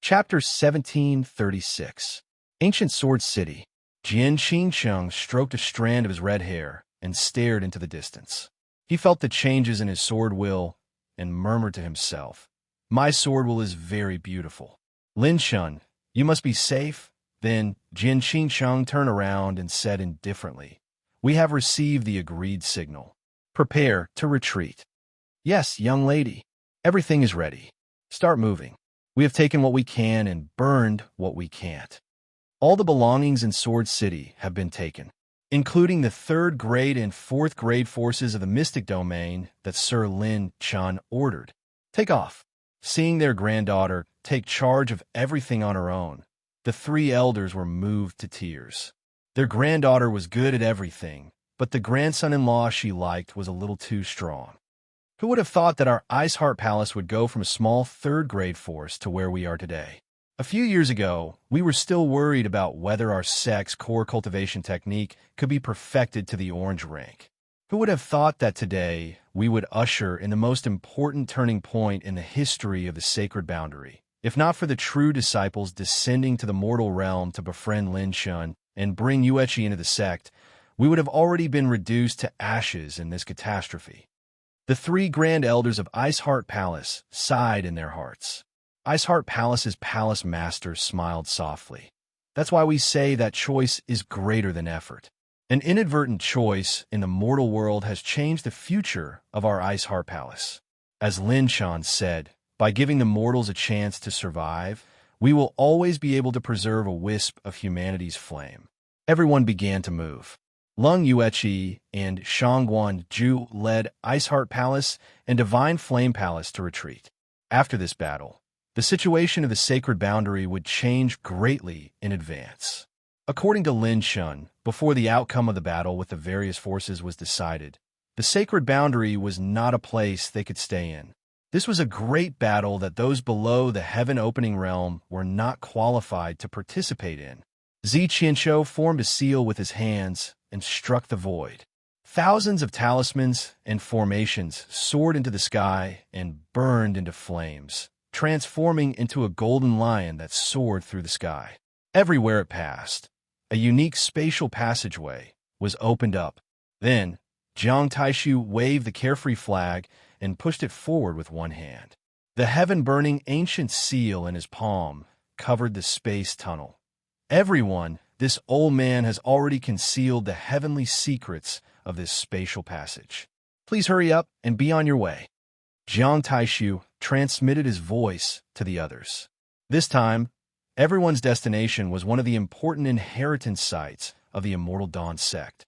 Chapter 1736. Ancient Sword City. Jian Qingsheng stroked a strand of his red hair and stared into the distance. He felt the changes in his sword will and murmured to himself, "My sword will is very beautiful. Lin Shun, you must be safe." Then Jian Qingsheng turned around and said indifferently, "We have received the agreed signal. Prepare to retreat." "Yes, young lady. Everything is ready. Start moving. We have taken what we can and burned what we can't." All the belongings in Sword City have been taken, including the 3rd grade and 4th grade forces of the mystic domain that Sir Lin Chun ordered. Take off. Seeing their granddaughter take charge of everything on her own, the 3 elders were moved to tears. Their granddaughter was good at everything, but the grandson-in-law she liked was a little too strong. Who would have thought that our Ice Heart Palace would go from a small 3rd grade force to where we are today? A few years ago, we were still worried about whether our sect's core cultivation technique could be perfected to the orange rank. Who would have thought that today we would usher in the most important turning point in the history of the sacred boundary, if not for the true disciples descending to the mortal realm to befriend Lin Shun and bring Yueqi into the sect, we would have already been reduced to ashes in this catastrophe. The 3 grand elders of Ice Heart Palace sighed in their hearts. Ice Heart Palace's palace master smiled softly. "That's why we say that choice is greater than effort. An inadvertent choice in the mortal world has changed the future of our Ice Heart Palace. As Lin Shan said, by giving the mortals a chance to survive, we will always be able to preserve a wisp of humanity's flame." Everyone began to move. Lung Yueqi and Shangguan Zhu led Ice Heart Palace and Divine Flame Palace to retreat. After this battle, the situation of the sacred boundary would change greatly in advance. According to Lin Shun, before the outcome of the battle with the various forces was decided, the sacred boundary was not a place they could stay in. This was a great battle that those below the heaven-opening realm were not qualified to participate in. Zi Qianshou formed a seal with his hands and struck the void. Thousands of talismans and formations soared into the sky and burned into flames, transforming into a golden lion that soared through the sky. Everywhere it passed, a unique spatial passageway was opened up. Then, Jiang Taishu waved the carefree flag and pushed it forward with one hand. The heaven-burning ancient seal in his palm covered the space tunnel. "Everyone, this old man has already concealed the heavenly secrets of this spatial passage. Please hurry up and be on your way." Jiang Taishu transmitted his voice to the others. This time, everyone's destination was one of the important inheritance sites of the Immortal Dawn sect.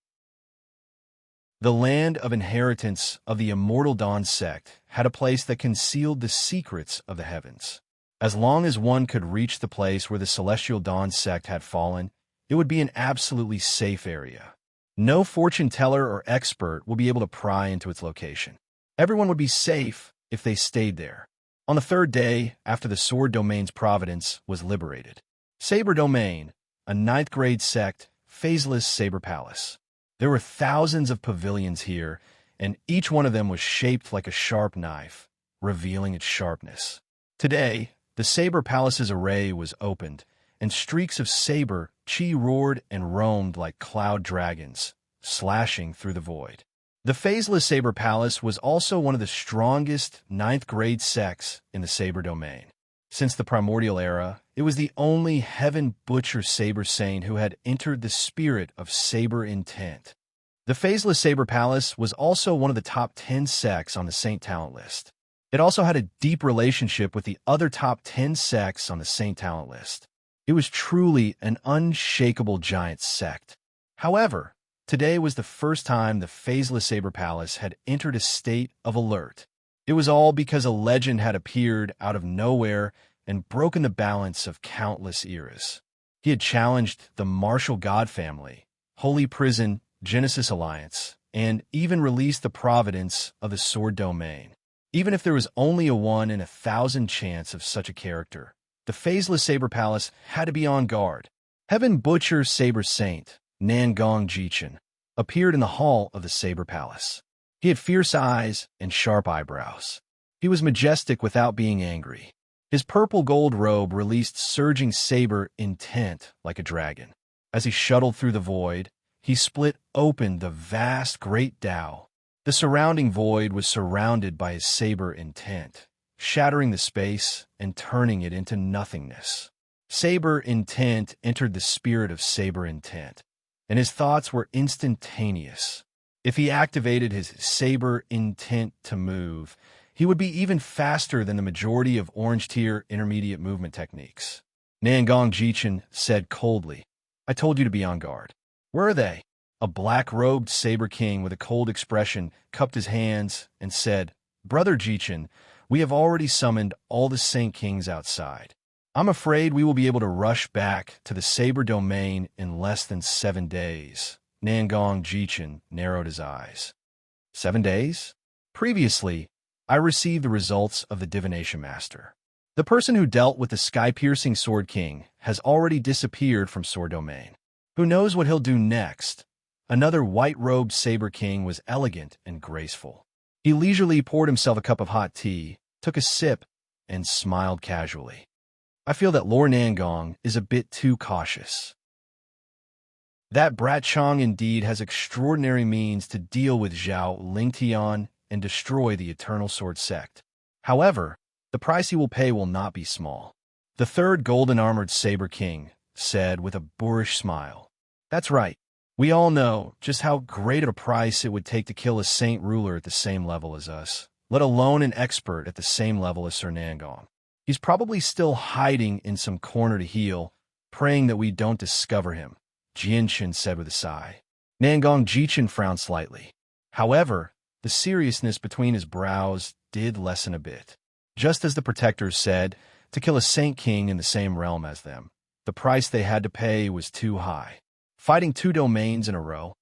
The land of inheritance of the Immortal Dawn sect had a place that concealed the secrets of the heavens. As long as one could reach the place where the Celestial Dawn sect had fallen, it would be an absolutely safe area. No fortune teller or expert would be able to pry into its location. Everyone would be safe if they stayed there. On the 3rd day after the Sword Domain's providence was liberated, Saber Domain, a 9th grade sect, phaseless Saber Palace. There were thousands of pavilions here, and each one of them was shaped like a sharp knife, revealing its sharpness. Today, the Saber Palace's array was opened, and streaks of saber chi roared and roamed like cloud dragons, slashing through the void. The phaseless Saber Palace was also one of the strongest 9th grade sects in the Saber Domain. Since the primordial era, it was the only Heaven Butcher Saber Saint who had entered the spirit of Saber intent. The phaseless Saber Palace was also one of the top 10 sects on the Saint Talent list. It also had a deep relationship with the other top 10 sects on the Saint Talent list. It was truly an unshakable giant sect. However, today was the first time the phaseless Saber Palace had entered a state of alert. It was all because a legend had appeared out of nowhere and broken the balance of countless eras. He had challenged the Martial God family, Holy Prison, Genesis Alliance, and even released the providence of the Sword Domain. Even if there was only a 1 in 1,000 chance of such a character, the phaseless Saber Palace had to be on guard. Heaven Butcher Saber Saint, Nangong Jichen, appeared in the hall of the Saber Palace. He had fierce eyes and sharp eyebrows. He was majestic without being angry. His purple-gold robe released surging saber intent like a dragon. As he shuttled through the void, he split open the vast great Tao. The surrounding void was surrounded by his saber intent, shattering the space and turning it into nothingness. Saber intent entered the spirit of saber intent, and his thoughts were instantaneous. If he activated his saber intent to move, he would be even faster than the majority of orange-tier intermediate movement techniques. Nangong Jichin said coldly, "I told you to be on guard." "Where are they?" A black-robed saber king with a cold expression cupped his hands and said, "Brother Jichin, we have already summoned all the Saint Kings outside. I'm afraid we will be able to rush back to the Saber Domain in less than 7 days." Nangong Jichin narrowed his eyes. 7 days? Previously, I received the results of the Divination Master. The person who dealt with the sky-piercing Sword King has already disappeared from Sword Domain. Who knows what he'll do next? Another white-robed Saber King was elegant and graceful. He leisurely poured himself a cup of hot tea, took a sip, and smiled casually. "I feel that Lord Nangong is a bit too cautious. That brat Chong indeed has extraordinary means to deal with Zhao Lingtian and destroy the Eternal Sword Sect. However, the price he will pay will not be small." The third golden-armored Saber King said with a boorish smile. "That's right. We all know just how great of a price it would take to kill a saint ruler at the same level as us, let alone an expert at the same level as Sir Nangong. He's probably still hiding in some corner to heal, praying that we don't discover him," Jianshin said with a sigh. Nangong Jichin frowned slightly. However, the seriousness between his brows did lessen a bit. Just as the protectors said, to kill a Saint King in the same realm as them, the price they had to pay was too high. Fighting 2 domains in a row,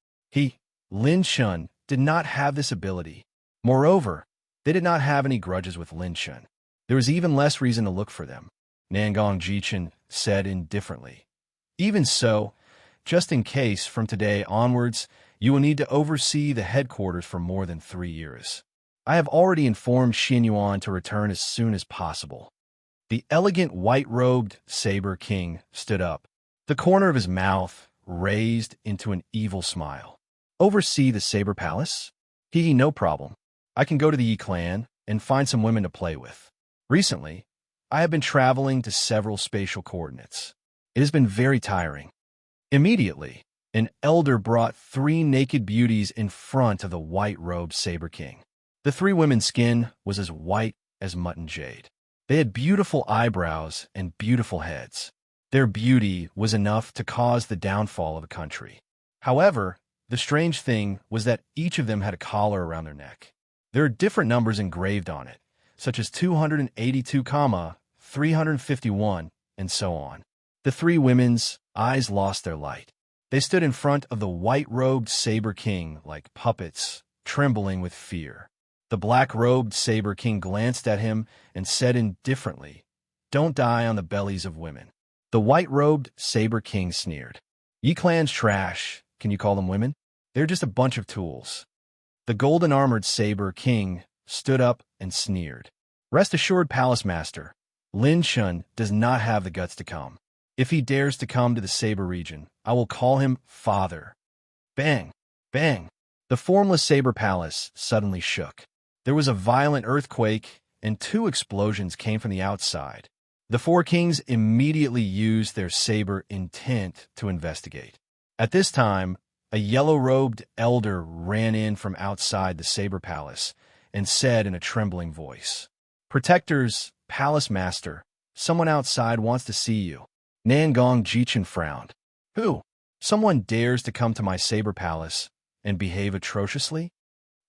Lin Shun, did not have this ability. Moreover, they did not have any grudges with Lin Shun. There was even less reason to look for them, Nangong Jichin said indifferently. "Even so, just in case, from today onwards, you will need to oversee the headquarters for more than 3 years. I have already informed Xin Yuan to return as soon as possible." The elegant white-robed Saber King stood up, the corner of his mouth raised into an evil smile. "Oversee the Saber Palace? No problem. I can go to the Yi clan and find some women to play with. Recently, I have been traveling to several spatial coordinates. It has been very tiring." Immediately, an elder brought 3 naked beauties in front of the white-robed Saber King. The 3 women's skin was as white as mutton jade. They had beautiful eyebrows and beautiful heads. Their beauty was enough to cause the downfall of a country. However, the strange thing was that each of them had a collar around their neck. There are different numbers engraved on it, such as 282, 351, and so on. The 3 women's eyes lost their light. They stood in front of the white-robed Saber King like puppets, trembling with fear. The black-robed Saber King glanced at him and said indifferently, "Don't die on the bellies of women." The white-robed Saber King sneered. "Yi clan's trash. Can you call them women? They're just a bunch of tools." The golden-armored Saber King stood up and sneered. "Rest assured, Palace Master, Lin Shun does not have the guts to come. If he dares to come to the Saber region, I will call him father." Bang! Bang! The formless Saber Palace suddenly shook. There was a violent earthquake, and 2 explosions came from the outside. The 4 kings immediately used their saber intent to investigate. At this time, a yellow-robed elder ran in from outside the Saber Palace and said in a trembling voice, "Protectors, Palace Master, someone outside wants to see you." Nangong Jichin frowned. "Who? Someone dares to come to my Saber Palace and behave atrociously?"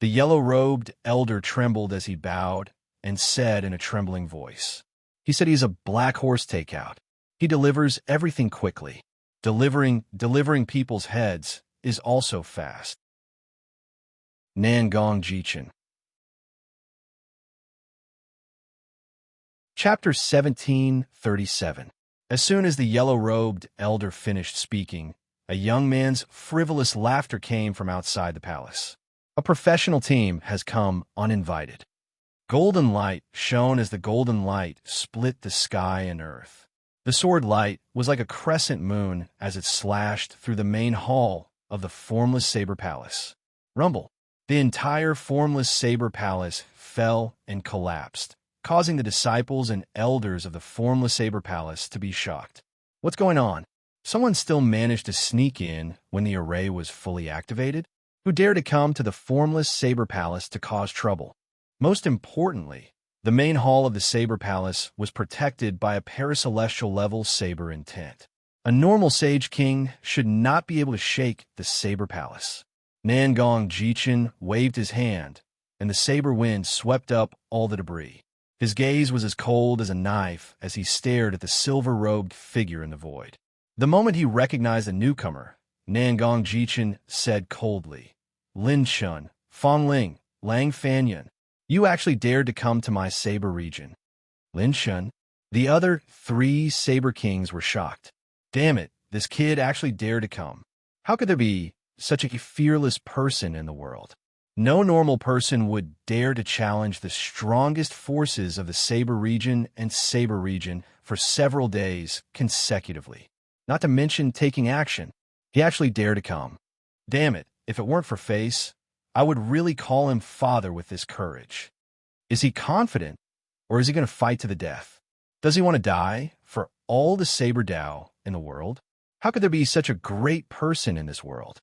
The yellow-robed elder trembled as he bowed and said in a trembling voice, "He said he's a black horse takeout. He delivers everything quickly. Delivering people's heads is also fast." Nangong Jichin. Chapter 1737. As soon as the yellow-robed elder finished speaking, a young man's frivolous laughter came from outside the palace. "A professional team has come uninvited." Golden light shone as the golden light split the sky and earth. The sword light was like a crescent moon as it slashed through the main hall of the formless saber palace. Rumble. The entire formless saber palace fell and collapsed, causing the disciples and elders of the formless saber palace to be shocked. What's going on? Someone still managed to sneak in when the array was fully activated? Who dared to come to the formless saber palace to cause trouble? Most importantly, the main hall of the saber palace was protected by a paracelestial-level saber intent. A normal Sage King should not be able to shake the saber palace. Nangong Jichin waved his hand, and the saber wind swept up all the debris. His gaze was as cold as a knife as he stared at the silver-robed figure in the void. The moment he recognized the newcomer, Nangong Jichin said coldly, "Lin Shun, Fong Ling, Lang Fanyun, you actually dared to come to my saber region." Lin Shun. The other 3 saber kings were shocked. Damn it, this kid actually dared to come. How could there be such a fearless person in the world? No normal person would dare to challenge the strongest forces of the saber region and saber region for several days consecutively. Not to mention taking action. He actually dared to come. Damn it, if it weren't for Face, I would really call him father with this courage. Is he confident, or is he going to fight to the death? Does he want to die for all the saber Dao in the world? How could there be such a great person in this world?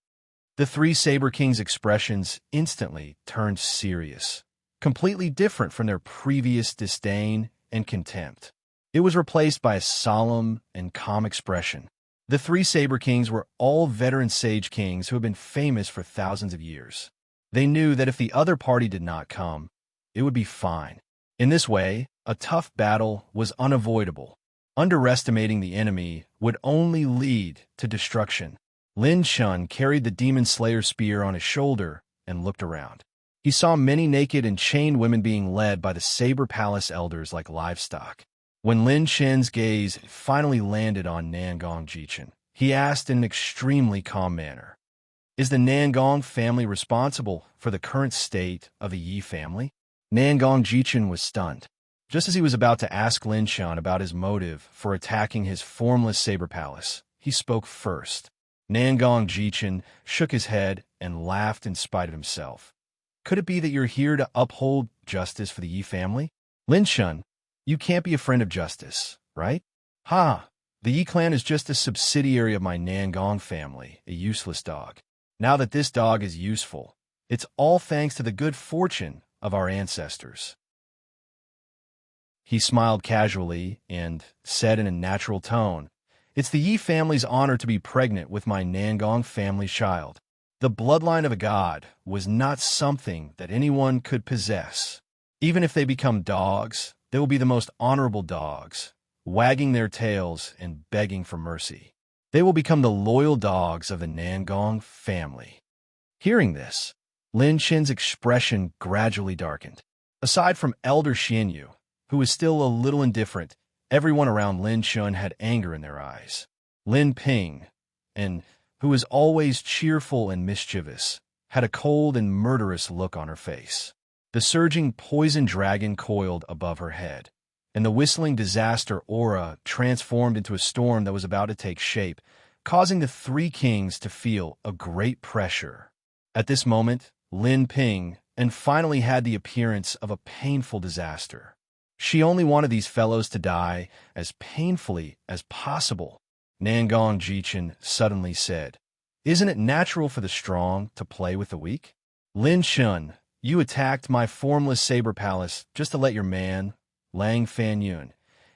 The 3 Saber Kings' expressions instantly turned serious, completely different from their previous disdain and contempt. It was replaced by a solemn and calm expression. The 3 Saber Kings were all veteran Sage Kings who had been famous for thousands of years. They knew that if the other party did not come, it would be fine. In this way, a tough battle was unavoidable. Underestimating the enemy would only lead to destruction. Lin Shun carried the Demon Slayer spear on his shoulder and looked around. He saw many naked and chained women being led by the Saber Palace elders like livestock. When Lin Shen's gaze finally landed on Nangong Jichin, he asked in an extremely calm manner, "Is the Nangong family responsible for the current state of the Yi family?" Nangong Jichin was stunned. Just as he was about to ask Lin Shan about his motive for attacking his formless Saber Palace, he spoke first. Nangong Jichin shook his head and laughed in spite of himself. "Could it be that you're here to uphold justice for the Yi family?" "Lin Shun, you can't be a friend of justice, right?" "Ha! The Yi clan is just a subsidiary of my Nangong family, a useless dog. Now that this dog is useful, it's all thanks to the good fortune of our ancestors." He smiled casually and said in a natural tone, "It's the Yi family's honor to be pregnant with my Nangong family's child. The bloodline of a god was not something that anyone could possess. Even if they become dogs, they will be the most honorable dogs, wagging their tails and begging for mercy. They will become the loyal dogs of the Nangong family." Hearing this, Lin Shen's expression gradually darkened. Aside from Elder Xianyu, who was still a little indifferent, everyone around Lin Shun had anger in their eyes. Lin Ping, who was always cheerful and mischievous, had a cold and murderous look on her face. The surging poison dragon coiled above her head, and the whistling disaster aura transformed into a storm that was about to take shape, causing the 3 kings to feel a great pressure. At this moment, Lin Ping finally had the appearance of a painful disaster. She only wanted these fellows to die as painfully as possible. Nangong Jichin suddenly said, "Isn't it natural for the strong to play with the weak? Lin Shun, you attacked my formless Saber Palace just to let your man, Lang Fanyun,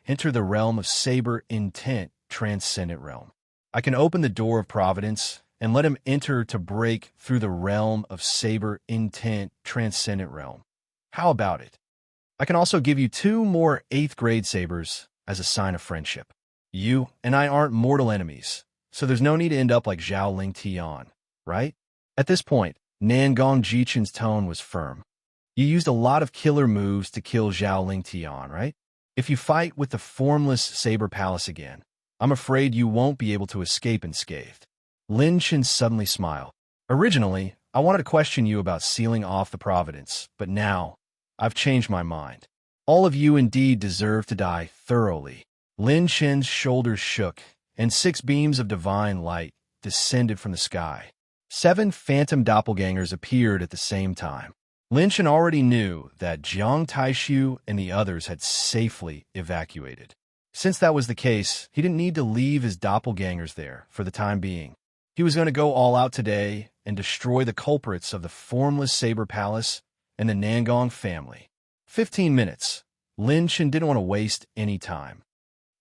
enter the realm of Saber Intent Transcendent Realm. I can open the door of Providence and let him enter to break through the realm of Saber Intent Transcendent Realm. How about it? I can also give you 2 more 8th grade sabers as a sign of friendship. You and I aren't mortal enemies, so there's no need to end up like Zhao Ling Tian, right?" At this point, Nangong Jichin's tone was firm. "You used a lot of killer moves to kill Zhao Ling Tian, right? If you fight with the formless Saber Palace again, I'm afraid you won't be able to escape unscathed." Lin Shen suddenly smiled. "Originally, I wanted to question you about sealing off the Providence, but now I've changed my mind. All of you indeed deserve to die thoroughly." Lin Chen's shoulders shook, and 6 beams of divine light descended from the sky. 7 phantom doppelgangers appeared at the same time. Lin Chen already knew that Jiang Taishu and the others had safely evacuated. Since that was the case, he didn't need to leave his doppelgangers there for the time being. He was going to go all out today and destroy the culprits of the formless Saber Palace and the Nangong family. 15 minutes. Lin Chen didn't want to waste any time.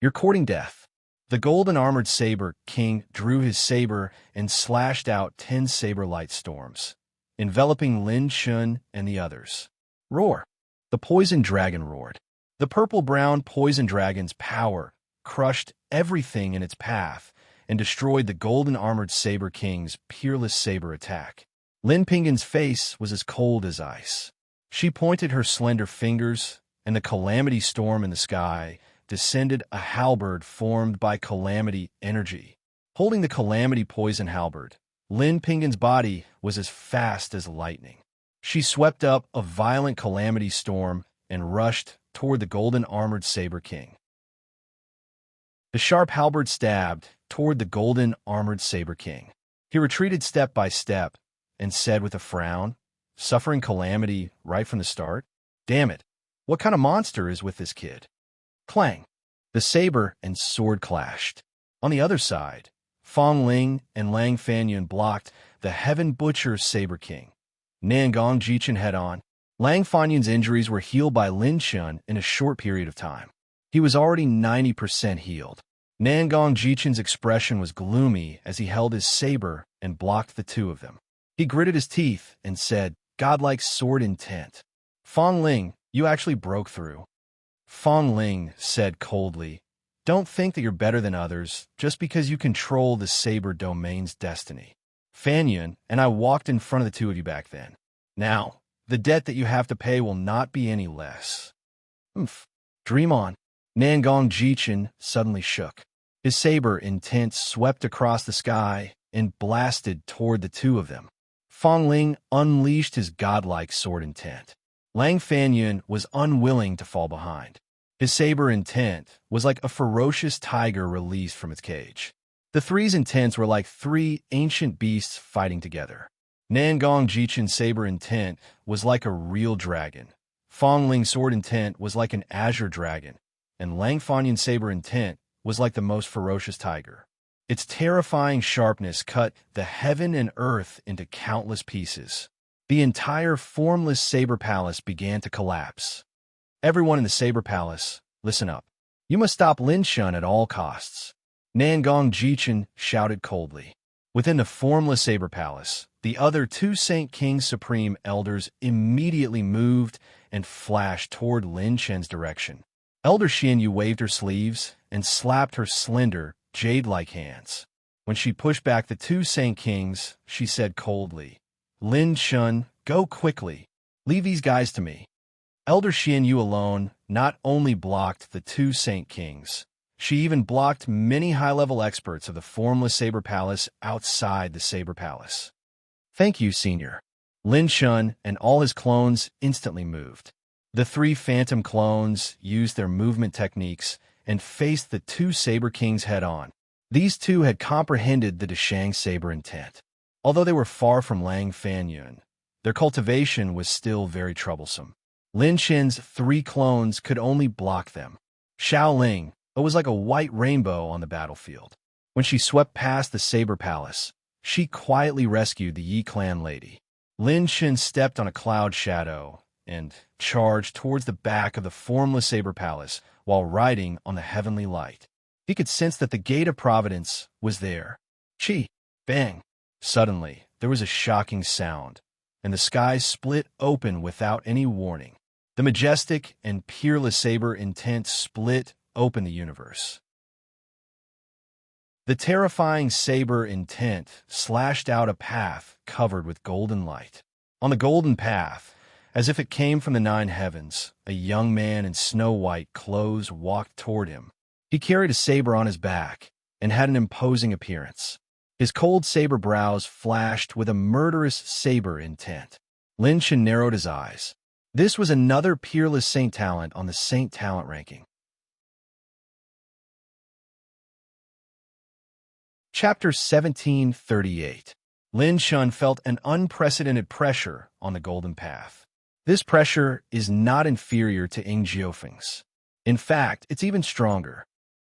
"You're courting death." The golden armored saber king drew his saber and slashed out 10 saber light storms, enveloping Lin Chen and the others. Roar! The poison dragon roared. The purple-brown poison dragon's power crushed everything in its path and destroyed the golden armored saber king's peerless saber attack. Lin Pingan's face was as cold as ice. She pointed her slender fingers, and the calamity storm in the sky descended, a halberd formed by calamity energy. Holding the calamity poison halberd, Lin Pingan's body was as fast as lightning. She swept up a violent calamity storm and rushed toward the golden armored saber king. The sharp halberd stabbed toward the golden armored saber king. He retreated step by step and said with a frown, "Suffering calamity right from the start? Damn it, what kind of monster is with this kid?" Clang! The saber and sword clashed. On the other side, Fong Ling and Lang Fanyun blocked the Heaven Butcher's Saber King. Nangong Jichen head-on. Lang Fanyun's injuries were healed by Lin Chen in a short period of time. He was already 90% healed. Nangong Jichen's expression was gloomy as he held his saber and blocked the two of them. He gritted his teeth and said, "Godlike sword intent. Fong Ling, you actually broke through." Fong Ling said coldly, "Don't think that you're better than others just because you control the saber domain's destiny. Fanyun and I walked in front of the two of you back then. Now, the debt that you have to pay will not be any less." "Oomph. Dream on." Nangong Jichen suddenly shook. His saber intent swept across the sky and blasted toward the two of them. Fong Ling unleashed his godlike sword intent. Lang Fanyun was unwilling to fall behind. His saber intent was like a ferocious tiger released from its cage. The three's intents were like 3 ancient beasts fighting together. Nangong Jichen's saber intent was like a real dragon. Fong Ling's sword intent was like an azure dragon, and Lang Fanyun's saber intent was like the most ferocious tiger. Its terrifying sharpness cut the heaven and earth into countless pieces. The entire formless Saber Palace began to collapse. "Everyone in the Saber Palace, listen up. You must stop Lin Chen at all costs." Nangong Jichen shouted coldly. Within the formless Saber Palace, the other 2 Saint King Supreme Elders immediately moved and flashed toward Lin Chen's direction. Elder Xianyu waved her sleeves and slapped her slender, jade-like hands. When she pushed back the 2 Saint Kings, she said coldly, "Lin Chen, go quickly. Leave these guys to me." Elder Xianyu alone not only blocked the 2 Saint Kings, she even blocked many high-level experts of the formless Saber Palace outside the Saber Palace. "Thank you, Senior." Lin Chen and all his clones instantly moved. The 3 phantom clones used their movement techniques and faced the 2 Saber Kings head-on. These 2 had comprehended the Deshang saber intent. Although they were far from Lang Fanyun, their cultivation was still very troublesome. Lin Chen's 3 clones could only block them. Xiao Ling was like a white rainbow on the battlefield. When she swept past the Saber Palace, she quietly rescued the Yi clan lady. Lin Chen stepped on a cloud shadow and charged towards the back of the formless Saber Palace while riding on the heavenly light. He could sense that the gate of providence was there. Chi! Bang! Suddenly, there was a shocking sound, and the sky split open without any warning. The majestic and peerless saber intent split open the universe. The terrifying saber intent slashed out a path covered with golden light. On the golden path, as if it came from the 9 heavens, a young man in snow-white clothes walked toward him. He carried a saber on his back and had an imposing appearance. His cold saber brows flashed with a murderous saber intent. Lin Chen narrowed his eyes. This was another peerless Saint talent on the Saint talent ranking. Chapter 1738. Lin Shun felt an unprecedented pressure on the Golden Path. This pressure is not inferior to Ing Jiofeng's. In fact, it's even stronger.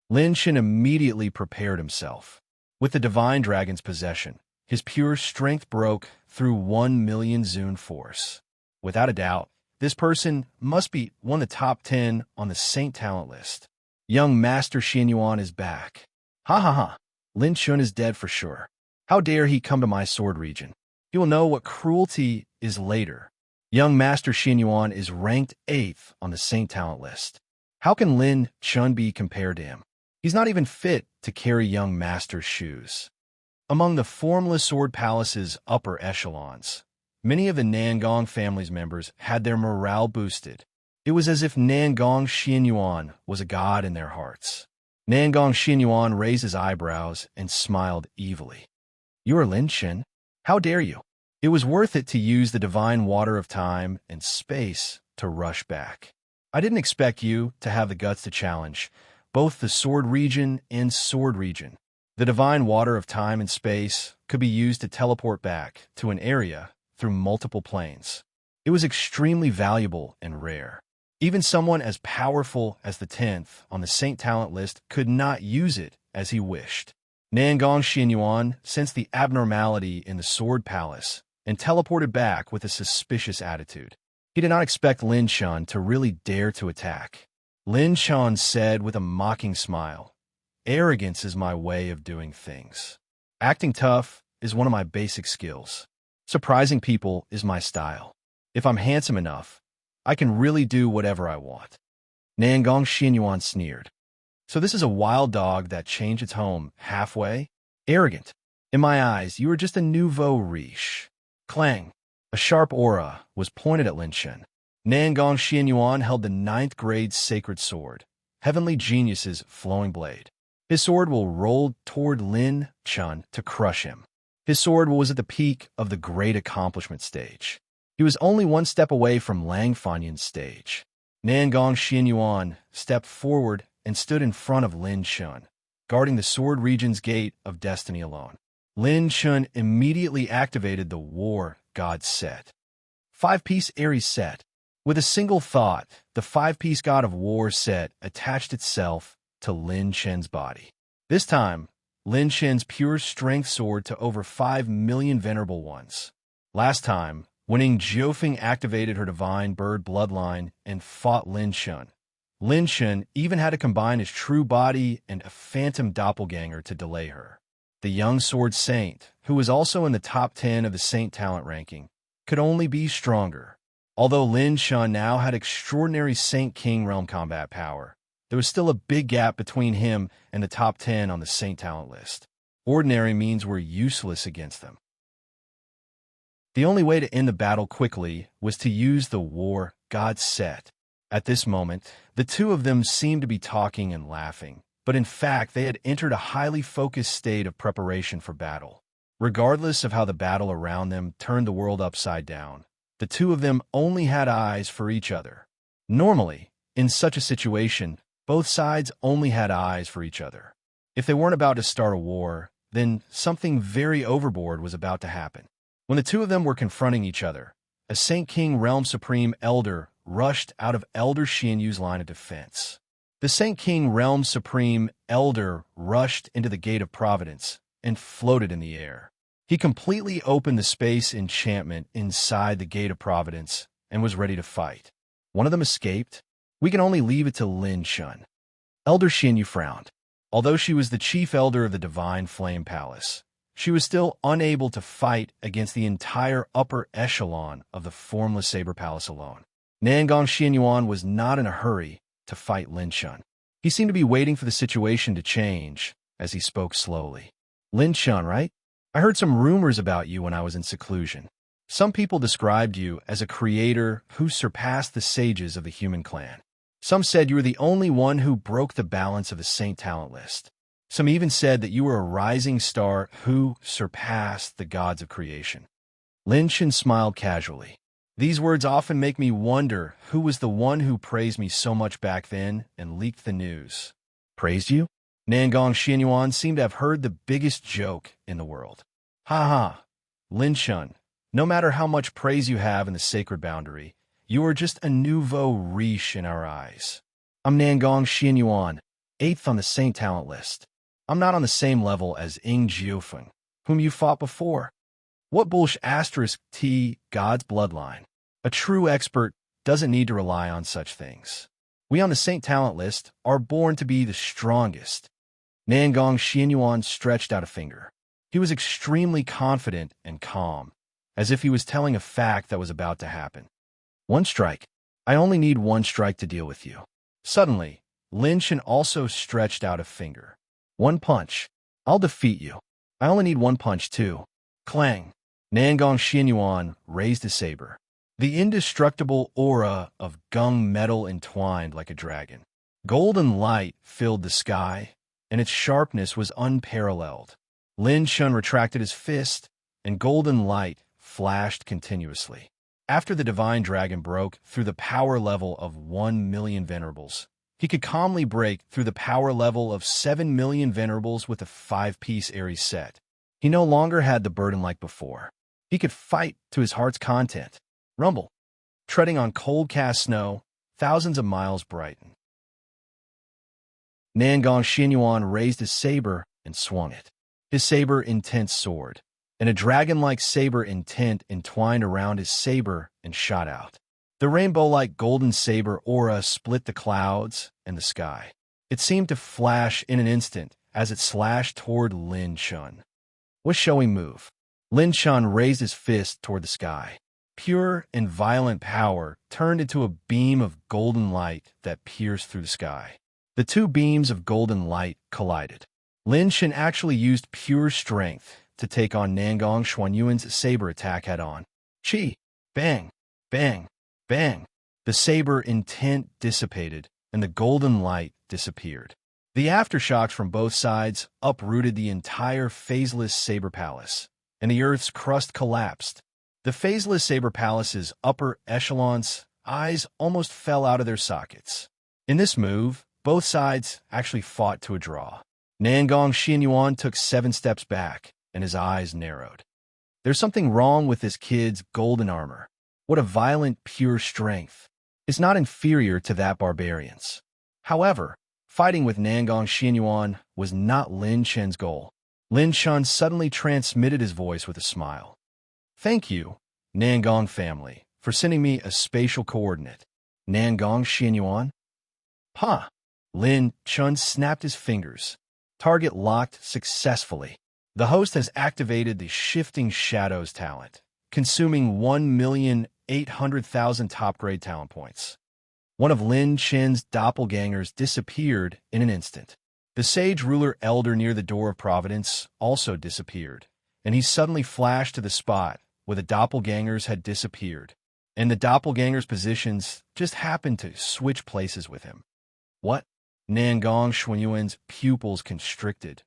Lin Shun immediately prepared himself. With the Divine Dragon's possession, his pure strength broke through 1,000,000 Zun force. Without a doubt, this person must be one of the top 10 on the Saint talent list. Young Master Xianyuan is back. Ha ha ha. Lin Shun is dead for sure. How dare he come to my sword region? He will know what cruelty is later. Young Master Xianyuan is ranked 8th on the Saint talent list. How can Lin Shun be compared to him? He's not even fit to carry young Master's shoes. Among the formless Sword Palace's upper echelons, many of the Nangong family's members had their morale boosted. It was as if Nangong Xianyuan was a god in their hearts. Nangong Xianyuan raised his eyebrows and smiled evilly. You are Lin Shun? How dare you? It was worth it to use the divine water of time and space to rush back. I didn't expect you to have the guts to challenge both the sword region and sword region. The divine water of time and space could be used to teleport back to an area through multiple planes. It was extremely valuable and rare. Even someone as powerful as the 10th on the Saint talent list could not use it as he wished. Nangong Xianyuan sensed the abnormality in the Sword Palace and teleported back with a suspicious attitude. He did not expect Lin Shun to really dare to attack. Lin Shun said with a mocking smile, "Arrogance is my way of doing things. Acting tough is one of my basic skills. Surprising people is my style. If I'm handsome enough, I can really do whatever I want." Nangong Xianyuan sneered. So this is a wild dog that changed its home halfway? Arrogant. In my eyes, you are just a nouveau riche. Clang. A sharp aura was pointed at Lin Shun. Nangong Xianyuan held the 9th grade sacred sword, Heavenly Genius's flowing blade. His sword will roll toward Lin Shun to crush him. His sword was at the peak of the great accomplishment stage. He was only one step away from Lang Fanyan's stage. Nangong Xianyuan stepped forward and stood in front of Lin Shun, guarding the sword region's gate of destiny alone. Lin Shun immediately activated the War God set. 5-piece Aries set. With a single thought, the 5-piece God of War set attached itself to Lin Shun's body. This time, Lin Shun's pure strength soared to over 5,000,000 venerable ones. Last time, when Ing Jiofeng activated her divine bird bloodline and fought Lin Shun even had to combine his true body and a phantom doppelganger to delay her. The young sword saint, who was also in the top 10 of the Saint talent ranking, could only be stronger. Although Lin Shun now had extraordinary Saint King realm combat power, there was still a big gap between him and the top 10 on the Saint talent list. Ordinary means were useless against them. The only way to end the battle quickly was to use the War God set. At this moment, the two of them seemed to be talking and laughing, but in fact they had entered a highly focused state of preparation for battle. Regardless of how the battle around them turned the world upside down, the two of them only had eyes for each other. Normally, in such a situation, both sides only had eyes for each other. If they weren't about to start a war, then something very overboard was about to happen. When the two of them were confronting each other, a Saint King Realm Supreme Elder rushed out of Elder Xianyu's line of defense. The Saint King Realm Supreme Elder rushed into the Gate of Providence and floated in the air. He completely opened the space enchantment inside the Gate of Providence and was ready to fight. One of them escaped. We can only leave it to Lin Shun. Elder Xianyu frowned. Although she was the chief elder of the Divine Flame Palace, she was still unable to fight against the entire upper echelon of the Formless Saber Palace alone. Nangong Xianyuan was not in a hurry to fight Lin Shun. He seemed to be waiting for the situation to change as he spoke slowly. Lin Shun, right? I heard some rumors about you when I was in seclusion. Some people described you as a creator who surpassed the sages of the human clan. Some said you were the only one who broke the balance of the Saint talent list. Some even said that you were a rising star who surpassed the gods of creation. Lin Shun smiled casually. These words often make me wonder who was the one who praised me so much back then and leaked the news. Praised you? Nangong Xianyuan seemed to have heard the biggest joke in the world. Ha ha, Lin Shun, no matter how much praise you have in the sacred boundary, you are just a nouveau riche in our eyes. I'm Nangong Xianyuan, 8th on the Saint Talent list. I'm not on the same level as Ing Jiufeng, whom you fought before. What bullsh asterisk T, God's bloodline? A true expert doesn't need to rely on such things. We on the Saint Talent list are born to be the strongest. Nangong Xianyuan stretched out a finger. He was extremely confident and calm, as if he was telling a fact that was about to happen. One strike. I only need one strike to deal with you. Suddenly, Lin Shen also stretched out a finger. One punch. I'll defeat you. I only need one punch too. Clang. Nangong Xianyuan raised his saber. The indestructible aura of gung metal entwined like a dragon. Golden light filled the sky, and its sharpness was unparalleled. Lin Shun retracted his fist, and golden light flashed continuously. After the divine dragon broke through the power level of 1 million venerables, he could calmly break through the power level of 7 million venerables with a 5-piece Aries set. He no longer had the burden like before. He could fight to his heart's content. Rumble. Treading on cold cast snow, thousands of miles brighten. Nangong Xianyuan raised his saber and swung it. His saber intense sword, and a dragon-like saber intent entwined around his saber and shot out. The rainbow-like golden saber aura split the clouds and the sky. It seemed to flash in an instant as it slashed toward Lin Shun. What showing move? Lin Shun raised his fist toward the sky. Pure and violent power turned into a beam of golden light that pierced through the sky. The two beams of golden light collided. Lin Shen actually used pure strength to take on Nangong Xianyuan's saber attack head-on. Chi! Bang! Bang! Bang! The saber intent dissipated, and the golden light disappeared. The aftershocks from both sides uprooted the entire phaseless saber palace, and the earth's crust collapsed. The phaseless saber palace's upper echelons' eyes almost fell out of their sockets. In this move, both sides actually fought to a draw. Nangong Xianyuan took 7 steps back, and his eyes narrowed. There's something wrong with this kid's golden armor. What a violent, pure strength. It's not inferior to that barbarian's. However, fighting with Nangong Xianyuan was not Lin Shen's goal. Lin Shun suddenly transmitted his voice with a smile. Thank you, Nangong family, for sending me a spatial coordinate. Nangong Xianyuan? Ha! Lin Shun snapped his fingers. Target locked successfully. The host has activated the Shifting Shadows talent, consuming 1,800,000 top-grade talent points. One of Lin Shen's doppelgangers disappeared in an instant. The sage ruler elder near the door of Providence also disappeared, and he suddenly flashed to the spot where the doppelgangers had disappeared, and the doppelgangers' positions just happened to switch places with him. What? Nangong Xianyuan's pupils constricted.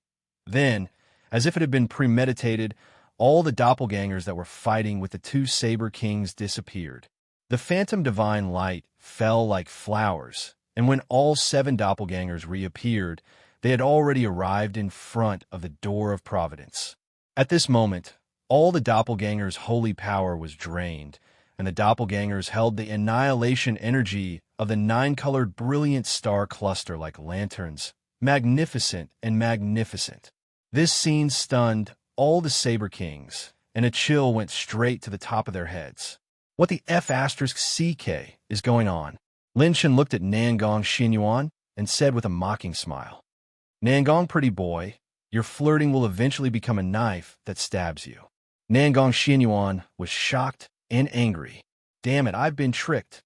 Then, as if it had been premeditated, all the doppelgangers that were fighting with the 2 saber kings disappeared. The phantom divine light fell like flowers, and when all 7 doppelgangers reappeared, they had already arrived in front of the door of Providence. At this moment, all the doppelgangers' holy power was drained, and the doppelgangers held the annihilation energy of the 9-colored brilliant star cluster like lanterns, magnificent and magnificent. This scene stunned all the Saber Kings, and a chill went straight to the top of their heads. What the F***CK is going on? Lin Shen looked at Nangong Xianyuan and said with a mocking smile, Nangong, pretty boy, your flirting will eventually become a knife that stabs you. Nangong Xianyuan was shocked and angry. Damn it, I've been tricked.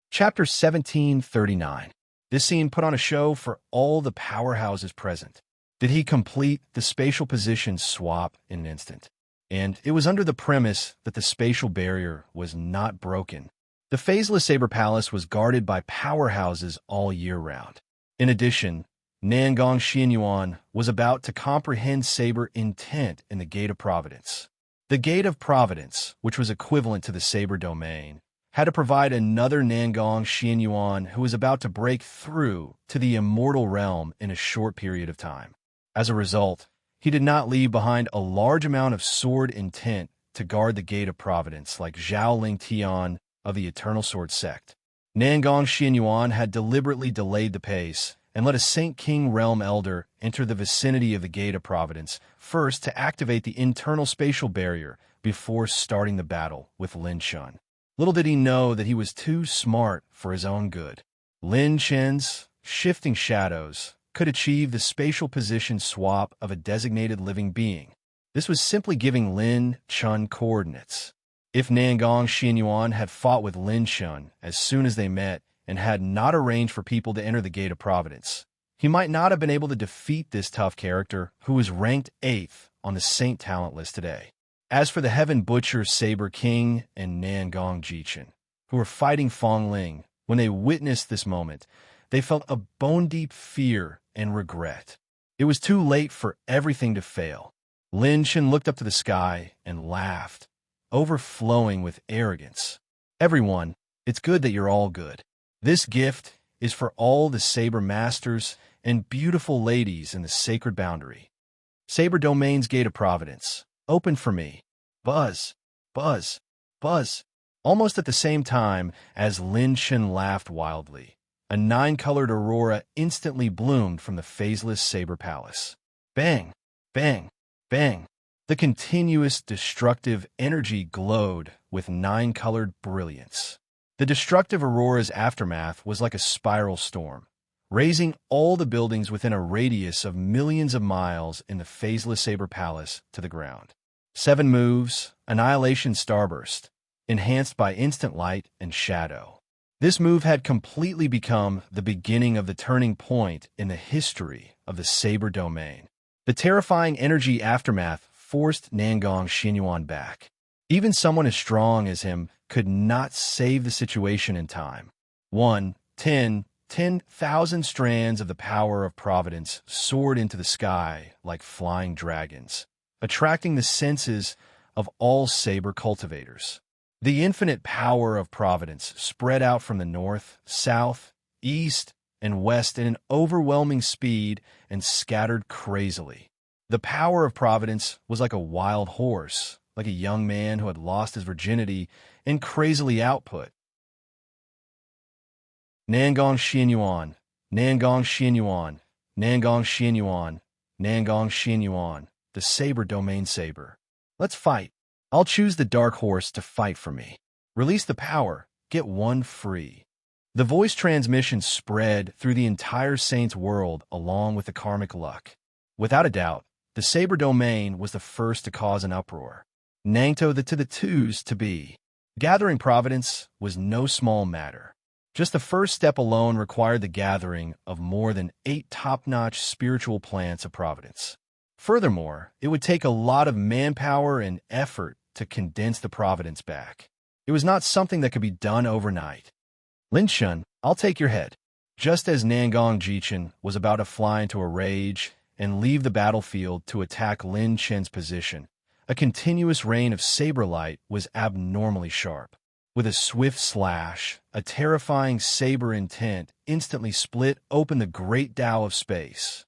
Chapter 1739. This scene put on a show for all the powerhouses present. Did he complete the spatial position swap in an instant? And it was under the premise that the spatial barrier was not broken. The Phaseless Saber Palace was guarded by powerhouses all year round. In addition, Nangong Xianyuan was about to comprehend saber intent in the Gate of Providence. The Gate of Providence, which was equivalent to the saber domain, had to provide another Nangong Xianyuan who was about to break through to the immortal realm in a short period of time. As a result, he did not leave behind a large amount of sword intent to guard the Gate of Providence like Zhao Ling Tian of the Eternal Sword sect. Nangong Xianyuan had deliberately delayed the pace and let a Saint King Realm Elder enter the vicinity of the Gate of Providence first to activate the internal spatial barrier before starting the battle with Lin Chun. Little did he know that he was too smart for his own good. Lin Chen's shifting shadows could achieve the spatial position swap of a designated living being. This was simply giving Lin Chun coordinates. If Nangong Xianyuan had fought with Lin Chun as soon as they met and had not arranged for people to enter the Gate of Providence, he might not have been able to defeat this tough character who was ranked 8th on the Saint talent list today. As for the Heaven Butcher Saber King and Nangong Jichin, who were fighting Fong Ling, when they witnessed this moment, they felt a bone-deep fear and regret. It was too late for everything to fail. Lin Chen looked up to the sky and laughed, overflowing with arrogance. Everyone, it's good that you're all good. This gift is for all the saber masters and beautiful ladies in the sacred boundary. Saber Domain's Gate of Providence, open for me. Buzz, buzz, buzz. Almost at the same time as Lin Chen laughed wildly, a 9-colored aurora instantly bloomed from the phaseless saber palace. Bang, bang, bang. The continuous destructive energy glowed with 9-colored brilliance. The destructive aurora's aftermath was like a spiral storm, raising all the buildings within a radius of millions of miles in the phaseless saber palace to the ground. 7 moves, Annihilation Starburst, enhanced by instant light and shadow. This move had completely become the beginning of the turning point in the history of the Saber Domain. The terrifying energy aftermath forced Nangong Xianyuan back. Even someone as strong as him could not save the situation in time. 10,000 strands of the power of Providence soared into the sky like flying dragons, attracting the senses of all saber cultivators. The infinite power of Providence spread out from the north, south, east, and west in an overwhelming speed and scattered crazily. The power of Providence was like a wild horse, like a young man who had lost his virginity and crazily output. Nangong Xianyuan, Nangong Xianyuan, Nangong Xianyuan, Nangong Xianyuan, the Saber Domain Saber. Let's fight. I'll choose the dark horse to fight for me. Release the power, get one free. The voice transmission spread through the entire Saints world along with the karmic luck. Without a doubt, the Saber Domain was the first to cause an uproar. Nangto the to the twos to be. Gathering Providence was no small matter. Just the first step alone required the gathering of more than 8 top-notch spiritual plants of Providence. Furthermore, it would take a lot of manpower and effort to condense the Providence back. It was not something that could be done overnight. Lin Chun, I'll take your head. Just as Nangong Jichin was about to fly into a rage and leave the battlefield to attack Lin Chen's position, a continuous rain of saber light was abnormally sharp. With a swift slash, a terrifying saber intent instantly split open the great Tao of space.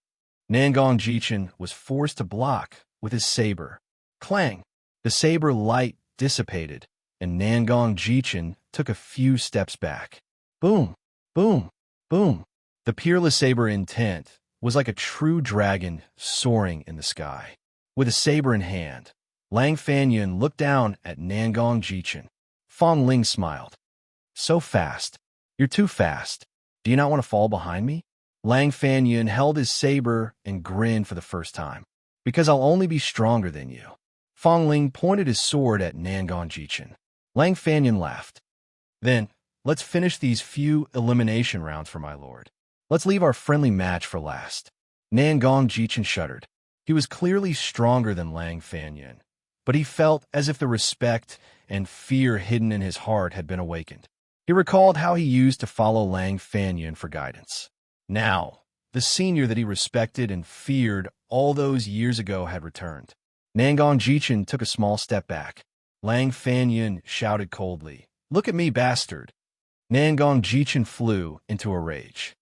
Nangong Jichin was forced to block with his saber. Clang! The saber light dissipated, and Nangong Jichin took a few steps back. Boom! Boom! Boom! The peerless saber intent was like a true dragon soaring in the sky. With a saber in hand, Lang Fanyun looked down at Nangong Jichin. Fong Ling smiled. So fast. You're too fast. Do you not want to fall behind me? Lang Fanyun held his saber and grinned for the first time. Because I'll only be stronger than you. Fong Ling pointed his sword at Nangong Jichin. Lang Fanyun laughed. Then, let's finish these few elimination rounds for my lord. Let's leave our friendly match for last. Nangong Jichin shuddered. He was clearly stronger than Lang Fanyun, but he felt as if the respect and fear hidden in his heart had been awakened. He recalled how he used to follow Lang Fanyun for guidance. Now, The senior that he respected and feared all those years ago had returned. Nangong Jichen took a small step back. Lang Fanyun shouted coldly, "Look at me, bastard!" Nangong Jichen flew into a rage.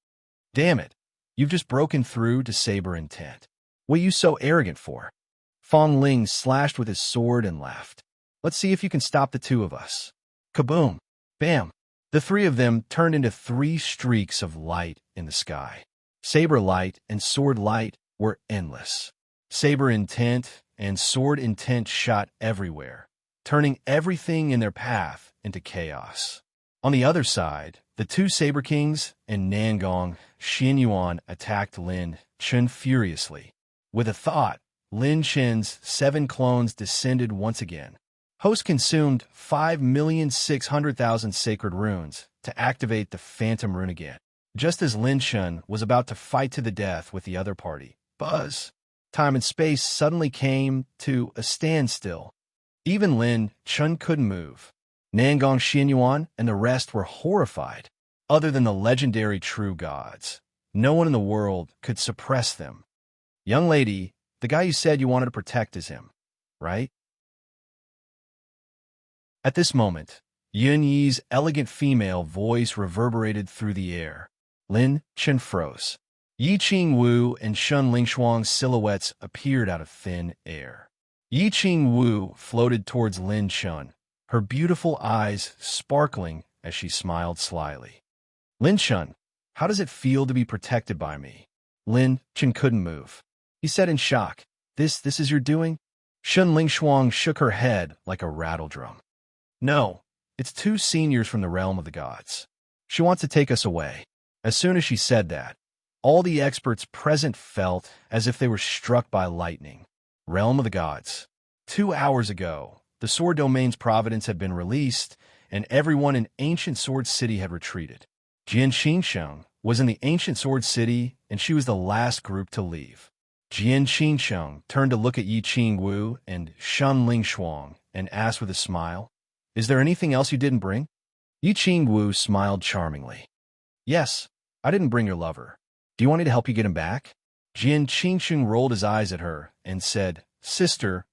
"Damn it! You've just broken through to saber intent. What are you so arrogant for?" Fong Ling slashed with his sword and laughed. "Let's see if you can stop the two of us." Kaboom! Bam! The three of them turned into three streaks of light in the sky. Saber light and sword light were endless. Saber intent and sword intent shot everywhere, turning everything in their path into chaos. On the other side, the two Saber Kings and Nangong Xinyuan attacked Lin Chen furiously. With a thought, Lin Chen's 7 clones descended once again. Host consumed 5,600,000 sacred runes to activate the Phantom Rune again. Just as Lin Chen was about to fight to the death with the other party, buzz! Time and space suddenly came to a standstill. Even Lin Chen couldn't move. Nangong Xinyuan and the rest were horrified. Other than the legendary true gods, no one in the world could suppress them. "Young lady, the guy you said you wanted to protect is him, right?" At this moment, Yun Yi's elegant female voice reverberated through the air. Lin Chen froze. Yi Qing Wu and Shun Lingshuang's silhouettes appeared out of thin air. Yi Qing Wu floated towards Lin Chen, her beautiful eyes sparkling as she smiled slyly. "Lin Chen, how does it feel to be protected by me?" Lin Chen couldn't move. He said in shock, This is your doing?" Shun Lingshuang shook her head like a rattledrum. "No, it's two seniors from the realm of the gods. She wants to take us away." As soon as she said that, all the experts present felt as if they were struck by lightning. Realm of the gods. 2 hours ago, the Sword Domain's providence had been released, and everyone in Ancient Sword City had retreated. Jian Xinsheng was in the Ancient Sword City, and she was the last group to leave. Jian Xinsheng turned to look at Yi Qing Wu and Shun Lingshuang and asked with a smile, "Is there anything else you didn't bring?" Yi Qing Wu smiled charmingly. "Yes, I didn't bring your lover. Do you want me to help you get him back?" Jian Qingsheng rolled his eyes at her and said, "Sister,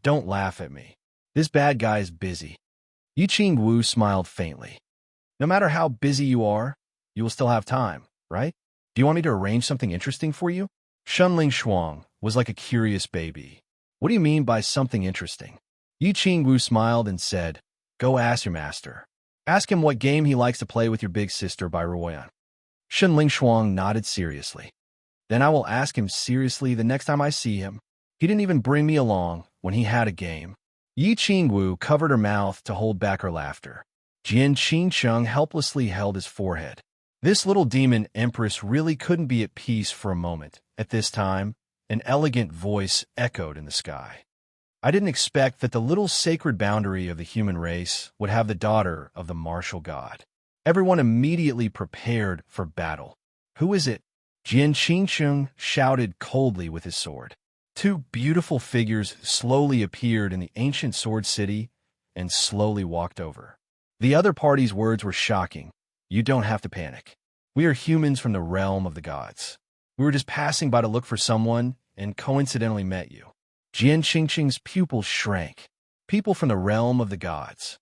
don't laugh at me. This bad guy is busy." Yi Qing Wu smiled faintly. "No matter how busy you are, you will still have time, right? Do you want me to arrange something interesting for you?" Shun Lingshuang was like a curious baby. "What do you mean by something interesting?" Yi Qing Wu smiled and said, "Go ask your master. Ask him what game he likes to play with your big sister by Royan." Shun Lingshuang nodded seriously. "Then I will ask him seriously the next time I see him. He didn't even bring me along when he had a game." Yi Qing Wu covered her mouth to hold back her laughter. Jian Qingsheng helplessly held his forehead. This little demon empress really couldn't be at peace for a moment. At this time, an elegant voice echoed in the sky. "I didn't expect that the little sacred boundary of the human race would have the daughter of the martial god." Everyone immediately prepared for battle. "Who is it?" Jian Qingsheng shouted coldly with his sword. Two beautiful figures slowly appeared in the ancient sword city and slowly walked over. The other party's words were shocking. "You don't have to panic. We are humans from the realm of the gods. We were just passing by to look for someone and coincidentally met you." Jian Qingsheng's pupils shrank. People from the realm of the gods.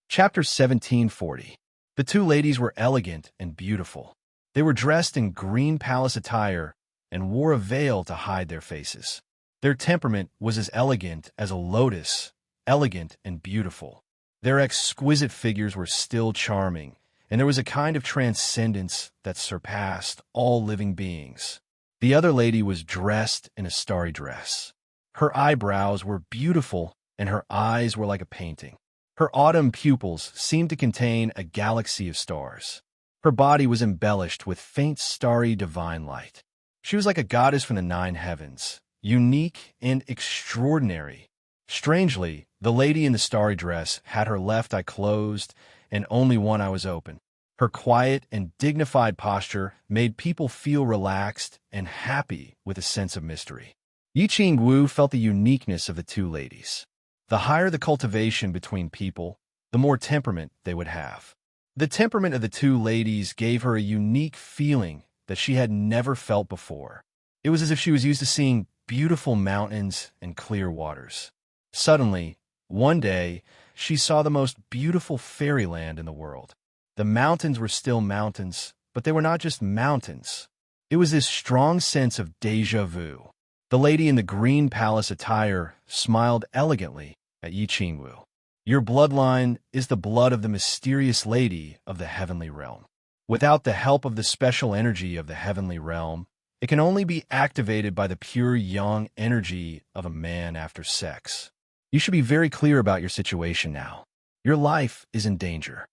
Chapter 1740. The two ladies were elegant and beautiful. They were dressed in green palace attire and wore a veil to hide their faces. Their temperament was as elegant as a lotus, elegant and beautiful. Their exquisite figures were still charming, and there was a kind of transcendence that surpassed all living beings. The other lady was dressed in a starry dress. Her eyebrows were beautiful, and her eyes were like a painting. Her autumn pupils seemed to contain a galaxy of stars. Her body was embellished with faint starry divine light. She was like a goddess from the 9 heavens, unique and extraordinary. Strangely, the lady in the starry dress had her left eye closed and only one eye was open. Her quiet and dignified posture made people feel relaxed and happy with a sense of mystery. Yi Qing Wu felt the uniqueness of the two ladies. The higher the cultivation between people, the more temperament they would have. The temperament of the two ladies gave her a unique feeling that she had never felt before. It was as if she was used to seeing beautiful mountains and clear waters. Suddenly, one day, she saw the most beautiful fairyland in the world. The mountains were still mountains, but they were not just mountains. It was this strong sense of déjà vu. The lady in the green palace attire smiled elegantly at Yi Qingwu. Your bloodline is the blood of the mysterious lady of the heavenly realm. Without the help of the special energy of the heavenly realm, it can only be activated by the pure yang energy of a man after sex. You should be very clear about your situation now. Your life is in danger.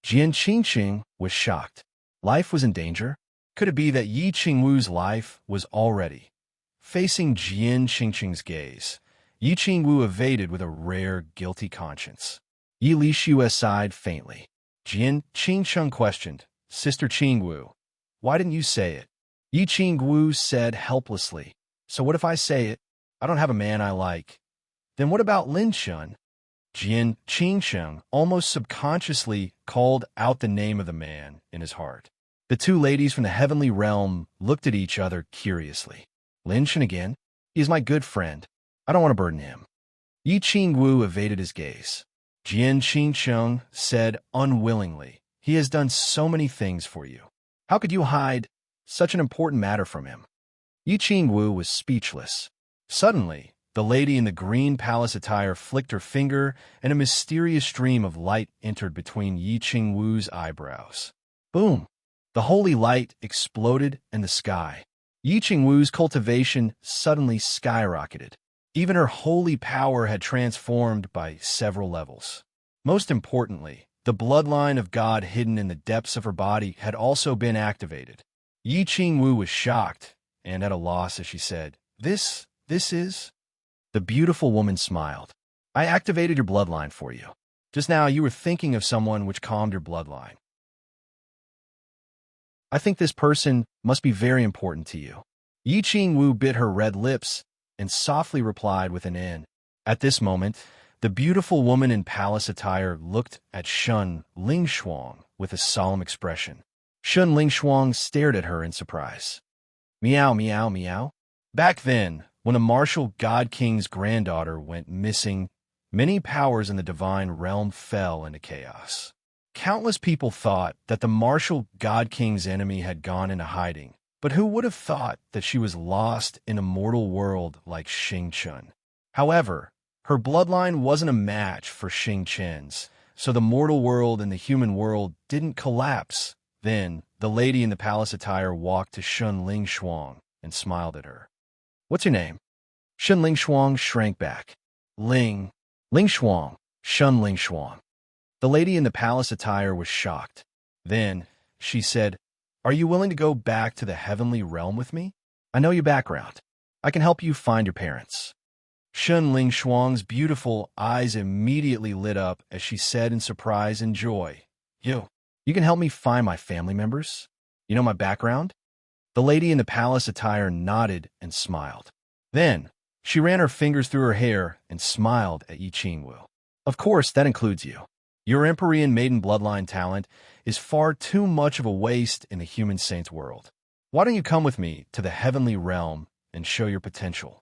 Jian Qingqing was shocked. Life was in danger? Could it be that Yi Qingwu's life was already? Facing Jian Qingqing's gaze, Yi Qingwu evaded with a rare, guilty conscience. Yi Lishu sighed faintly. Jian Qingqing questioned, Sister Qingwu, why didn't you say it? Yi Qingwu said helplessly, so what if I say it? I don't have a man I like. Then what about Lin Shun? Jian Qingqing almost subconsciously called out the name of the man in his heart. The two ladies from the heavenly realm looked at each other curiously. Lin Shun again? He is my good friend. I don't want to burden him. Yi Qingwu evaded his gaze. Jian Qingqing said unwillingly, he has done so many things for you. How could you hide such an important matter from him? Yi Qingwu was speechless. Suddenly, the lady in the green palace attire flicked her finger, and a mysterious stream of light entered between Yi Qingwu's eyebrows. Boom! The holy light exploded in the sky. Yi Qingwu's cultivation suddenly skyrocketed. Even her holy power had transformed by several levels. Most importantly, the bloodline of God hidden in the depths of her body had also been activated. Yi Qingwu was shocked and at a loss as she said, This is... The beautiful woman smiled. I activated your bloodline for you. Just now you were thinking of someone which calmed your bloodline. I think this person must be very important to you. Yi Qingwu bit her red lips and softly replied with an N. At this moment, the beautiful woman in palace attire looked at Shun Lingshuang with a solemn expression. Shun Lingshuang stared at her in surprise. Meow, meow, meow. Back then, when a martial god king's granddaughter went missing, many powers in the divine realm fell into chaos. Countless people thought that the martial god king's enemy had gone into hiding, but who would have thought that she was lost in a mortal world like Xing Chun? However, her bloodline wasn't a match for Xing Chen's, so the mortal world and the human world didn't collapse. Then, the lady in the palace attire walked to Shun Lingshuang and smiled at her. What's your name? Shun Lingshuang shrank back. Lingshuang, Shun Lingshuang. The lady in the palace attire was shocked. Then, she said, Are you willing to go back to the heavenly realm with me? I know your background. I can help you find your parents. Shun Lingshuang's beautiful eyes immediately lit up as she said in surprise and joy, You can help me find my family members? You know my background? The lady in the palace attire nodded and smiled. Then, she ran her fingers through her hair and smiled at Yi Qingwu. Of course, that includes you. Your Empyrean maiden bloodline talent is far too much of a waste in the human saint's world. Why don't you come with me to the heavenly realm and show your potential?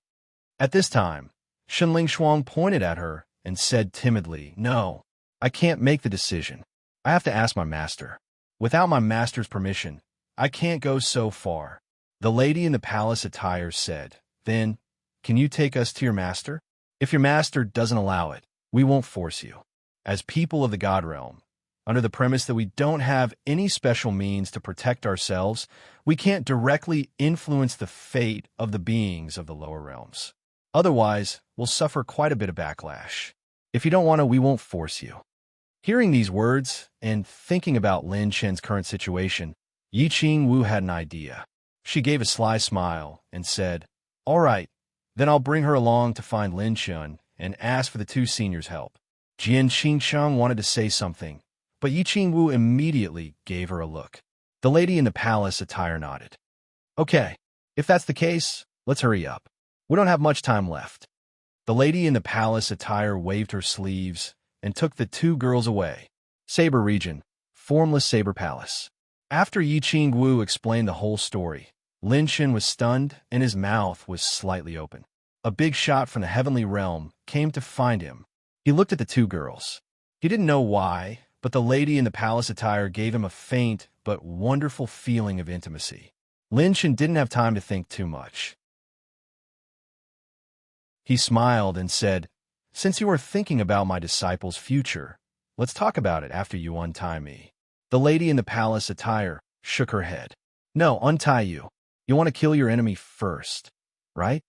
At this time, Shun Lingshuang pointed at her and said timidly, No, I can't make the decision. I have to ask my master. Without my master's permission, I can't go so far. The lady in the palace attire said, Then, can you take us to your master? If your master doesn't allow it, we won't force you. As people of the God realm, under the premise that we don't have any special means to protect ourselves, we can't directly influence the fate of the beings of the lower realms. Otherwise, we'll suffer quite a bit of backlash. If you don't want to, we won't force you. Hearing these words and thinking about Lin Chen's current situation, Yi Qingwu had an idea. She gave a sly smile and said, All right, then I'll bring her along to find Lin Chen and ask for the two seniors' help. Jian Qingqiang wanted to say something, but Yi Qingwu immediately gave her a look. The lady in the palace attire nodded. Okay, if that's the case, let's hurry up. We don't have much time left. The lady in the palace attire waved her sleeves and took the two girls away. Saber region, formless saber palace. After Yi Qingwu explained the whole story, Lin Shen was stunned and his mouth was slightly open. A big shot from the heavenly realm came to find him. He looked at the two girls. He didn't know why, but the lady in the palace attire gave him a faint but wonderful feeling of intimacy. Lin Shen didn't have time to think too much. He smiled and said, "Since you are thinking about my disciple's future, let's talk about it after you untie me." The lady in the palace attire shook her head. "No, untie you. You want to kill your enemy first, right?"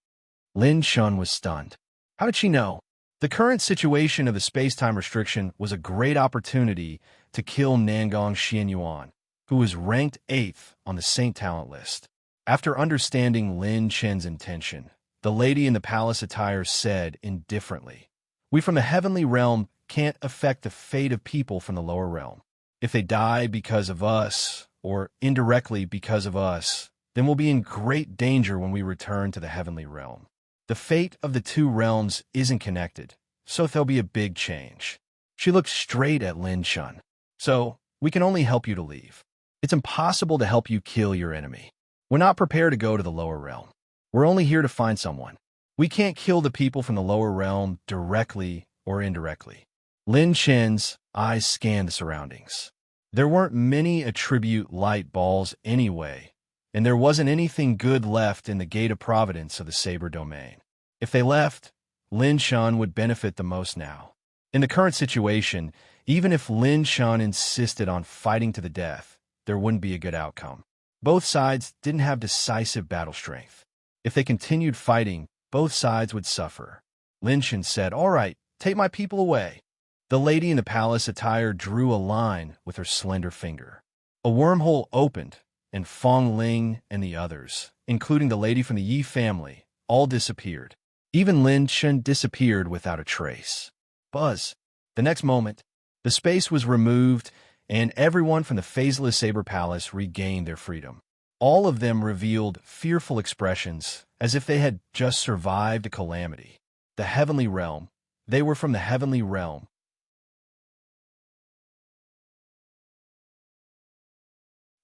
Lin Shen was stunned. How did she know? The current situation of the space-time restriction was a great opportunity to kill Nangong Xianyuan, who was ranked 8th on the Saint Talent list. After understanding Lin Shen's intention, the lady in the palace attire said indifferently, "We from the heavenly realm can't affect the fate of people from the lower realm. If they die because of us, or indirectly because of us, then we'll be in great danger when we return to the heavenly realm. The fate of the two realms isn't connected, so there'll be a big change." She looked straight at Lin Shen. "So, we can only help you to leave. It's impossible to help you kill your enemy. We're not prepared to go to the lower realm. We're only here to find someone. We can't kill the people from the lower realm directly or indirectly." Lin Shen's eyes scanned the surroundings. There weren't many attribute light balls anyway, and there wasn't anything good left in the Gate of Providence of the Saber Domain. If they left, Lin Shen would benefit the most now. In the current situation, even if Lin Shen insisted on fighting to the death, there wouldn't be a good outcome. Both sides didn't have decisive battle strength. If they continued fighting, both sides would suffer. Lin Shen said, "All right, take my people away." The lady in the palace attire drew a line with her slender finger. A wormhole opened, and Fong Ling and the others, including the lady from the Yi family, all disappeared. Even Lin Shen disappeared without a trace. Buzz. The next moment, the space was removed, and everyone from the phaseless Saber Palace regained their freedom. All of them revealed fearful expressions, as if they had just survived a calamity. The heavenly realm. They were from the heavenly realm.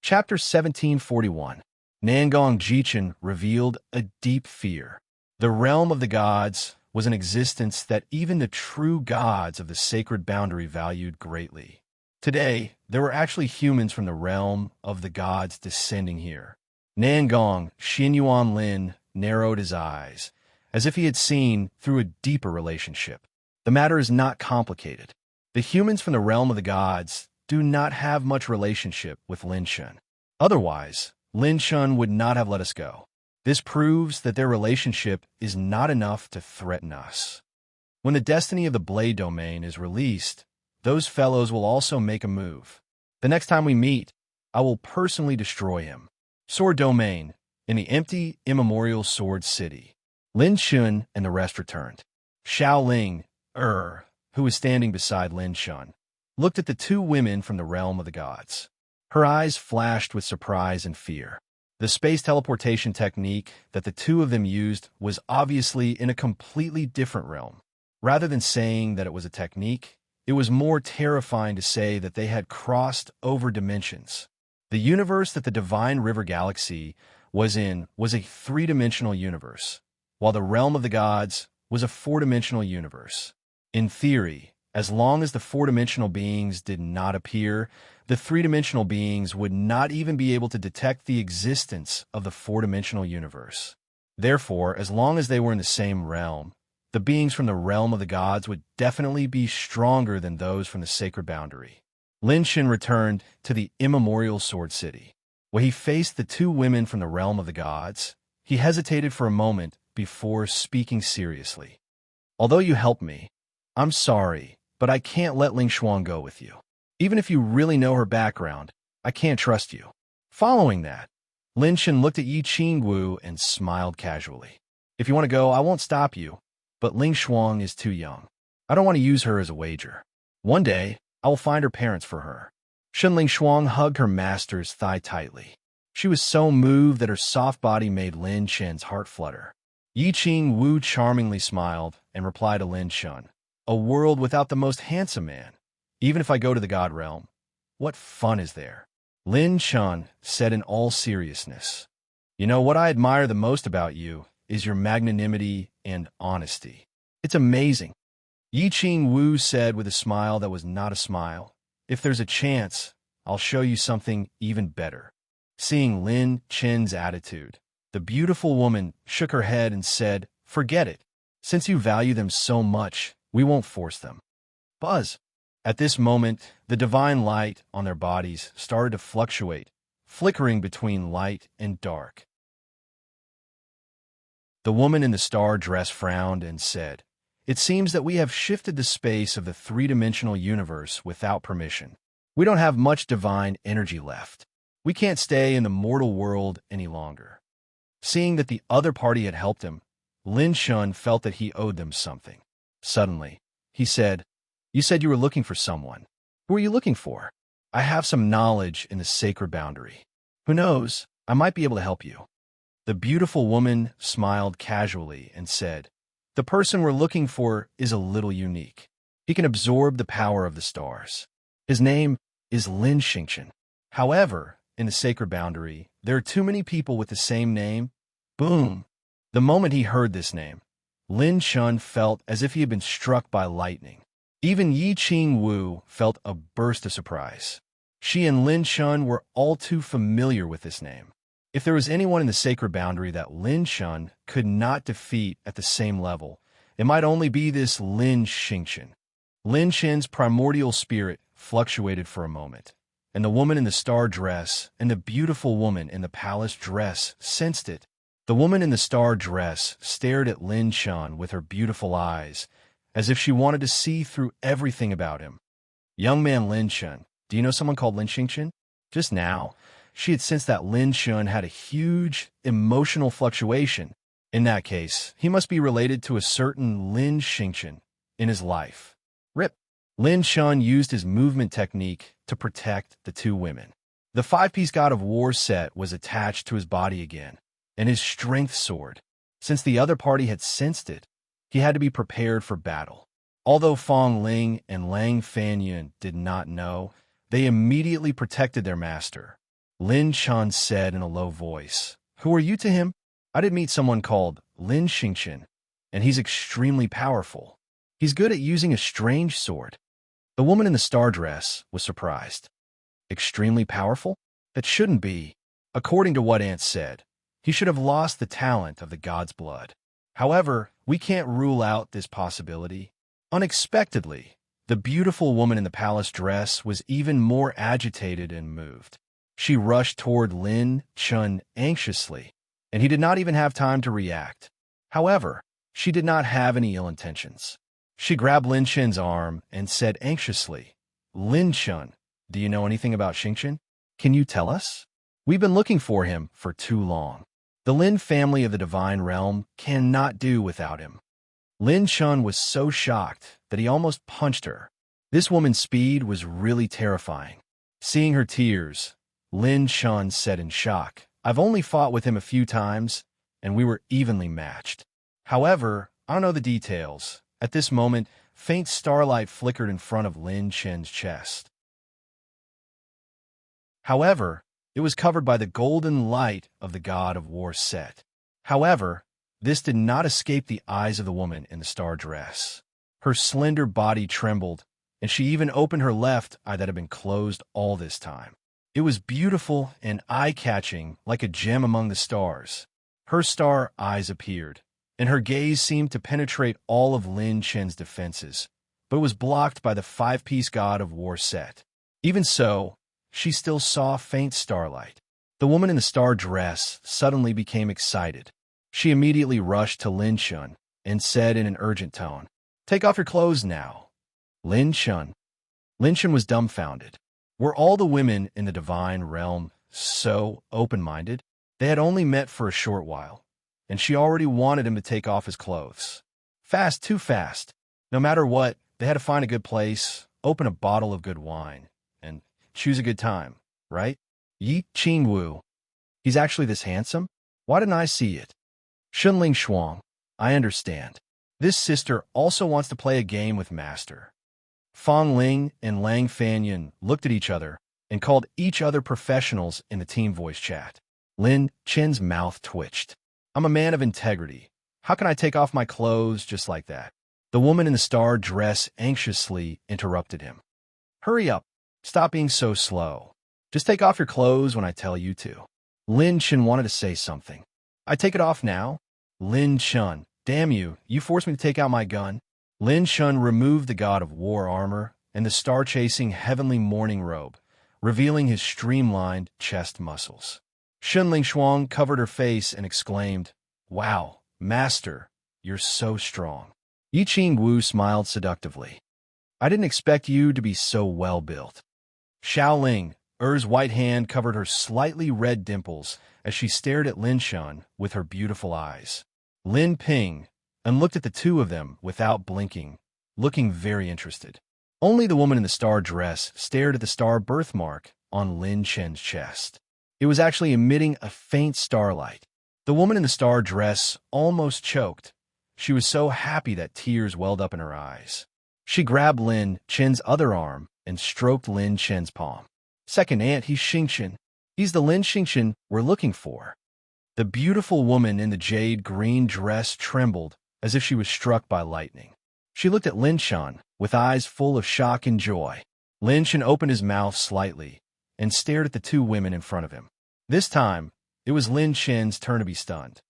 Chapter 1741. Nangong Jichen revealed a deep fear. The realm of the gods was an existence that even the true gods of the sacred boundary valued greatly. Today, there were actually humans from the realm of the gods descending here. Nangong Xianyuan Lin narrowed his eyes, as if he had seen through a deeper relationship. The matter is not complicated. The humans from the realm of the gods do not have much relationship with Lin Shen. Otherwise, Lin Shen would not have let us go. This proves that their relationship is not enough to threaten us. When the destiny of the Blade Domain is released, those fellows will also make a move. The next time we meet, I will personally destroy him. Sword Domain, in the empty, immemorial Sword City. Lin Shen and the rest returned. Xiao Ling, who was standing beside Lin Shen, looked at the two women from the realm of the gods. Her eyes flashed with surprise and fear. The space teleportation technique that the two of them used was obviously in a completely different realm. Rather than saying that it was a technique, it was more terrifying to say that they had crossed over dimensions. The universe that the Divine River Galaxy was in was a three-dimensional universe, while the realm of the gods was a four-dimensional universe. In theory, as long as the four-dimensional beings did not appear, the three-dimensional beings would not even be able to detect the existence of the four-dimensional universe. Therefore, as long as they were in the same realm, the beings from the realm of the gods would definitely be stronger than those from the sacred boundary. Lin Shen returned to the immemorial Sword City. When he faced the two women from the realm of the gods, he hesitated for a moment before speaking seriously. "Although you helped me, I'm sorry, but I can't let Ling Xuan go with you. Even if you really know her background, I can't trust you." Following that, Lin Shen looked at Yi Qingwu and smiled casually. "If you want to go, I won't stop you, but Ling Xuan is too young. I don't want to use her as a wager. One day, I will find her parents for her." Shen Ling Xuan hugged her master's thigh tightly. She was so moved that her soft body made Lin Shen's heart flutter. Yi Qingwu charmingly smiled and replied to Lin Shen, "A world without the most handsome man. Even if I go to the god realm, What fun is there? Lin Chun said in all seriousness. You know, what I admire the most about you is your magnanimity and honesty. It's amazing. Yi Ching Wu said with a smile that was not a smile. If there's a chance, I'll show you something even better. Seeing Lin Chen's attitude, the beautiful woman shook her head and said, Forget it. Since you value them so much, we won't force them. Buzz. At this moment, the divine light on their bodies started to fluctuate, flickering between light and dark. The woman in the star dress frowned and said, It seems that we have shifted the space of the three-dimensional universe without permission. We don't have much divine energy left. We can't stay in the mortal world any longer. Seeing that the other party had helped him, Lin Chun felt that he owed them something. Suddenly, he said, You said you were looking for someone. Who are you looking for? I have some knowledge in the sacred boundary. Who knows, I might be able to help you. The beautiful woman smiled casually and said, The person we're looking for is a little unique. He can absorb the power of the stars. His name is Lin Xingchen. However, in the sacred boundary, there are too many people with the same name. Boom! The moment he heard this name, Lin Chun felt as if he had been struck by lightning. Even Yi Ching Wu felt a burst of surprise. She and Lin Chun were all too familiar with this name. If there was anyone in the sacred boundary that Lin Chun could not defeat at the same level, it might only be this Lin Xingchen. Lin Chen's primordial spirit fluctuated for a moment, and the woman in the star dress and the beautiful woman in the palace dress sensed it. The woman in the star dress stared at Lin Chun with her beautiful eyes, as if she wanted to see through everything about him. Young man Lin Chun, do you know someone called Lin Xingchen? Just now, she had sensed that Lin Chun had a huge emotional fluctuation. In that case, he must be related to a certain Lin Xingchen in his life. Rip. Lin Chun used his movement technique to protect the two women. The five-piece God of War set was attached to his body again, and his strength soared. Since the other party had sensed it, he had to be prepared for battle. Although Fong Ling and Lang Fanyun did not know, they immediately protected their master. Lin Chun said in a low voice, Who are you to him? I did meet someone called Lin Xingchen, and he's extremely powerful. He's good at using a strange sword. The woman in the star dress was surprised. Extremely powerful? That shouldn't be. According to what Aunt said, he should have lost the talent of the god's blood. However, we can't rule out this possibility. Unexpectedly, the beautiful woman in the palace dress was even more agitated and moved. She rushed toward Lin Chun anxiously, and he did not even have time to react. However, she did not have any ill intentions. She grabbed Lin Chen's arm and said anxiously, Lin Chun, do you know anything about Xingchen? Can you tell us? We've been looking for him for too long. The Lin family of the divine realm cannot do without him. Lin Chun was so shocked that he almost punched her. This woman's speed was really terrifying. Seeing her tears, Lin Chun said in shock, I've only fought with him a few times, and we were evenly matched. However, I don't know the details. At this moment, faint starlight flickered in front of Lin Chen's chest. However, it was covered by the golden light of the God of War set. However, this did not escape the eyes of the woman in the star dress. Her slender body trembled, and she even opened her left eye that had been closed all this time. It was beautiful and eye-catching like a gem among the stars. Her star eyes appeared, and her gaze seemed to penetrate all of Lin Chen's defenses, but it was blocked by the five-piece God of War set. Even so, she still saw faint starlight. The woman in the star dress suddenly became excited. She immediately rushed to Lin Chun and said in an urgent tone, Take off your clothes now. Lin Chun. Lin Chun was dumbfounded. Were all the women in the divine realm so open-minded? They had only met for a short while, and she already wanted him to take off his clothes. Fast, too fast. No matter what, they had to find a good place, open a bottle of good wine, and choose a good time, right? Yi Ching Wu. He's actually this handsome? Why didn't I see it? Shunling Shuang. I understand. This sister also wants to play a game with Master. Fong Ling and Lang Fanyun looked at each other, and called each other professionals in the team voice chat. Lin Chen's mouth twitched. I'm a man of integrity. How can I take off my clothes just like that? The woman in the star dress anxiously interrupted him. Hurry up. Stop being so slow. Just take off your clothes when I tell you to. Lin Chen wanted to say something. I take it off now? Lin Chen, damn you, you forced me to take out my gun. Lin Chen removed the god of war armor and the star-chasing heavenly morning robe, revealing his streamlined chest muscles. Shenling Shuang covered her face and exclaimed, Wow, master, you're so strong. Yi Qing Wu smiled seductively. I didn't expect you to be so well-built. Xiaoling, Er's white hand covered her slightly red dimples as she stared at Lin Shun with her beautiful eyes. Lin Ping and looked at the two of them without blinking, looking very interested. Only the woman in the star dress stared at the star birthmark on Lin Chen's chest. It was actually emitting a faint starlight. The woman in the star dress almost choked. She was so happy that tears welled up in her eyes. She grabbed Lin Chen's other arm and stroked Lin Chen's palm. Second aunt, he's Xingchen. He's the Lin Xingchen we're looking for. The beautiful woman in the jade green dress trembled as if she was struck by lightning. She looked at Lin Shan with eyes full of shock and joy. Lin Shan opened his mouth slightly and stared at the two women in front of him. This time, it was Lin Chen's turn to be stunned.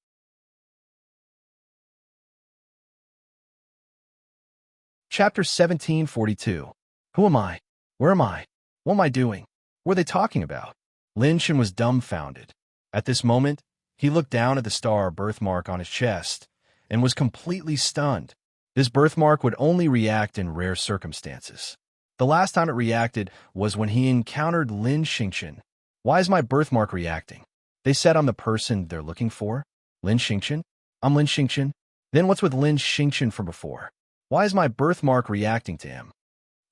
Chapter 1742. Who am I? Where am I? What am I doing? What are they talking about? Lin Chen was dumbfounded. At this moment, he looked down at the star birthmark on his chest and was completely stunned. This birthmark would only react in rare circumstances. The last time it reacted was when he encountered Lin Xingchen. Why is my birthmark reacting? They said I'm the person they're looking for. Lin Xingchen? I'm Lin Xingchen. Then what's with Lin Xingchen from before? Why is my birthmark reacting to him?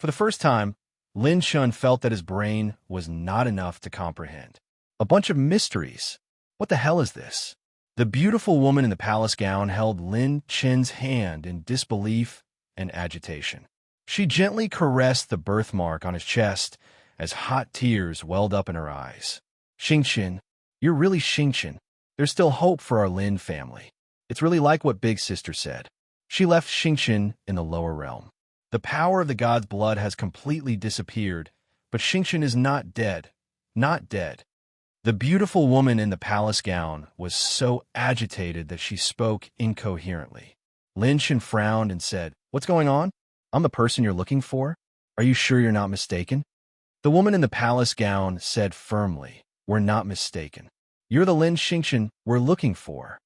For the first time, Lin Shun felt that his brain was not enough to comprehend. A bunch of mysteries. What the hell is this? The beautiful woman in the palace gown held Lin Chen's hand in disbelief and agitation. She gently caressed the birthmark on his chest as hot tears welled up in her eyes. Xingchen, you're really Xingchen. There's still hope for our Lin family. It's really like what Big Sister said. She left Xingchen in the lower realm. The power of the god's blood has completely disappeared, but Xingchen is not dead. Not dead. The beautiful woman in the palace gown was so agitated that she spoke incoherently. Lin Shen frowned and said, What's going on? I'm the person you're looking for? Are you sure you're not mistaken? The woman in the palace gown said firmly, We're not mistaken. You're the Lin Xingchen we're looking for.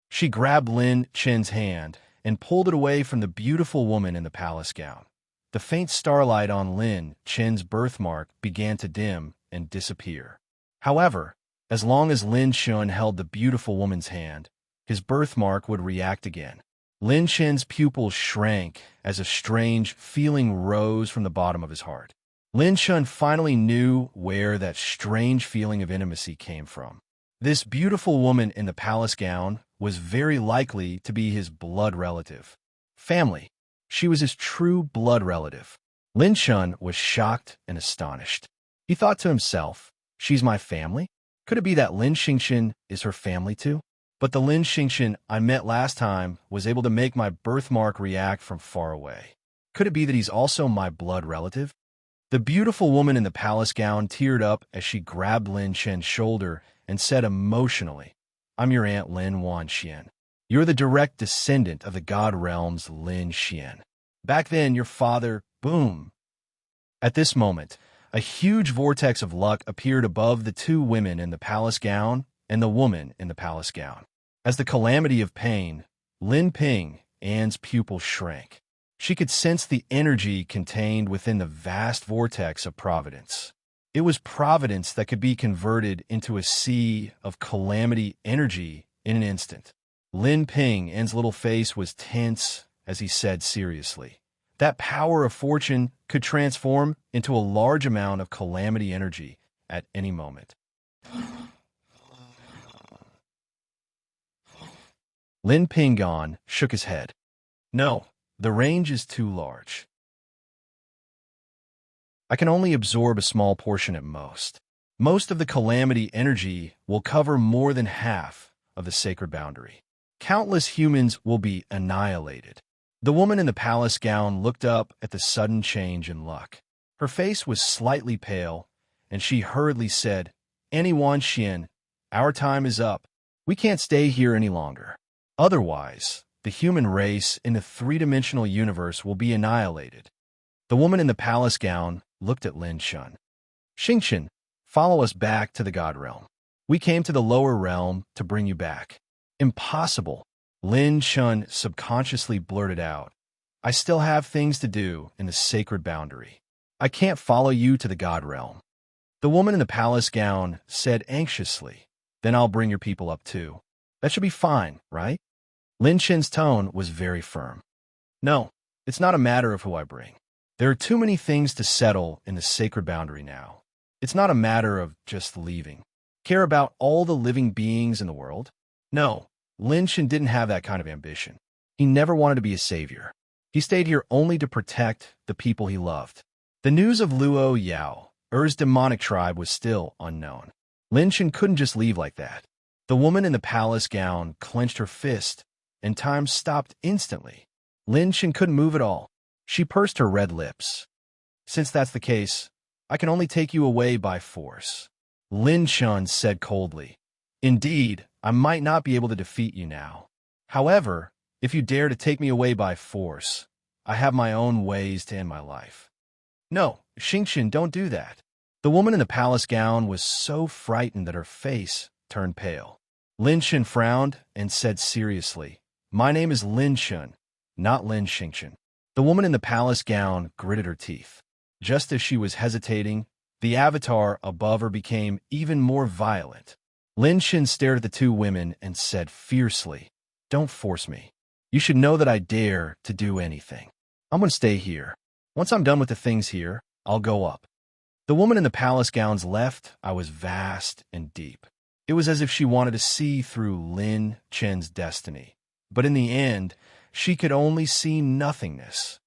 She grabbed Lin Chen's hand and pulled it away from the beautiful woman in the palace gown. The faint starlight on Lin Chen's birthmark began to dim and disappear. However, as long as Lin Shun held the beautiful woman's hand, his birthmark would react again. Lin Chen's pupils shrank as a strange feeling rose from the bottom of his heart. Lin Shun finally knew where that strange feeling of intimacy came from. This beautiful woman in the palace gown was very likely to be his blood relative. Family. She was his true blood relative. Lin Shun was shocked and astonished. He thought to himself, She's my family? Could it be that Lin Xingchen is her family too? But the Lin Xingchen I met last time was able to make my birthmark react from far away. Could it be that he's also my blood relative? The beautiful woman in the palace gown teared up as she grabbed Lin Chen's shoulder and said emotionally, I'm your Aunt Lin Wanxian. You're the direct descendant of the God Realm's Lin Xian. Back then, your father, boom. At this moment, a huge vortex of luck appeared above the two women in the palace gown and the woman in the palace gown. As the calamity of pain, Lin Ping, Anne's pupil shrank. She could sense the energy contained within the vast vortex of providence. It was providence that could be converted into a sea of calamity energy in an instant. Lin Ping, Anne's little face was tense as he said seriously, That power of fortune could transform into a large amount of calamity energy at any moment. Lin Pingon shook his head. No, the range is too large. I can only absorb a small portion at most. Most of the calamity energy will cover more than half of the sacred boundary. Countless humans will be annihilated. The woman in the palace gown looked up at the sudden change in luck. Her face was slightly pale, and she hurriedly said, "Anyone, Xian, our time is up. We can't stay here any longer. Otherwise, the human race in the three-dimensional universe will be annihilated." The woman in the palace gown looked at Lin Shun. "Xingqian, follow us back to the God realm. We came to the lower realm to bring you back." "Impossible," Lin Shun subconsciously blurted out. "I still have things to do in the sacred boundary. I can't follow you to the God realm." The woman in the palace gown said anxiously, "Then I'll bring your people up too. That should be fine, right?" Lin Shin's tone was very firm. "No, it's not a matter of who I bring. There are too many things to settle in the sacred boundary now. It's not a matter of just leaving. Care about all the living beings in the world? No, Lin Shin didn't have that kind of ambition. He never wanted to be a savior. He stayed here only to protect the people he loved." The news of Luo Yao, Er's demonic tribe, was still unknown. Lin Shin couldn't just leave like that. The woman in the palace gown clenched her fist, and time stopped instantly. Lin Shin couldn't move at all. She pursed her red lips. "Since that's the case, I can only take you away by force," Lin Shun said coldly. "Indeed, I might not be able to defeat you now. However, if you dare to take me away by force, I have my own ways to end my life." "No, Xingqian, don't do that." The woman in the palace gown was so frightened that her face turned pale. Lin Shin frowned and said seriously, "My name is Lin Shun, not Lin Xingqian." The woman in the palace gown gritted her teeth. Just as she was hesitating, the avatar above her became even more violent. Lin Shin stared at the two women and said fiercely, "Don't force me. You should know that I dare to do anything. I'm going to stay here. Once I'm done with the things here, I'll go up." The woman in the palace gown's left eye was vast and deep. It was as if she wanted to see through Lin Chen's destiny. But in the end, she could only see nothingness.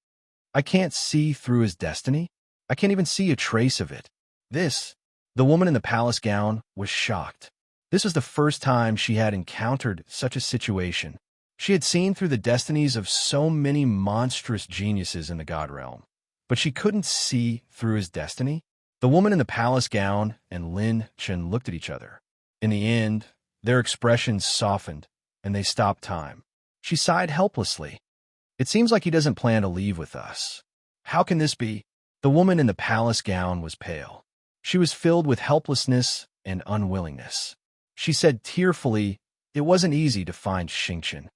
"I can't see through his destiny? I can't even see a trace of it." The woman in the palace gown was shocked. This was the first time she had encountered such a situation. She had seen through the destinies of so many monstrous geniuses in the God realm, but she couldn't see through his destiny. The woman in the palace gown and Lin Chen looked at each other. In the end, their expressions softened, and they stopped time. She sighed helplessly. "It seems like he doesn't plan to leave with us. How can this be?" The woman in the palace gown was pale. She was filled with helplessness and unwillingness. She said tearfully, "It wasn't easy to find Xingqian."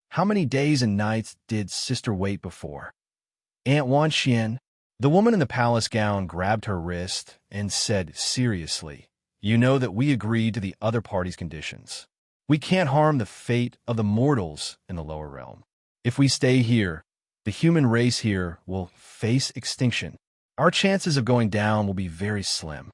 "How many days and nights did sister wait before?" "Aunt Wan Xian." The woman in the palace gown grabbed her wrist and said seriously, "You know that we agreed to the other party's conditions. We can't harm the fate of the mortals in the lower realm. If we stay here, the human race here will face extinction. Our chances of going down will be very slim."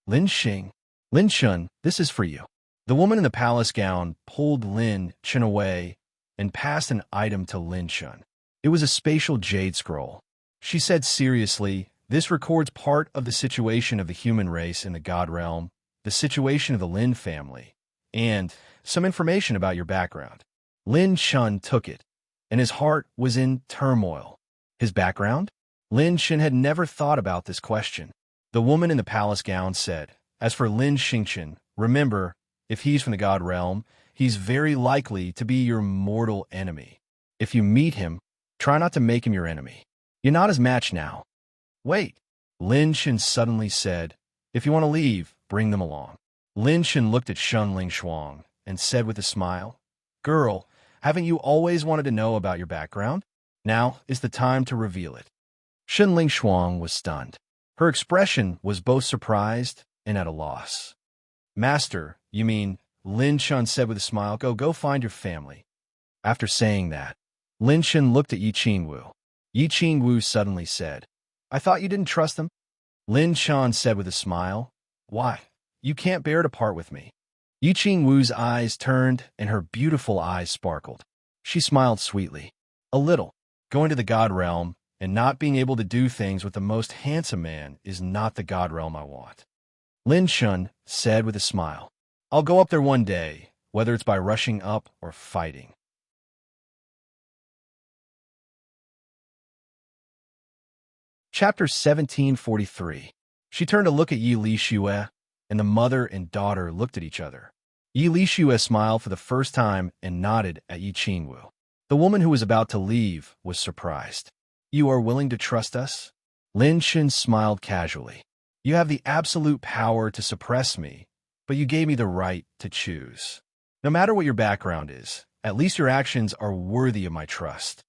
"Lin Shun, this is for you." The woman in the palace gown pulled Lin Chen away and passed an item to Lin Shun. It was a spatial jade scroll. She said seriously, "This records part of the situation of the human race in the God realm, the situation of the Lin family, and some information about your background." Lin Shun took it, and his heart was in turmoil. His background? Lin Shin had never thought about this question. The woman in the palace gown said, "As for Lin Xingqian, remember, if he's from the God realm, he's very likely to be your mortal enemy. If you meet him, try not to make him your enemy. You're not his match now." "Wait," Lin Shin suddenly said, "if you want to leave, bring them along." Lin Shin looked at Shun Ling Shuang and said with a smile, "Girl, haven't you always wanted to know about your background? Now is the time to reveal it." Shun Ling Shuang was stunned. Her expression was both surprised and at a loss. "Master, you mean," Lin Shun said with a smile, go find your family." After saying that, Lin Shin looked at Yi Qingwu. Yi Qingwu suddenly said, "I thought you didn't trust them?" Lin Shan said with a smile, "Why? You can't bear to part with me." Yi Qingwu's eyes turned and her beautiful eyes sparkled. She smiled sweetly. "A little. Going to the God realm, and not being able to do things with the most handsome man is not the god realm I want. Lin Shun said with a smile, I'll go up there one day, whether it's by rushing up or fighting. Chapter 1743. She turned to look at Yi Li Xue, and the mother and daughter looked at each other. Yi Li Xue smiled for the first time and nodded at Yi Qingwu. The woman who was about to leave was surprised. You are willing to trust us? Lin Shun smiled casually. You have the absolute power to suppress me, but you gave me the right to choose. No matter what your background is, at least your actions are worthy of my trust.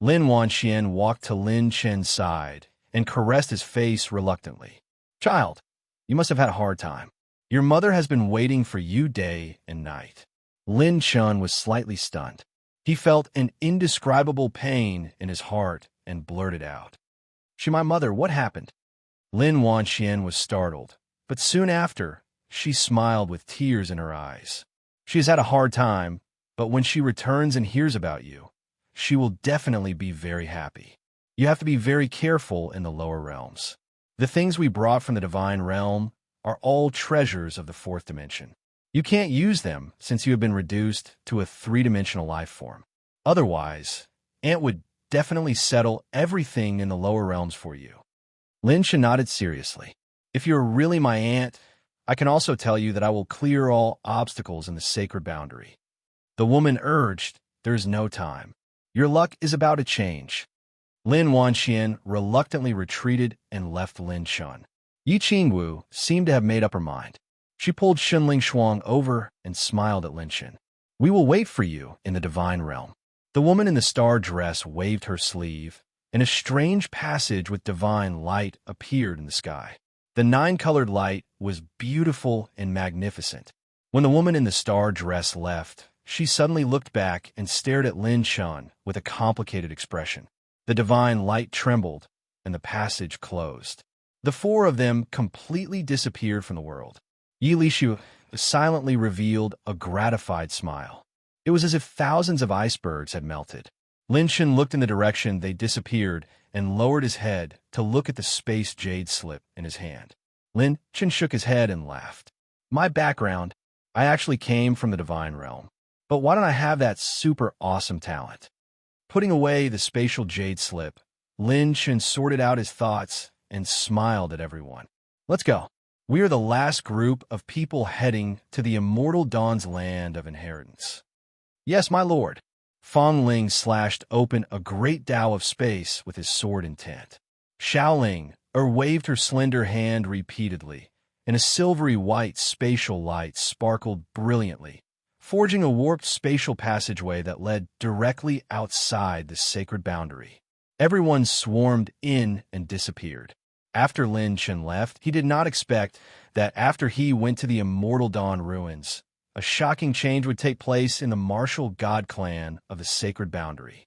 Lin Wanxian walked to Lin Chen's side and caressed his face reluctantly. Child, you must have had a hard time. Your mother has been waiting for you day and night. Lin Chun was slightly stunned. He felt an indescribable pain in his heart and blurted out. My mother, what happened? Lin Wanxian was startled, but soon after, she smiled with tears in her eyes. She has had a hard time, but when she returns and hears about you, she will definitely be very happy. You have to be very careful in the lower realms. The things we brought from the divine realm are all treasures of the fourth dimension. You can't use them since you have been reduced to a three-dimensional life form. Otherwise, Aunt would definitely settle everything in the lower realms for you. Lin Shen nodded seriously. If you're really my aunt, I can also tell you that I will clear all obstacles in the sacred boundary. The woman urged, there's no time. Your luck is about to change. Lin Wanxian reluctantly retreated and left Lin Shun. Yi Qingwu seemed to have made up her mind. She pulled Shunling Shuang over and smiled at Lin Shen. We will wait for you in the divine realm. The woman in the star dress waved her sleeve, and a strange passage with divine light appeared in the sky. The nine-colored light was beautiful and magnificent. When the woman in the star dress left, she suddenly looked back and stared at Lin Shun with a complicated expression. The divine light trembled, and the passage closed. The four of them completely disappeared from the world. Yi Lishu silently revealed a gratified smile. It was as if thousands of icebergs had melted. Lin Shen looked in the direction they disappeared and lowered his head to look at the space jade slip in his hand. Lin Shen shook his head and laughed. My background, I actually came from the divine realm. But why don't I have that super awesome talent? Putting away the spatial jade slip, Lin Shen sorted out his thoughts and smiled at everyone. Let's go. We are the last group of people heading to the immortal dawn's land of inheritance. Yes, my lord. Fong Ling slashed open a great Tao of space with his sword intent. Xiaoling waved her slender hand repeatedly, and a silvery white spatial light sparkled brilliantly, forging a warped spatial passageway that led directly outside the sacred boundary. Everyone swarmed in and disappeared. After Lin Chen left, he did not expect that after he went to the Immortal Dawn ruins, a shocking change would take place in the martial god clan of the sacred boundary.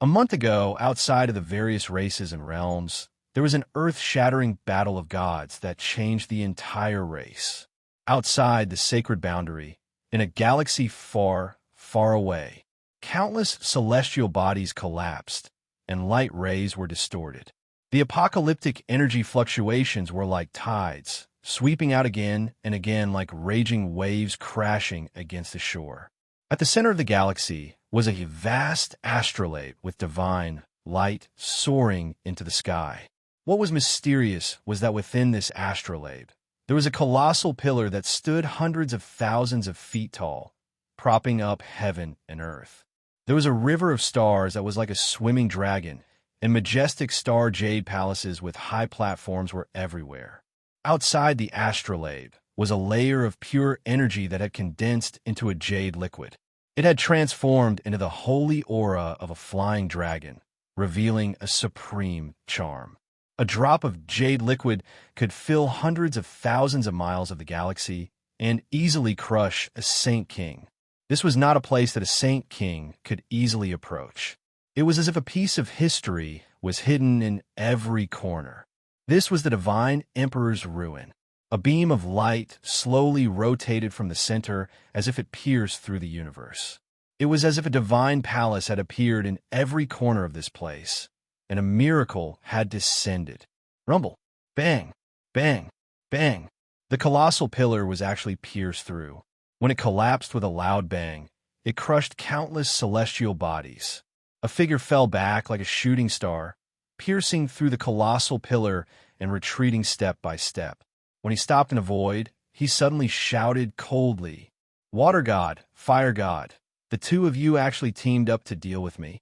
A month ago, outside of the various races and realms, there was an earth-shattering battle of gods that changed the entire race. Outside the sacred boundary, in a galaxy far, far away, countless celestial bodies collapsed, and light rays were distorted. The apocalyptic energy fluctuations were like tides, sweeping out again and again like raging waves crashing against the shore. At the center of the galaxy was a vast astrolabe with divine light soaring into the sky. What was mysterious was that within this astrolabe, there was a colossal pillar that stood hundreds of thousands of feet tall, propping up heaven and earth. There was a river of stars that was like a swimming dragon, and majestic star jade palaces with high platforms were everywhere. Outside the astrolabe was a layer of pure energy that had condensed into a jade liquid. It had transformed into the holy aura of a flying dragon, revealing a supreme charm. A drop of jade liquid could fill hundreds of thousands of miles of the galaxy and easily crush a Saint King. This was not a place that a Saint King could easily approach. It was as if a piece of history was hidden in every corner. This was the Divine Emperor's ruin. A beam of light slowly rotated from the center as if it pierced through the universe. It was as if a divine palace had appeared in every corner of this place, and a miracle had descended. Rumble, bang, bang, bang. The colossal pillar was actually pierced through. When it collapsed with a loud bang, it crushed countless celestial bodies. A figure fell back like a shooting star, piercing through the colossal pillar and retreating step by step. When he stopped in a void, he suddenly shouted coldly, "Water God, Fire God, the two of you actually teamed up to deal with me."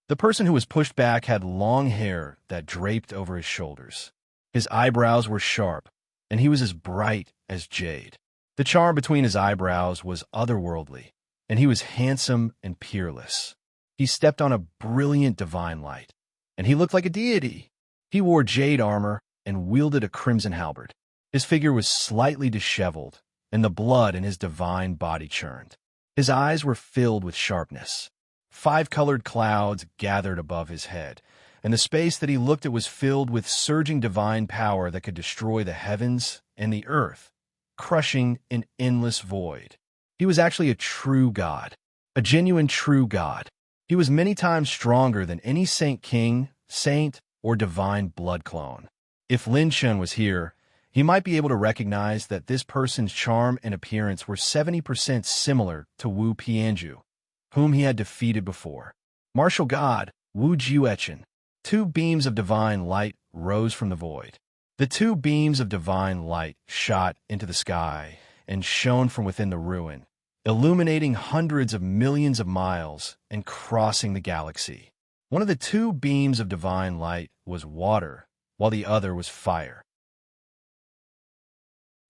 The person who was pushed back had long hair that draped over his shoulders. His eyebrows were sharp, and he was as bright as jade. The charm between his eyebrows was otherworldly, and he was handsome and peerless. He stepped on a brilliant divine light, and he looked like a deity. He wore jade armor and wielded a crimson halberd. His figure was slightly disheveled, and the blood in his divine body churned. His eyes were filled with sharpness. 5 colored clouds gathered above his head, and the space that he looked at was filled with surging divine power that could destroy the heavens and the earth, crushing an endless void. He was actually a true god, a genuine true god. He was many times stronger than any saint king, saint, or divine blood clone. If Lin Chen was here, he might be able to recognize that this person's charm and appearance were 70% similar to Wu Pianju, whom he had defeated before. Martial god, Wu Jiuechen. 2 beams of divine light rose from the void. The 2 beams of divine light shot into the sky and shone from within the ruin, illuminating hundreds of millions of miles and crossing the galaxy. One of the 2 beams of divine light was water, while the other was fire.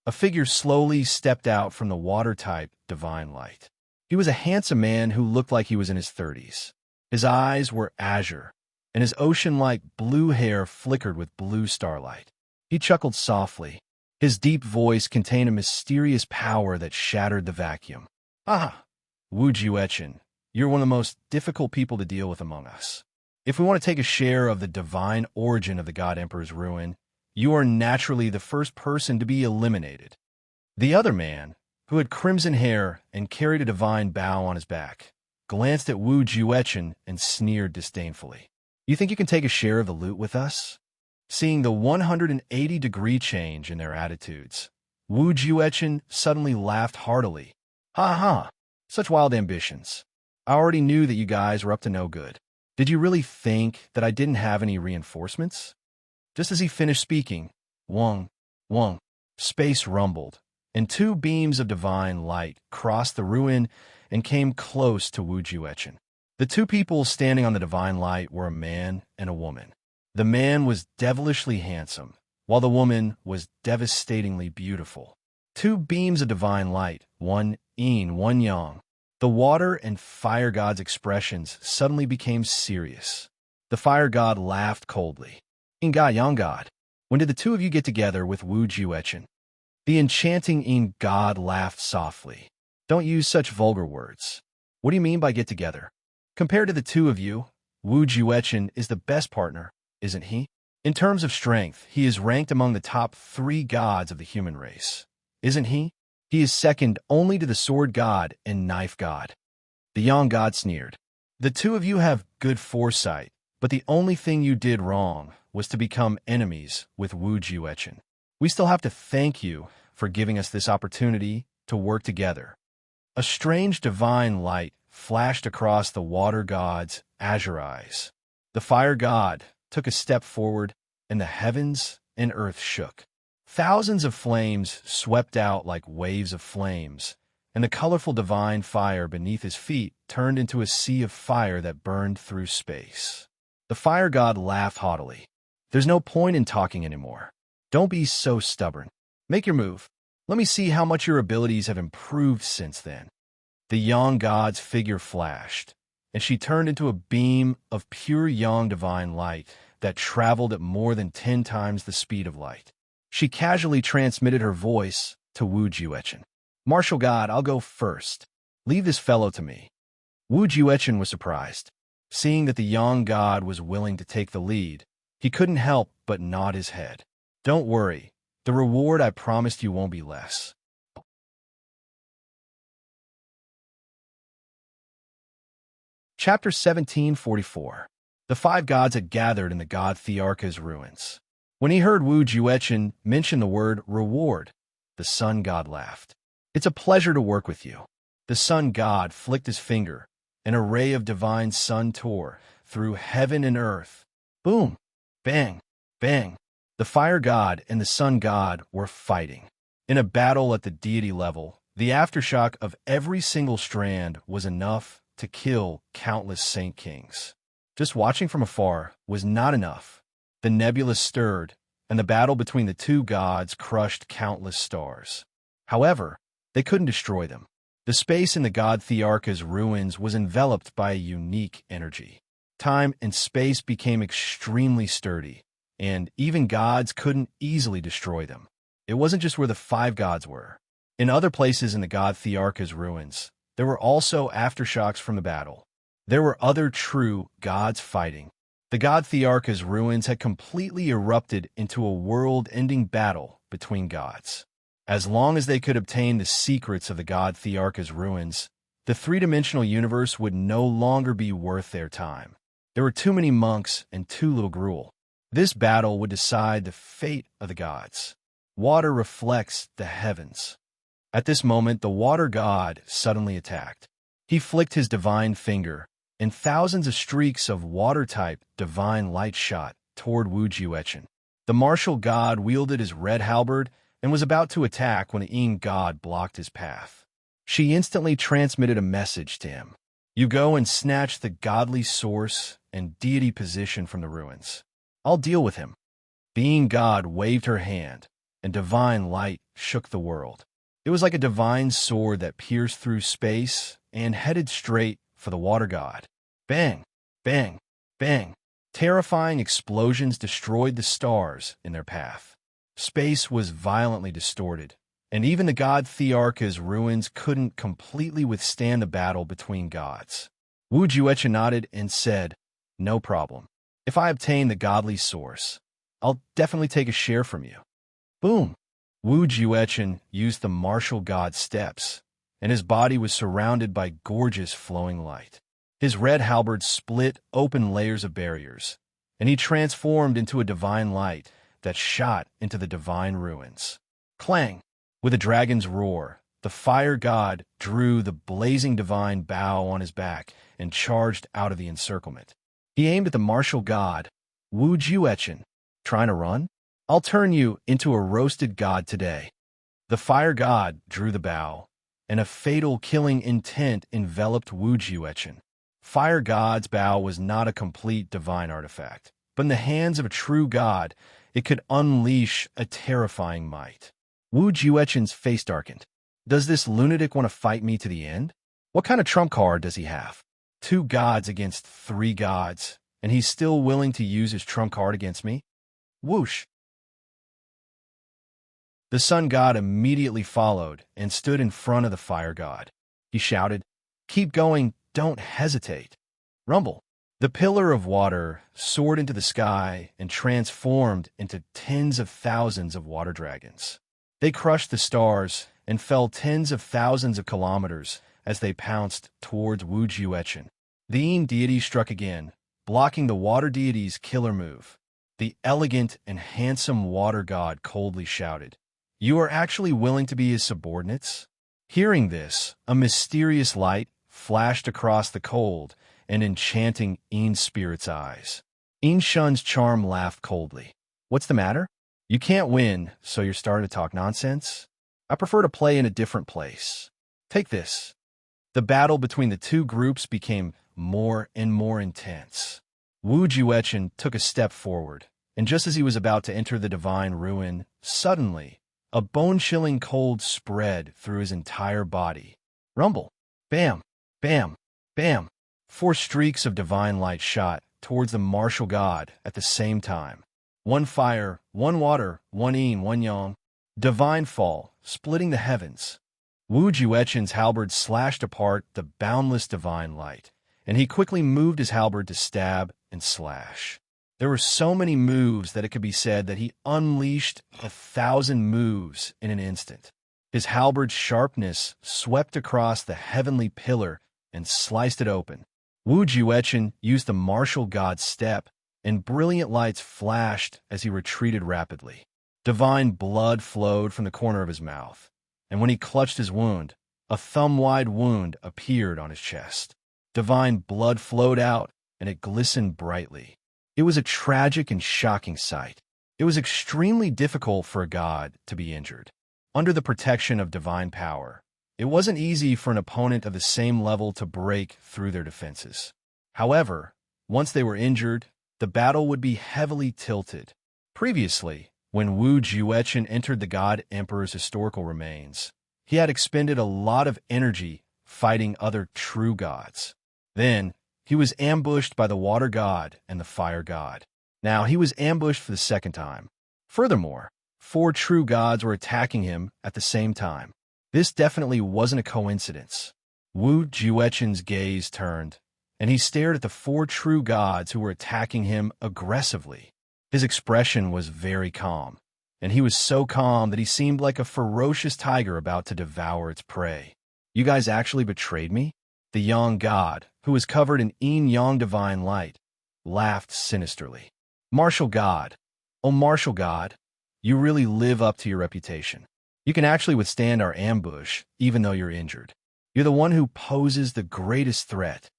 A figure slowly stepped out from the water-type divine light. He was a handsome man who looked like he was in his 30s. His eyes were azure, and his ocean-like blue hair flickered with blue starlight. He chuckled softly. His deep voice contained a mysterious power that shattered the vacuum. "Ah, Wu Jiuechen, you're one of the most difficult people to deal with among us. If we want to take a share of the divine origin of the God Emperor's ruin, you are naturally the first person to be eliminated." The other man, who had crimson hair and carried a divine bow on his back, glanced at Wu Jiuechen and sneered disdainfully. "You think you can take a share of the loot with us?" Seeing the 180-degree change in their attitudes, Wu Jiuechen suddenly laughed heartily. "Ha ha, such wild ambitions. I already knew that you guys were up to no good. Did you really think that I didn't have any reinforcements?" Just as he finished speaking, Wong, space rumbled, and 2 beams of divine light crossed the ruin and came close to Wu Jiuechen. The 2 people standing on the divine light were a man and a woman. The man was devilishly handsome, while the woman was devastatingly beautiful. 2 beams of divine light, one yin, one yang. The water and fire god's expressions suddenly became serious. The fire god laughed coldly. "In ga yang god, when did the 2 of you get together with Wu Jiuechen?" The enchanting Yin god laughed softly. "Don't use such vulgar words. What do you mean by get together? Compared to the 2 of you, Wu Jiuechen is the best partner, isn't he? In terms of strength, he is ranked among the top 3 gods of the human race, isn't he? He is second only to the sword god and knife god." The Yang god sneered. "The 2 of you have good foresight, but the only thing you did wrong was to become enemies with Wu Jiuechen. We still have to thank you for giving us this opportunity to work together." A strange divine light flashed across the water god's azure eyes. The fire god took a step forward, and the heavens and earth shook. Thousands of flames swept out like waves of flames, and the colorful divine fire beneath his feet turned into a sea of fire that burned through space. The fire god laughed haughtily. "There's no point in talking anymore. Don't be so stubborn. Make your move. Let me see how much your abilities have improved since then." The Yang god's figure flashed, and she turned into a beam of pure Yang divine light that traveled at more than 10 times the speed of light. She casually transmitted her voice to Wu Jiuechen. "Martial god, I'll go first. Leave this fellow to me." Wu Jiuechen was surprised. Seeing that the Yang god was willing to take the lead, he couldn't help but nod his head. "Don't worry. The reward I promised you won't be less." Chapter 1744. The five gods had gathered in the god Thearka's ruins. When he heard Wu Juechen mention the word reward, the sun god laughed. "It's a pleasure to work with you." The sun god flicked his finger. An array of divine sun tore through heaven and earth. Boom! Bang! Bang! The fire god and the sun god were fighting. In a battle at the deity level, the aftershock of every single strand was enough to kill countless saint kings. Just watching from afar was not enough. The nebula stirred, and the battle between the two gods crushed countless stars. However, they couldn't destroy them. The space in the god Thearka's ruins was enveloped by a unique energy. Time and space became extremely sturdy, and even gods couldn't easily destroy them. It wasn't just where the five gods were. In other places in the god Thearka's ruins, there were also aftershocks from the battle. There were other true gods fighting. The god Thearka's ruins had completely erupted into a world-ending battle between gods. As long as they could obtain the secrets of the god Thearka's ruins, the three-dimensional universe would no longer be worth their time. There were too many monks and too little gruel. This battle would decide the fate of the gods. Water reflects the heavens. At this moment, the water god suddenly attacked. He flicked his divine finger, and thousands of streaks of water-type divine light shot toward Wu Juechen. The martial god wielded his red halberd and was about to attack when the Yin god blocked his path. She instantly transmitted a message to him. "You go and snatch the godly source and deity position from the ruins. I'll deal with him." The Yin god waved her hand, and divine light shook the world. It was like a divine sword that pierced through space and headed straight for the water god. Bang! Bang! Bang! Terrifying explosions destroyed the stars in their path. Space was violently distorted, and even the god Thearka's ruins couldn't completely withstand the battle between gods. Wu Juechen nodded and said, "No problem. If I obtain the godly source, I'll definitely take a share from you." Boom! Wu Juechen used the martial god steps, and his body was surrounded by gorgeous flowing light. His red halberd split open layers of barriers, and he transformed into a divine light that shot into the divine ruins. Clang! With a dragon's roar, the fire god drew the blazing divine bow on his back and charged out of the encirclement. He aimed at the martial god, Wu Juechen. "Trying to run? I'll turn you into a roasted god today." The fire god drew the bow, and a fatal killing intent enveloped Wu Juechen. Fire god's bow was not a complete divine artifact, but in the hands of a true god, it could unleash a terrifying might. Wu Juechen's face darkened. "Does this lunatic want to fight me to the end? What kind of trump card does he have? Two gods against three gods, and he's still willing to use his trump card against me?" Whoosh! The sun god immediately followed and stood in front of the fire god. He shouted, "Keep going, don't hesitate." Rumble! The pillar of water soared into the sky and transformed into tens of thousands of water dragons. They crushed the stars and fell tens of thousands of kilometers as they pounced towards Wu Juechen. The Yin deity struck again, blocking the water deity's killer move. The elegant and handsome water god coldly shouted, "You are actually willing to be his subordinates?" Hearing this, a mysterious light flashed across the cold and enchanting Yin spirit's eyes. Yin Shun's charm laughed coldly. "What's the matter? You can't win, so you're starting to talk nonsense? I prefer to play in a different place. Take this." The battle between the two groups became more and more intense. Wu Juechen took a step forward, and just as he was about to enter the divine ruin, suddenly, a bone-chilling cold spread through his entire body. Rumble! Bam! Bam! Bam! 4 streaks of divine light shot towards the martial god at the same time. 1 fire, 1 water, 1 yin, 1 yang. Divine fall, splitting the heavens. Wu Juechen's halberd slashed apart the boundless divine light, and he quickly moved his halberd to stab and slash. There were so many moves that it could be said that he unleashed 1,000 moves in an instant. His halberd's sharpness swept across the heavenly pillar and sliced it open. Wu Juechen used the martial god's step, and brilliant lights flashed as he retreated rapidly. Divine blood flowed from the corner of his mouth, and when he clutched his wound, a thumb-wide wound appeared on his chest. Divine blood flowed out, and it glistened brightly. It was a tragic and shocking sight. It was extremely difficult for a god to be injured. Under the protection of divine power, it wasn't easy for an opponent of the same level to break through their defenses. However, once they were injured, the battle would be heavily tilted. Previously, when Wu Juechen entered the God Emperor's historical remains, he had expended a lot of energy fighting other true gods. Then, he was ambushed by the water god and the fire god. Now, he was ambushed for the second time. Furthermore, 4 true gods were attacking him at the same time. This definitely wasn't a coincidence. Wu Juechen's gaze turned, and he stared at the 4 true gods who were attacking him aggressively. His expression was very calm, and he was so calm that he seemed like a ferocious tiger about to devour its prey. "You guys actually betrayed me?" The young god, who was covered in yin-yang divine light, laughed sinisterly. "Martial god, oh martial god, you really live up to your reputation. You can actually withstand our ambush, even though you're injured. You're the one who poses the greatest threat."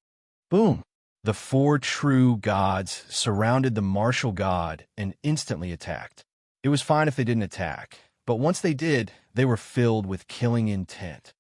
Boom! The 4 true gods surrounded the martial god and instantly attacked. It was fine if they didn't attack, but once they did, they were filled with killing intent.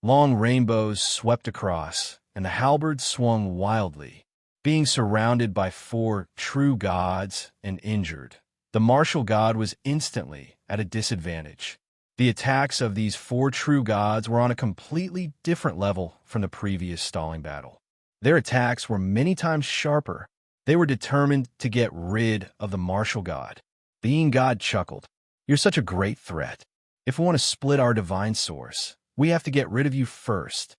Long rainbows swept across, and the halberd swung wildly. Being surrounded by 4 true gods and injured, the martial god was instantly at a disadvantage. The attacks of these 4 true gods were on a completely different level from the previous stalling battle. Their attacks were many times sharper. They were determined to get rid of the martial god. The yin god chuckled. "You're such a great threat. If we want to split our divine source, we have to get rid of you first."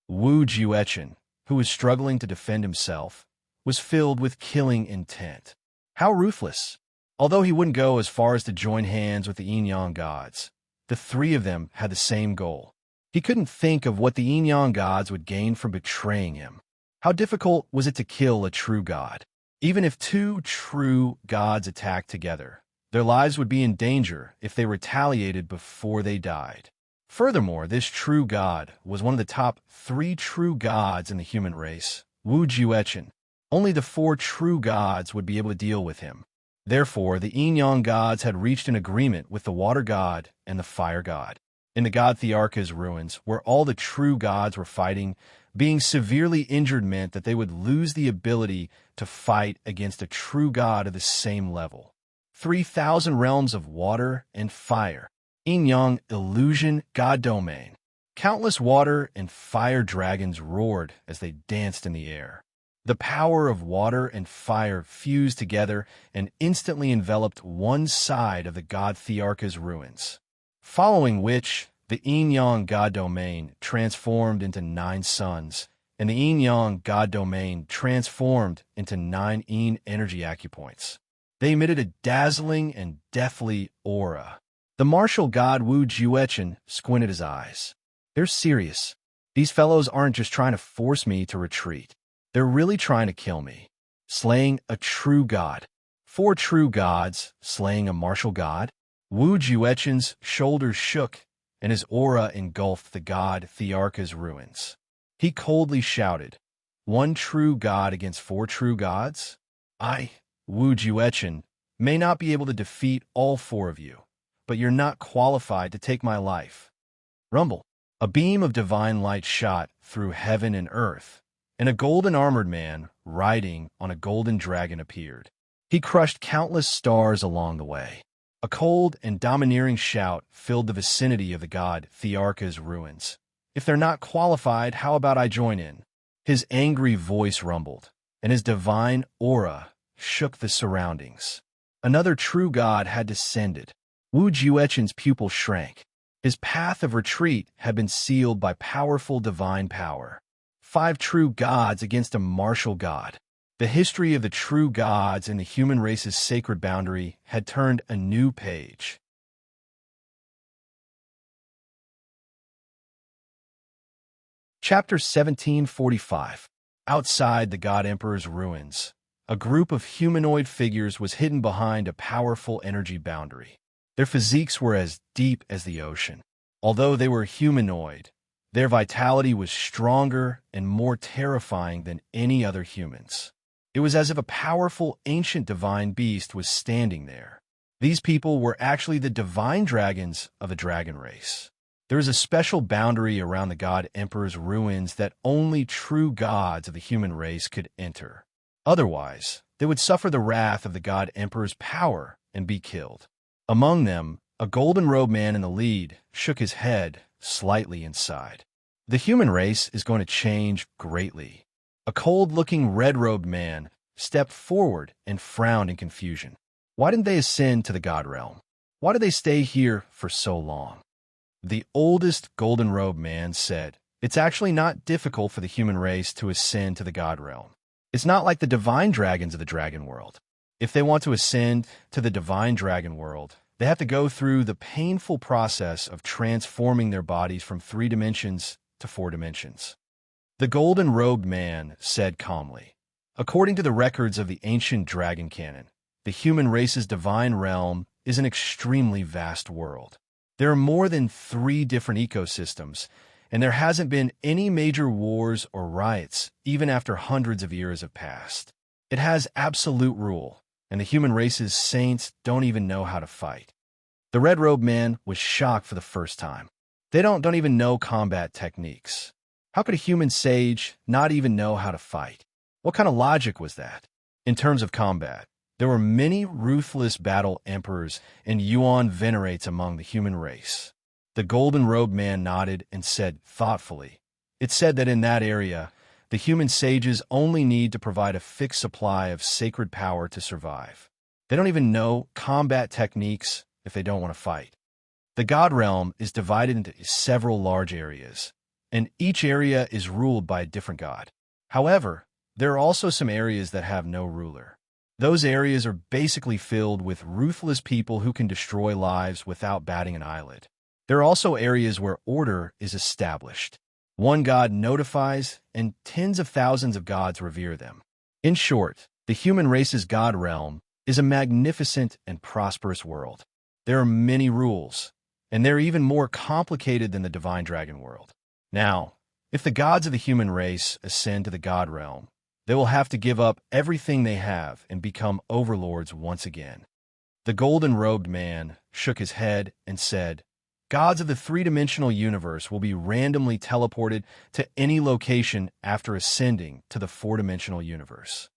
Wu Juechen, who was struggling to defend himself, was filled with killing intent. How ruthless! Although he wouldn't go as far as to join hands with the yin-yang gods, the 3 of them had the same goal. He couldn't think of what the yin-yang gods would gain from betraying him. How difficult was it to kill a true god? Even if 2 true gods attacked together, their lives would be in danger if they retaliated before they died. Furthermore, this true god was one of the top 3 true gods in the human race, Wu Juechen. Only the 4 true gods would be able to deal with him. Therefore, the yin-yang gods had reached an agreement with the water god and the fire god. In the god Thearka's ruins, where all the true gods were fighting, being severely injured meant that they would lose the ability to fight against a true god of the same level. 3,000 realms of water and fire. Yin-yang illusion god domain. Countless water and fire dragons roared as they danced in the air. The power of water and fire fused together and instantly enveloped one side of the god Thearka's ruins, following which the yin-yang god domain transformed into 9 suns, and the yin-yang god domain transformed into 9 yin energy acupoints. They emitted a dazzling and deathly aura. The martial god Wu Juechen squinted his eyes. "They're serious. These fellows aren't just trying to force me to retreat. They're really trying to kill me. Slaying a true god. 4 true gods slaying a martial god?" Wu Juechen's shoulders shook, and his aura engulfed the god Thearka's ruins. He coldly shouted, "1 true god against 4 true gods? I, Wu Juechen, may not be able to defeat all 4 of you, but you're not qualified to take my life." Rumble. A beam of divine light shot through heaven and earth, and a golden-armored man riding on a golden dragon appeared. He crushed countless stars along the way. A cold and domineering shout filled the vicinity of the god Thearka's ruins. "If they're not qualified, how about I join in?" His angry voice rumbled, and his divine aura shook the surroundings. Another true god had descended. Wu Juechen's pupil shrank. His path of retreat had been sealed by powerful divine power. 5 true gods against a martial god. The history of the true gods in the human race's sacred boundary had turned a new page. Chapter 1745. Outside the God Emperor's ruins, a group of humanoid figures was hidden behind a powerful energy boundary. Their physiques were as deep as the ocean. Although they were humanoid, their vitality was stronger and more terrifying than any other humans. It was as if a powerful ancient divine beast was standing there. These people were actually the divine dragons of a dragon race. There is a special boundary around the God Emperor's ruins that only true gods of the human race could enter. Otherwise, they would suffer the wrath of the God Emperor's power and be killed. Among them, a golden-robed man in the lead shook his head slightly inside. The human race is going to change greatly. A cold-looking red-robed man stepped forward and frowned in confusion. Why didn't they ascend to the God realm? Why did they stay here for so long? The oldest golden-robed man said, "It's actually not difficult for the human race to ascend to the God realm. It's not like the divine dragons of the dragon world. If they want to ascend to the divine dragon world, they have to go through the painful process of transforming their bodies from 3 dimensions to 4 dimensions." The golden-robed man said calmly, "According to the records of the ancient dragon canon, the human race's divine realm is an extremely vast world. There are more than 3 different ecosystems, and there hasn't been any major wars or riots even after hundreds of years have passed. It has absolute rule, and the human race's saints don't even know how to fight." The red-robed man was shocked for the first time. They don't even know combat techniques. How could a human sage not even know how to fight? What kind of logic was that? In terms of combat, there were many ruthless battle emperors and yuan venerates among the human race. The golden-robed man nodded and said thoughtfully, "It's said that in that area, the human sages only need to provide a fixed supply of sacred power to survive. They don't even know combat techniques if they don't want to fight." The God realm is divided into several large areas, and each area is ruled by a different god. However, there are also some areas that have no ruler. Those areas are basically filled with ruthless people who can destroy lives without batting an eyelid. There are also areas where order is established. One god notifies, and tens of thousands of gods revere them. In short, the human race's God realm is a magnificent and prosperous world. There are many rules, and they're even more complicated than the divine dragon world. Now, if the gods of the human race ascend to the God realm, they will have to give up everything they have and become overlords once again. The golden-robed man shook his head and said, "Gods of the 3-dimensional universe will be randomly teleported to any location after ascending to the 4-dimensional universe.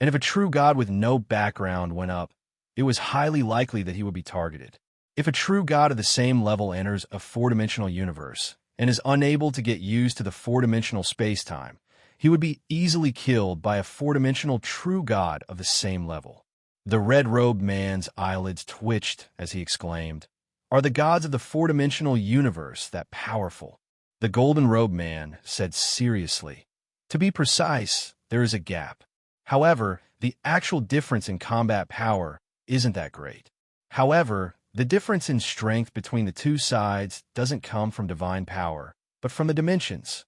And if a true god with no background went up, it was highly likely that he would be targeted. If a true god of the same level enters a 4-dimensional universe and is unable to get used to the 4-dimensional space-time, he would be easily killed by a 4-dimensional true god of the same level." The red-robed man's eyelids twitched as he exclaimed, "Are the gods of the 4-dimensional universe that powerful?" The golden-robed man said seriously, "To be precise, there is a gap. However, the actual difference in combat power isn't that great. However, the difference in strength between the two sides doesn't come from divine power, but from the dimensions."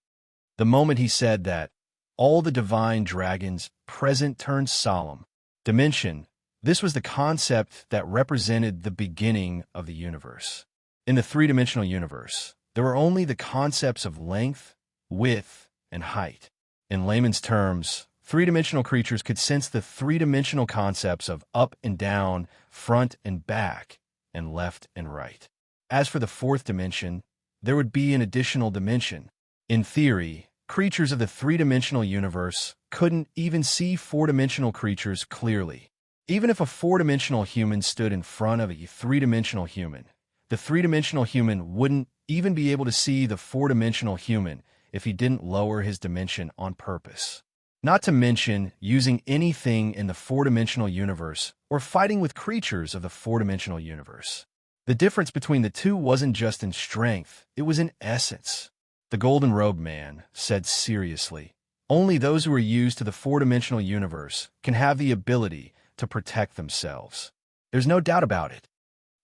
The moment he said that, all the divine dragons present turned solemn. Dimension. This was the concept that represented the beginning of the universe. In the 3-dimensional universe, there were only the concepts of length, width, and height. In layman's terms, 3-dimensional creatures could sense the 3-dimensional concepts of up and down, front and back, and left and right. As for the 4th dimension, there would be an additional dimension. In theory, creatures of the 3-dimensional universe couldn't even see 4-dimensional creatures clearly. Even if a 4-dimensional human stood in front of a 3-dimensional human, the 3-dimensional human wouldn't even be able to see the 4-dimensional human if he didn't lower his dimension on purpose. Not to mention using anything in the 4-dimensional universe or fighting with creatures of the 4-dimensional universe. The difference between the two wasn't just in strength, it was in essence. The golden-robed man said seriously, "Only those who are used to the 4-dimensional universe can have the ability to protect themselves. There's no doubt about it.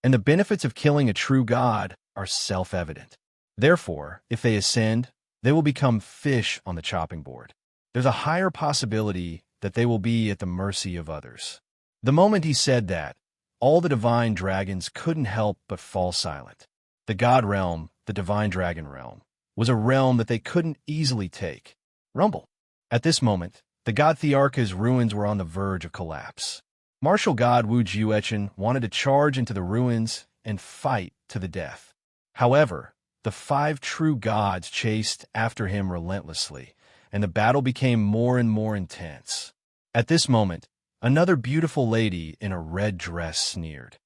And the benefits of killing a true god are self-evident. Therefore, if they ascend, they will become fish on the chopping board. There's a higher possibility that they will be at the mercy of others. The moment he said that, all the divine dragons couldn't help but fall silent. The god realm, the divine dragon realm, was a realm that they couldn't easily take. Rumble. At this moment, the god Thearka's ruins were on the verge of collapse. Martial god Wu Jiuechen wanted to charge into the ruins and fight to the death. However, the 5 true gods chased after him relentlessly, and the battle became more and more intense. At this moment, another beautiful lady in a red dress sneered.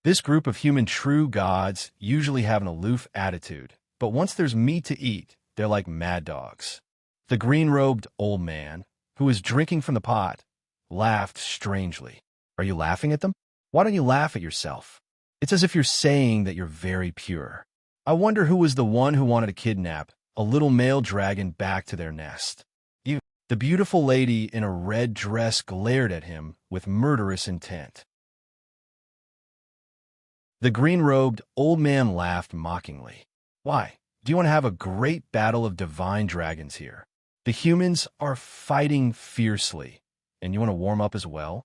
This group of human true gods usually have an aloof attitude, but once there's meat to eat, they're like mad dogs. The green-robed old man, who was drinking from the pot, laughed strangely. Are you laughing at them? Why don't you laugh at yourself? It's as if you're saying that you're very pure. I wonder who was the one who wanted to kidnap a little male dragon back to their nest. You. The beautiful lady in a red dress glared at him with murderous intent. The green-robed old man laughed mockingly. Why? Do you want to have a great battle of divine dragons here? The humans are fighting fiercely, and you want to warm up as well?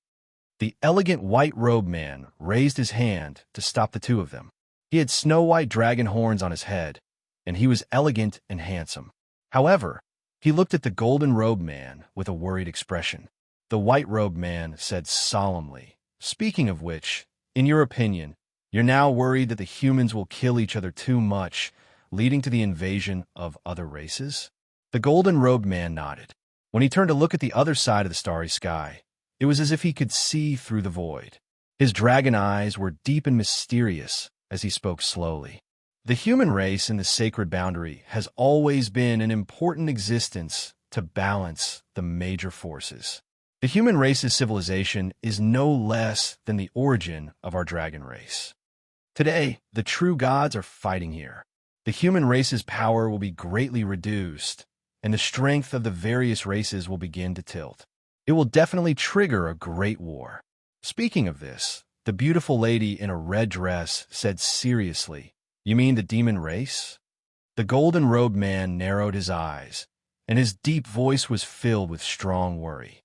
The elegant white-robed man raised his hand to stop the two of them. He had snow-white dragon horns on his head, and he was elegant and handsome. However, he looked at the golden-robed man with a worried expression. The white-robed man said solemnly, "Speaking of which, in your opinion, you're now worried that the humans will kill each other too much, leading to the invasion of other races?" The golden-robed man nodded. When he turned to look at the other side of the starry sky, it was as if he could see through the void. His dragon eyes were deep and mysterious as he spoke slowly. The human race in the sacred boundary has always been an important existence to balance the major forces. The human race's civilization is no less than the origin of our dragon race. Today, the true gods are fighting here. The human race's power will be greatly reduced, and the strength of the various races will begin to tilt. It will definitely trigger a great war. Speaking of this, the beautiful lady in a red dress said seriously, "You mean the demon race?" The golden-robed man narrowed his eyes, and his deep voice was filled with strong worry.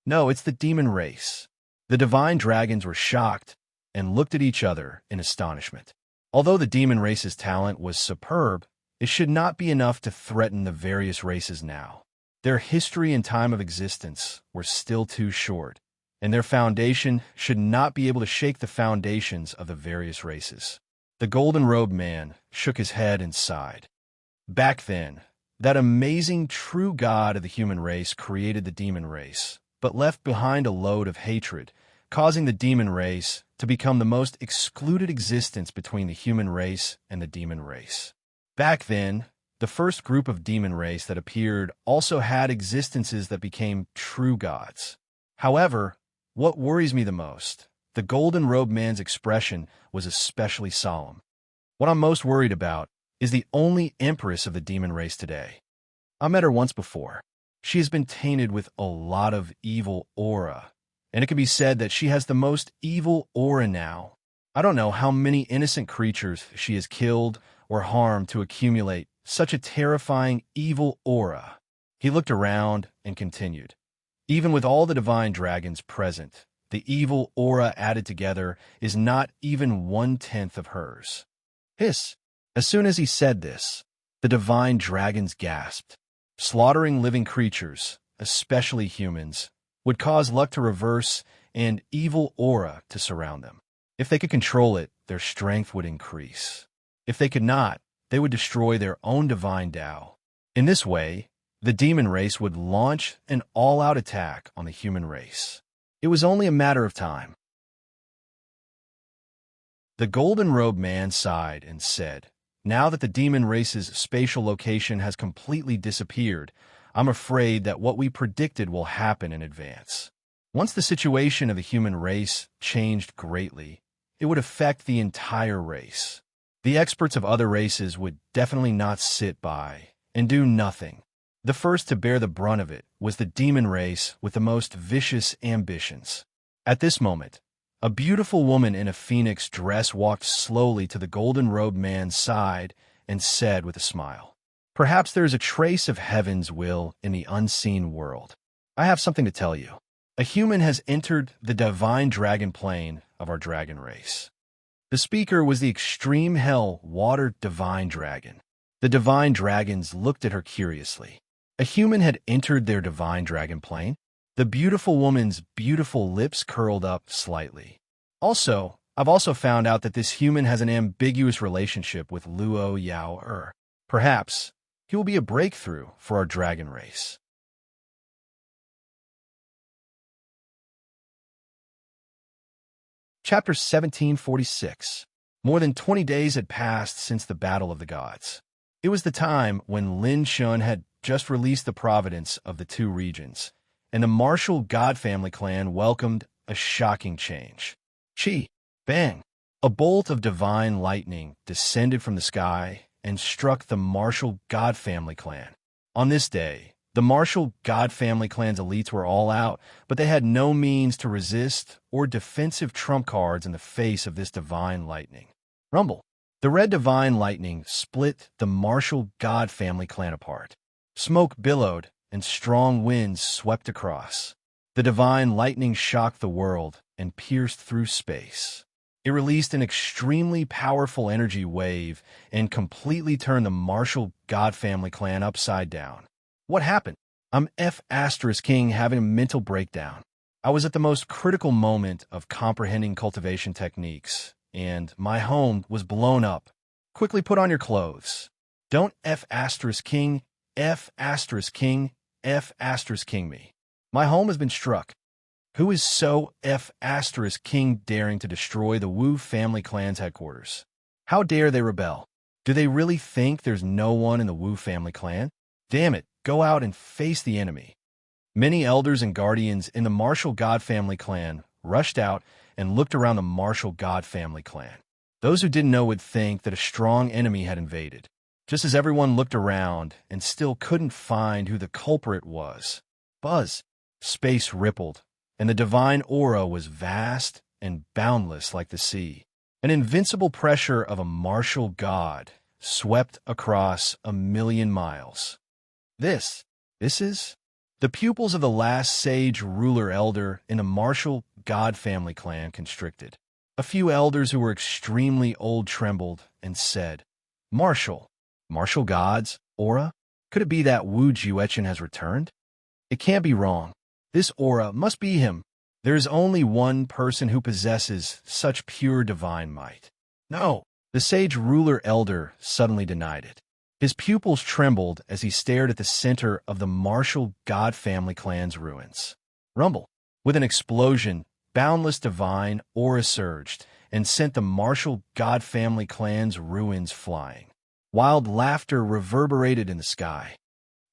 "No, it's the demon race." The divine dragons were shocked and looked at each other in astonishment. Although the demon race's talent was superb, it should not be enough to threaten the various races now. Their history and time of existence were still too short, and their foundation should not be able to shake the foundations of the various races. The golden-robed man shook his head and sighed. Back then, that amazing true god of the human race created the demon race, but left behind a load of hatred, causing the demon race to become the most excluded existence between the human race and the demon race. Back then, the first group of demon race that appeared also had existences that became true gods. However, what worries me the most, the golden-robed man's expression was especially solemn. What I'm most worried about is the only empress of the demon race today. I met her once before. She has been tainted with a lot of evil aura, and it can be said that she has the most evil aura now. I don't know how many innocent creatures she has killed or harmed to accumulate such a terrifying evil aura. He looked around and continued. Even with all the divine dragons present, the evil aura added together is not even 1/10 of hers. Hiss! As soon as he said this, the divine dragons gasped. Slaughtering living creatures, especially humans, would cause luck to reverse and evil aura to surround them. If they could control it, their strength would increase. If they could not, they would destroy their own divine Tao. In this way, the demon race would launch an all-out attack on the human race. It was only a matter of time. The golden-robed man sighed and said, "Now that the demon race's spatial location has completely disappeared, I'm afraid that what we predicted will happen in advance. Once the situation of the human race changed greatly, it would affect the entire race. The experts of other races would definitely not sit by and do nothing. The first to bear the brunt of it was the demon race with the most vicious ambitions." At this moment, a beautiful woman in a phoenix dress walked slowly to the golden-robed man's side and said with a smile, "Perhaps there is a trace of heaven's will in the unseen world. I have something to tell you. A human has entered the divine dragon plane of our dragon race." The speaker was the extreme hell water divine dragon. The divine dragons looked at her curiously. A human had entered their divine dragon plane. The beautiful woman's beautiful lips curled up slightly. I've also found out that this human has an ambiguous relationship with Luo Yao. Perhaps he will be a breakthrough for our dragon race. Chapter 1746. More than 20 days had passed since the Battle of the Gods. It was the time when Lin Shun had just released the providence of the two regions, and the martial God family clan welcomed a shocking change. Chi, bang! A bolt of divine lightning descended from the sky and struck the martial God family clan. On this day, the martial God family clan's elites were all out, but they had no means to resist or defensive trump cards in the face of this divine lightning. Rumble. The red divine lightning split the martial God family clan apart. Smoke billowed and strong winds swept across. The divine lightning shocked the world and pierced through space. It released an extremely powerful energy wave and completely turned the martial God family clan upside down. What happened? I'm King having a mental breakdown. I was at the most critical moment of comprehending cultivation techniques, and my home was blown up. Quickly put on your clothes. Don't King, King me. My home has been struck. Who is so King daring to destroy the Wu family clan's headquarters? How dare they rebel? Do they really think there's no one in the Wu family clan? Damn it, go out and face the enemy. Many elders and guardians in the martial God family clan rushed out and looked around the martial God family clan. Those who didn't know would think that a strong enemy had invaded, just as everyone looked around and still couldn't find who the culprit was. Buzz. Space rippled, and the divine aura was vast and boundless like the sea. An invincible pressure of a martial god swept across 1,000,000 miles. This is the pupils of the last sage ruler elder in the martial God family clan constricted. A few elders who were extremely old trembled and said, Martial gods, aura? Could it be that Wu Juechen has returned? It can't be wrong. This aura must be him. There is only one person who possesses such pure divine might. No, the sage ruler elder suddenly denied it. His pupils trembled as he stared at the center of the martial God family clan's ruins. Rumble. With an explosion, boundless divine aura surged and sent the martial God family clan's ruins flying. Wild laughter reverberated in the sky.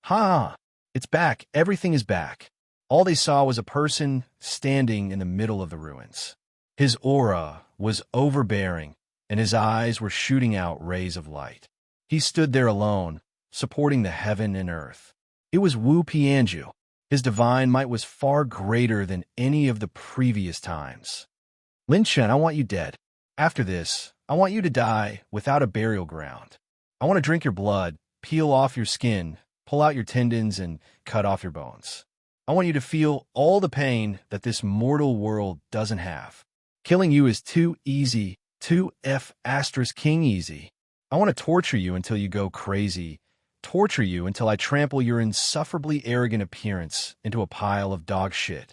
Ha! It's back. Everything is back. All they saw was a person standing in the middle of the ruins. His aura was overbearing, and his eyes were shooting out rays of light. He stood there alone, supporting the heaven and earth. It was Wu Pianju. His divine might was far greater than any of the previous times. Lin Chen, I want you dead. After this, I want you to die without a burial ground. I want to drink your blood, peel off your skin, pull out your tendons, and cut off your bones. I want you to feel all the pain that this mortal world doesn't have. Killing you is too easy, too King easy. I want to torture you until you go crazy, torture you until I trample your insufferably arrogant appearance into a pile of dog shit.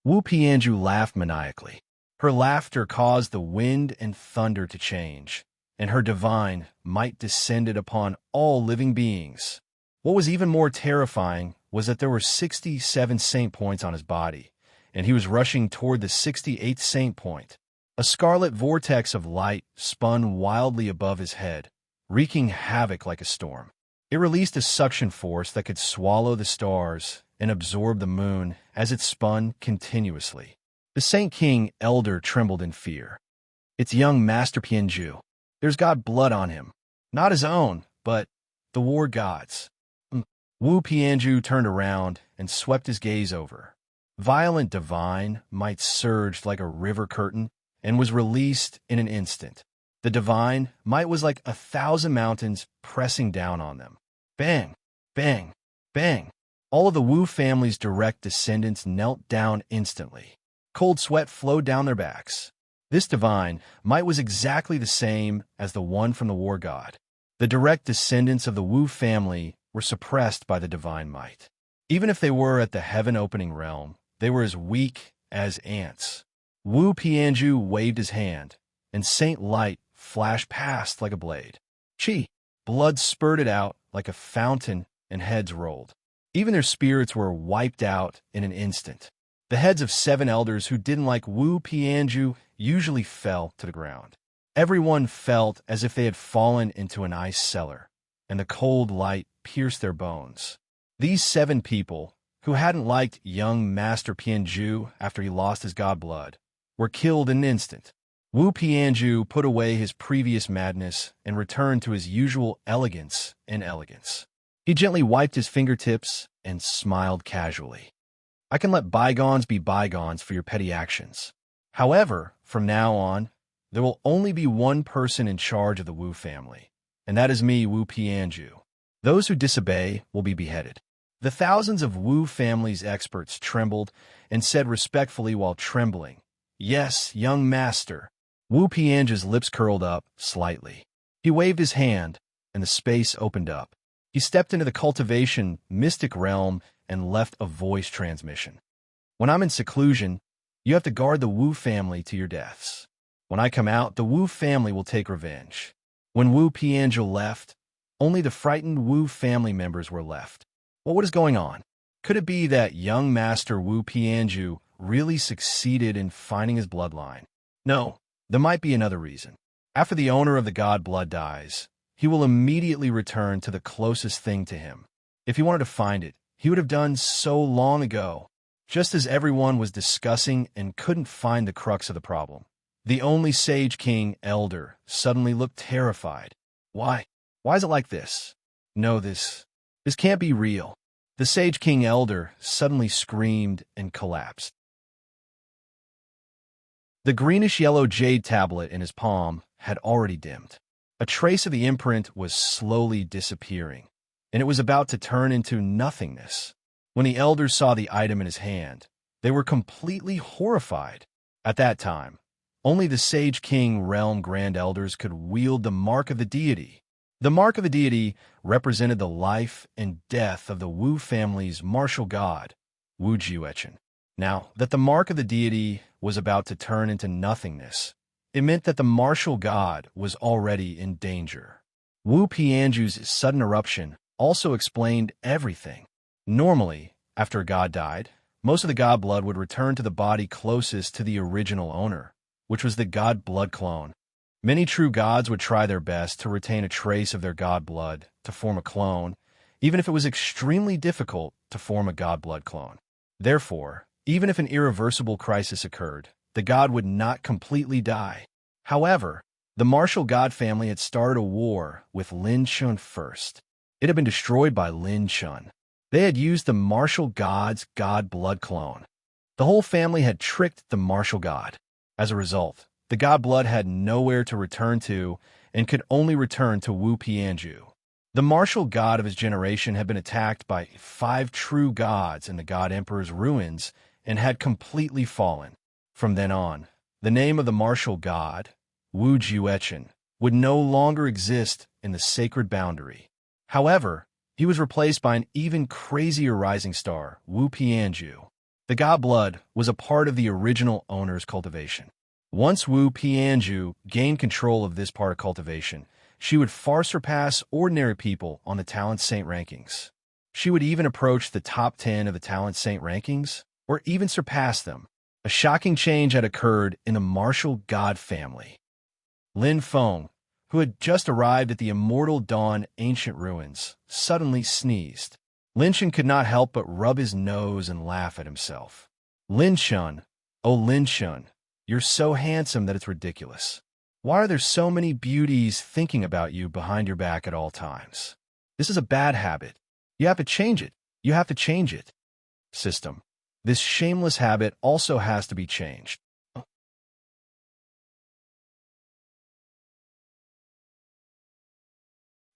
Wu Pianju laughed maniacally. Her laughter caused the wind and thunder to change, and her divine might descended upon all living beings. What was even more terrifying was that there were 67 saint points on his body, and he was rushing toward the 68th saint point. A scarlet vortex of light spun wildly above his head, wreaking havoc like a storm. It released a suction force that could swallow the stars and absorb the moon as it spun continuously. The Saint King Elder trembled in fear. It's young Master Pianju. There's got blood on him. Not his own, but the war god's. Wu Pianju turned around and swept his gaze over. Violent divine might surged like a river curtain and was released in an instant. The divine might was like 1,000 mountains pressing down on them. Bang, bang, bang. All of the Wu family's direct descendants knelt down instantly. Cold sweat flowed down their backs. This divine might was exactly the same as the one from the war god. The direct descendants of the Wu family were suppressed by the divine might. Even if they were at the heaven-opening realm, they were as weak as ants. Wu Pianju waved his hand, and Saint Light flashed past like a blade. Chi! Blood spurted out like a fountain, and heads rolled. Even their spirits were wiped out in an instant. The heads of 7 elders who didn't like Wu Pianju usually fell to the ground. Everyone felt as if they had fallen into an ice cellar, and the cold light pierced their bones. These 7 people, who hadn't liked young Master Pianju after he lost his god blood, were killed in an instant. Wu Pianju put away his previous madness and returned to his usual elegance and elegance. He gently wiped his fingertips and smiled casually. I can let bygones be bygones for your petty actions. However, from now on, there will only be one person in charge of the Wu family, and that is me, Wu Pianju. Those who disobey will be beheaded. The thousands of Wu family's experts trembled and said respectfully while trembling, "Yes, young master." Wu Pianju's lips curled up slightly. He waved his hand, and the space opened up. He stepped into the cultivation mystic realm and left a voice transmission. When I'm in seclusion, you have to guard the Wu family to your deaths. When I come out, the Wu family will take revenge. When Wu Pianju left, only the frightened Wu family members were left. Well, what is going on? Could it be that young master Wu Pianju really succeeded in finding his bloodline? No, there might be another reason. After the owner of the god blood dies, he will immediately return to the closest thing to him. If he wanted to find it, he would have done so long ago. Just as everyone was discussing and couldn't find the crux of the problem, the only Sage King Elder suddenly looked terrified. Why? Why is it like this? No, this can't be real. The Sage King Elder suddenly screamed and collapsed. The greenish-yellow jade tablet in his palm had already dimmed. A trace of the imprint was slowly disappearing, and it was about to turn into nothingness. When the elders saw the item in his hand, they were completely horrified. At that time, only the Sage King Realm Grand Elders could wield the Mark of the Deity. The Mark of the Deity represented the life and death of the Wu family's martial god, Wu Jiuechen. Now that the Mark of the Deity was about to turn into nothingness, it meant that the martial god was already in danger. Wu Pianju's sudden eruption also explained everything. Normally, after a god died, most of the god blood would return to the body closest to the original owner, which was the god blood clone. Many true gods would try their best to retain a trace of their god blood to form a clone, even if it was extremely difficult to form a god blood clone. Therefore, even if an irreversible crisis occurred, the god would not completely die. However, the martial god family had started a war with Lin Chun first. It had been destroyed by Lin Chun. They had used the martial god's god blood clone. The whole family had tricked the martial god. As a result, the god blood had nowhere to return to and could only return to Wu Pianju. The martial god of his generation had been attacked by 5 true gods in the god emperor's ruins and had completely fallen. From then on, the name of the martial god, Wu Jiuechen, would no longer exist in the sacred boundary. However, he was replaced by an even crazier rising star, Wu Pianju. The god blood was a part of the original owner's cultivation. Once Wu Pianju gained control of this part of cultivation, she would far surpass ordinary people on the Talent Saint rankings. She would even approach the top 10 of the Talent Saint rankings, or even surpass them. A shocking change had occurred in the martial god family. Lin Feng, who had just arrived at the Immortal Dawn ancient ruins, suddenly sneezed. Lin Chun could not help but rub his nose and laugh at himself. Lin Chun, oh Lin Chun, you're so handsome that it's ridiculous. Why are there so many beauties thinking about you behind your back at all times? This is a bad habit. You have to change it. You have to change it. System. This shameless habit also has to be changed.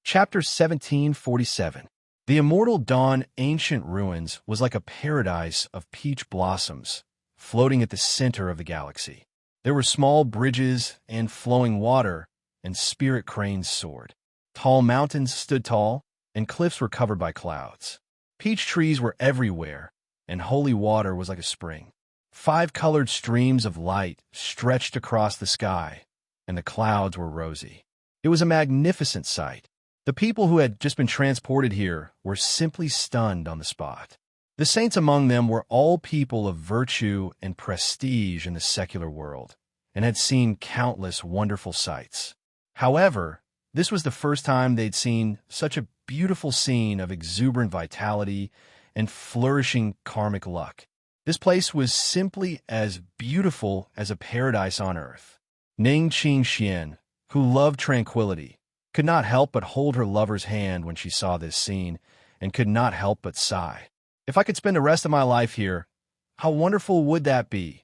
Chapter 1747. The immortal dawn ancient ruins was like a paradise of peach blossoms, floating at the center of the galaxy. There were small bridges and flowing water, and spirit cranes soared. Tall mountains stood tall, and cliffs were covered by clouds. Peach trees were everywhere, and holy water was like a spring. 5 colored streams of light stretched across the sky, and the clouds were rosy. It was a magnificent sight. The people who had just been transported here were simply stunned on the spot. The saints among them were all people of virtue and prestige in the secular world, and had seen countless wonderful sights. However, this was the first time they'd seen such a beautiful scene of exuberant vitality and flourishing karmic luck. This place was simply as beautiful as a paradise on earth. Ning Qingxian, who loved tranquility, could not help but hold her lover's hand when she saw this scene, and could not help but sigh. If I could spend the rest of my life here, how wonderful would that be?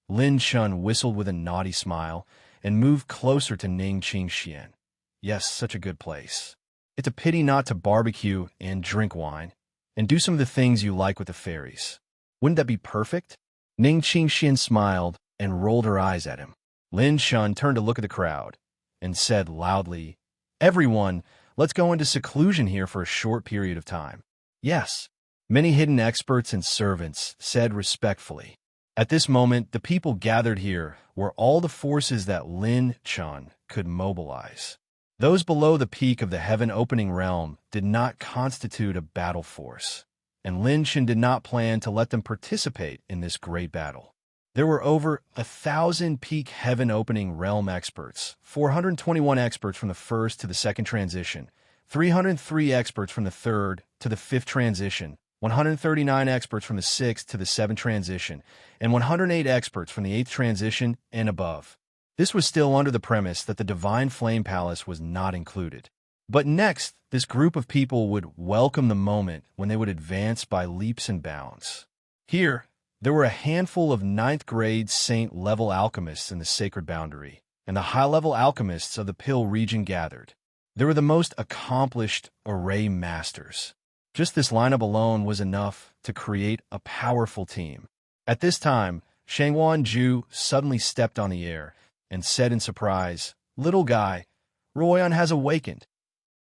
Lin Chun whistled with a naughty smile and moved closer to Ning Qingxian. Yes, such a good place. It's a pity not to barbecue and drink wine, and do some of the things you like with the fairies. Wouldn't that be perfect? Ning Qingxian smiled and rolled her eyes at him. Lin Chun turned to look at the crowd and said loudly, "Everyone, let's go into seclusion here for a short period of time." Yes, many hidden experts and servants said respectfully. At this moment, the people gathered here were all the forces that Lin Chun could mobilize. Those below the peak of the heaven-opening realm did not constitute a battle force, and Lin Chun did not plan to let them participate in this great battle. There were over 1,000 peak heaven-opening realm experts, 421 experts from the first to the second transition, 303 experts from the third to the fifth transition, 139 experts from the sixth to the seventh transition, and 108 experts from the eighth transition and above. This was still under the premise that the Divine Flame Palace was not included. But next, this group of people would welcome the moment when they would advance by leaps and bounds. Here, there were a handful of 9th-grade saint-level alchemists in the sacred boundary, and the high-level alchemists of the Pill region gathered. They were the most accomplished array masters. Just this lineup alone was enough to create a powerful team. At this time, Shangwan Ju suddenly stepped on the air and said in surprise, "Little guy, Royan has awakened."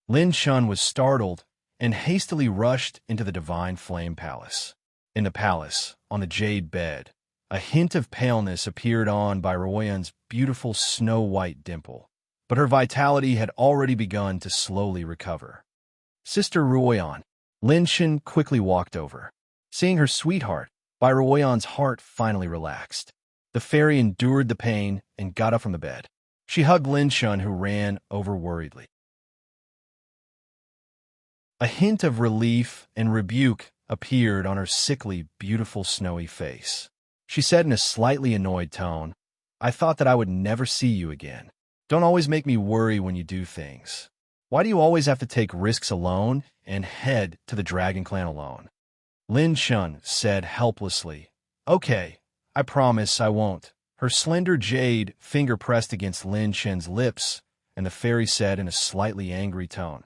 Lin Chun was startled and hastily rushed into the Divine Flame Palace. In the palace, on the jade bed, a hint of paleness appeared on by Royan's beautiful snow-white dimple, but her vitality had already begun to slowly recover. "Sister Royan." Lin Chun quickly walked over. Seeing her sweetheart, by Royan's heart finally relaxed. The fairy endured the pain and got up from the bed. She hugged Lin Chun, who ran over worriedly. A hint of relief and rebuke appeared on her sickly, beautiful, snowy face. She said in a slightly annoyed tone, "I thought that I would never see you again. Don't always make me worry when you do things. Why do you always have to take risks alone and head to the Dragon Clan alone?" Lin Chun said helplessly, "Okay, I promise I won't." Her slender jade finger pressed against Lin Chun's lips, and the fairy said in a slightly angry tone,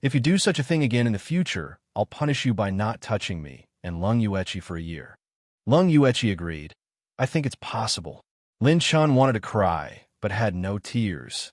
"If you do such a thing again in the future, I'll punish you by not touching me and Lung Yuechi for a year." Lung Yuechi agreed. "I think it's possible." Lin Chun wanted to cry, but had no tears.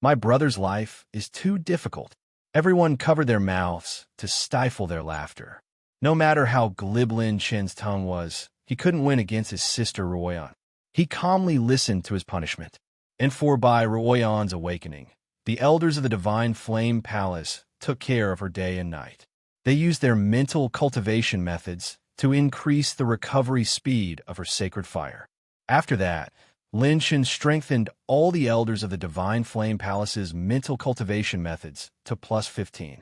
"My brother's life is too difficult." Everyone covered their mouths to stifle their laughter. No matter how glib Lin Chun's tongue was, he couldn't win against his sister Royan. He calmly listened to his punishment. And for by Royan's awakening, the elders of the Divine Flame Palace took care of her day and night. They used their mental cultivation methods to increase the recovery speed of her sacred fire. After that, Lin Chun strengthened all the elders of the Divine Flame Palace's mental cultivation methods to plus 15.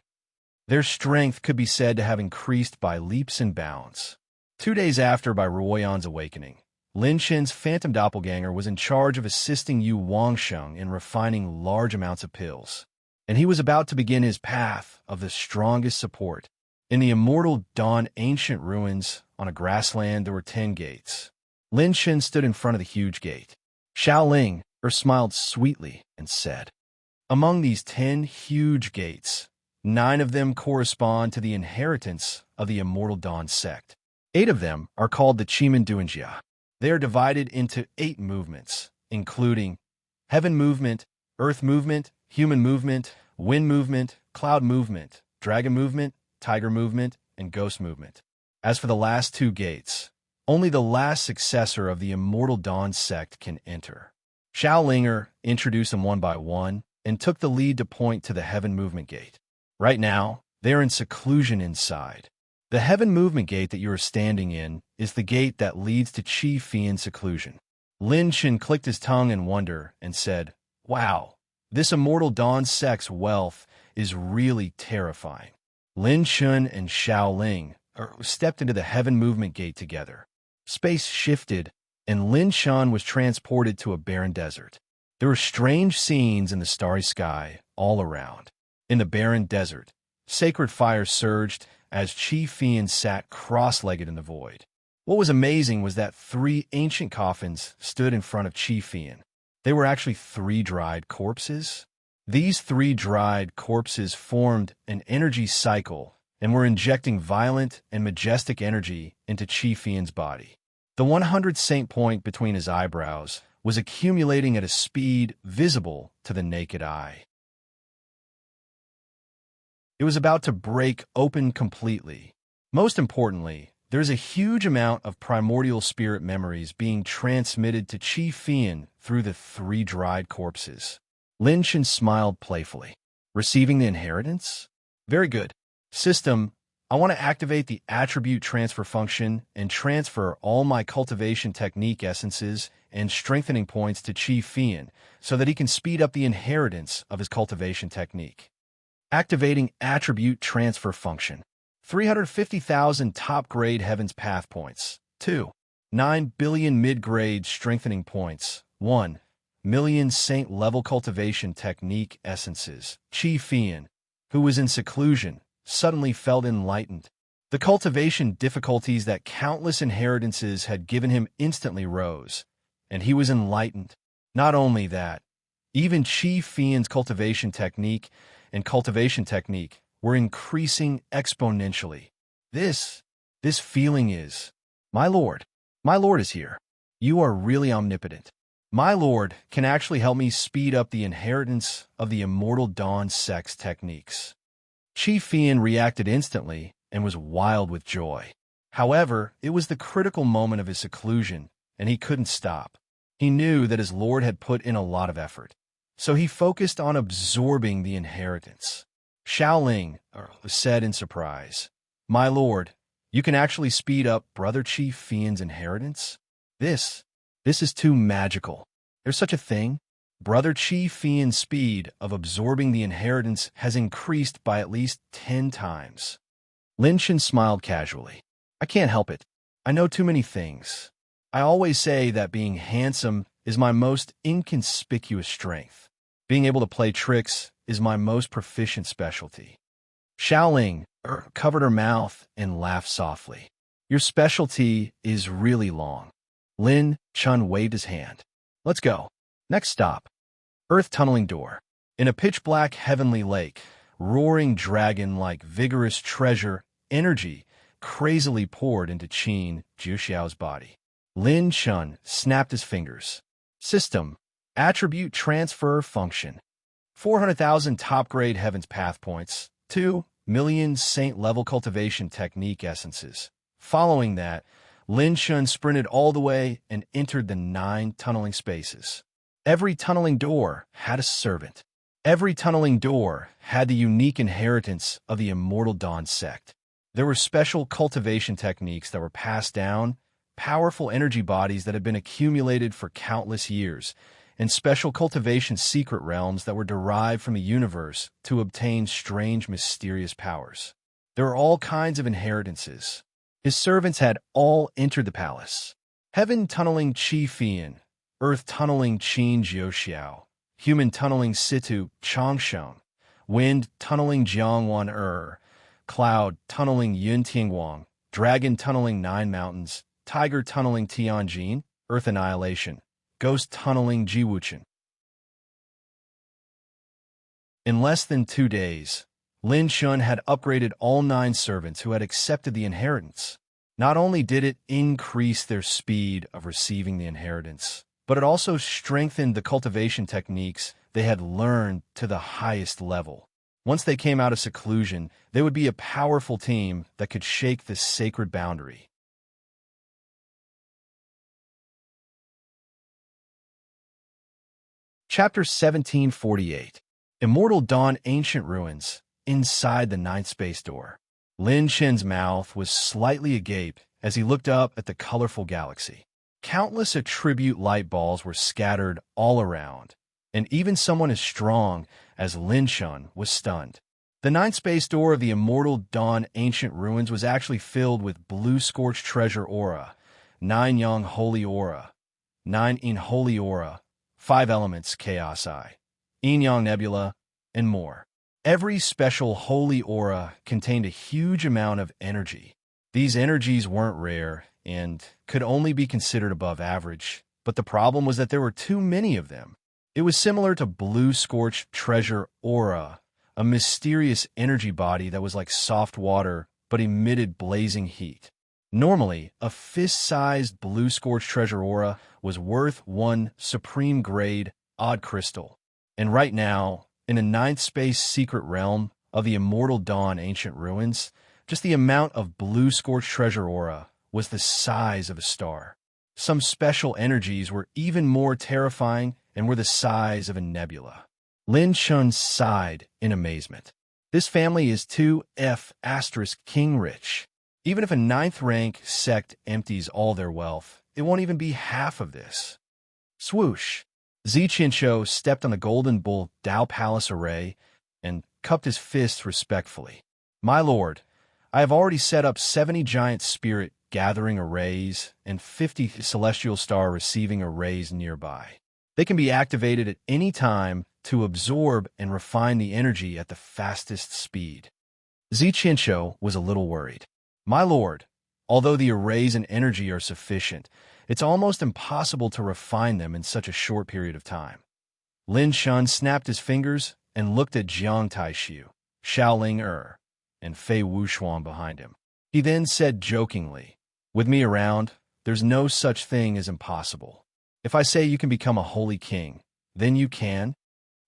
Their strength could be said to have increased by leaps and bounds. 2 days after by Royan's awakening, Lin Chun's phantom doppelganger was in charge of assisting Yu Wangsheng in refining large amounts of pills, and he was about to begin his path of the strongest support. In the immortal dawn ancient ruins, on a grassland, there were 10 gates. Lin Chun stood in front of the huge gate. Xiao Ling smiled sweetly and said, Among these 10 huge gates, 9 of them correspond to the inheritance of the Immortal Dawn sect. 8 of them are called the Chiman Duanjia. They are divided into 8 movements, including heaven movement, earth movement, human movement, wind movement, cloud movement, dragon movement, tiger movement, and ghost movement. As for the last 2 gates, only the last successor of the Immortal Dawn sect can enter. Xiaolinger introduced them one by one and took the lead to point to the Heaven Movement Gate. Right now, they are in seclusion inside. The Heaven Movement Gate that you are standing in is the gate that leads to Qi Fian seclusion. Lin Chen clicked his tongue in wonder and said, "Wow, this Immortal Dawn sect's wealth is really terrifying." Lin Chen and Xiao Ling stepped into the Heaven Movement Gate together. Space shifted, and Lin Chen was transported to a barren desert. There were strange scenes in the starry sky all around. In the barren desert, sacred fire surged as Qi Fian sat cross-legged in the void. What was amazing was that 3 ancient coffins stood in front of Qi Fian. They were actually 3 dried corpses. These 3 dried corpses formed an energy cycle and were injecting violent and majestic energy into Qi Fian's body. The 100 saint point between his eyebrows was accumulating at a speed visible to the naked eye. It was about to break open completely. Most importantly, there is a huge amount of primordial spirit memories being transmitted to Qi Fian through the 3 dried corpses. Lin Chen smiled playfully. Receiving the inheritance? Very good. System, I want to activate the attribute transfer function and transfer all my cultivation technique essences and strengthening points to Qi Fian so that he can speed up the inheritance of his cultivation technique. Activating attribute transfer function. 350,000 top-grade Heaven's Path points. 2. 9 billion mid-grade strengthening points. 1 million saint-level cultivation technique essences. Qi Fian, who was in seclusion, suddenly felt enlightened. The cultivation difficulties that countless inheritances had given him instantly rose, and he was enlightened. Not only that, even Qi Fian's cultivation technique were increasing exponentially. This feeling is, my Lord is here. You are really omnipotent. My Lord can actually help me speed up the inheritance of the Immortal Dawn sect's techniques. Qi Fian reacted instantly and was wild with joy. However, it was the critical moment of his seclusion, and he couldn't stop. He knew that his Lord had put in a lot of effort, so he focused on absorbing the inheritance. Xiaoling said in surprise, "My Lord, you can actually speed up Brother Qi Fian's inheritance? This is too magical. There's such a thing? Brother Qi Fian's speed of absorbing the inheritance has increased by at least 10 times. Lin Chen smiled casually. I can't help it. I know too many things. I always say that being handsome is my most inconspicuous strength. Being able to play tricks is my most proficient specialty. Xiaoling covered her mouth and laughed softly. Your specialty is really long. Lin Chen waved his hand. Let's go. Next stop. Earth tunneling door. In a pitch-black heavenly lake, roaring dragon-like vigorous treasure energy crazily poured into Qin Juxiao's body. Lin Chen snapped his fingers. System. Attribute transfer function. 400,000 top-grade Heaven's Path points. 2 million saint-level cultivation technique essences. Following that, Lin Chen sprinted all the way and entered the 9 tunneling spaces. Every tunneling door had a servant. Every tunneling door had the unique inheritance of the Immortal Dawn sect. There were special cultivation techniques that were passed down, powerful energy bodies that had been accumulated for countless years, and special cultivation secret realms that were derived from the universe to obtain strange, mysterious powers. There were all kinds of inheritances. His servants had all entered the palace. Heaven tunneling Qi Fian, Earth tunneling Qin Jiuxiao, Human tunneling Situ Changshan, Wind tunneling Jiangwan Cloud tunneling Yun Tingwang, Dragon tunneling 9 Mountains, Tiger tunneling Tianjin, Earth annihilation, Ghost tunneling Jiwuchen. In less than 2 days, Lin Shun had upgraded all 9 servants who had accepted the inheritance. Not only did it increase their speed of receiving the inheritance, but it also strengthened the cultivation techniques they had learned to the highest level. Once they came out of seclusion, they would be a powerful team that could shake this sacred boundary. Chapter 1748. Immortal Dawn Ancient Ruins. Inside the ninth space door. Lin Shen's mouth was slightly agape as he looked up at the colorful galaxy. Countless attribute light balls were scattered all around, and even someone as strong as Lin Shun was stunned. The ninth space door of the Immortal Dawn Ancient Ruins was actually filled with blue scorched treasure aura, 9 Yang Holy Aura, 9 In Holy Aura, 5 Elements Chaos Eye, Yin Yang Nebula, and more. Every special holy aura contained a huge amount of energy. These energies weren't rare and could only be considered above average, but the problem was that there were too many of them. It was similar to blue scorched treasure aura, a mysterious energy body that was like soft water but emitted blazing heat. Normally, a fist-sized blue scorched treasure aura was worth 1 supreme grade odd crystal. And right now, in a ninth space secret realm of the Immortal Dawn Ancient Ruins, just the amount of blue scorched treasure aura was the size of a star. Some special energies were even more terrifying and were the size of a nebula. Lin Shun sighed in amazement. This family is 2F** king rich. Even if a 9th rank sect empties all their wealth, it won't even be half of this. Swoosh! Ziqinsho stepped on the golden bull Dao Palace array and cupped his fists respectfully. My lord, I have already set up 70 giant spirit gathering arrays and 50 celestial star receiving arrays nearby. They can be activated at any time to absorb and refine the energy at the fastest speed. Ziqinsho was a little worried. My lord, although the arrays and energy are sufficient, it's almost impossible to refine them in such a short period of time. Lin Shun snapped his fingers and looked at Jiang Taishu, Xiaoling and Fei Wuxuan behind him. He then said jokingly, with me around, there's no such thing as impossible. If I say you can become a holy king, then you can.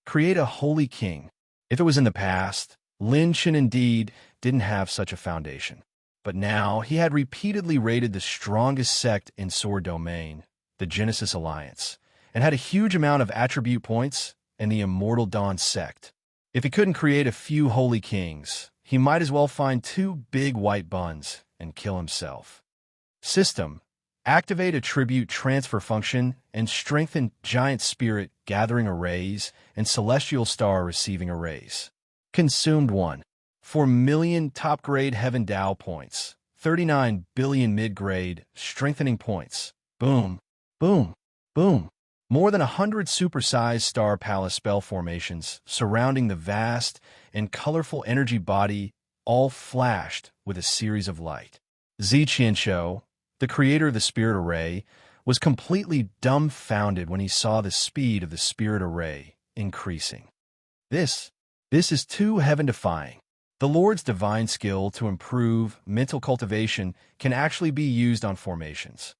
Create a holy king. If it was in the past, Lin Shun indeed didn't have such a foundation. But now he had repeatedly raided the strongest sect in Sword Domain, the Genesis Alliance, and had a huge amount of attribute points in the Immortal Dawn sect. If he couldn't create a few holy kings, he might as well find 2 big white buns and kill himself. System: activate attribute transfer function and strengthen giant spirit gathering arrays and celestial star receiving arrays. Consumed 1. 4 million top-grade Heaven Dao points, 39 billion mid-grade strengthening points. Boom, boom, boom. More than 100 supersized Star Palace spell formations surrounding the vast and colorful energy body all flashed with a series of light. Ziqinsho, the creator of the Spirit Array, was completely dumbfounded when he saw the speed of the Spirit Array increasing. This is too heaven-defying. The Lord's divine skill to improve mental cultivation can actually be used on formations.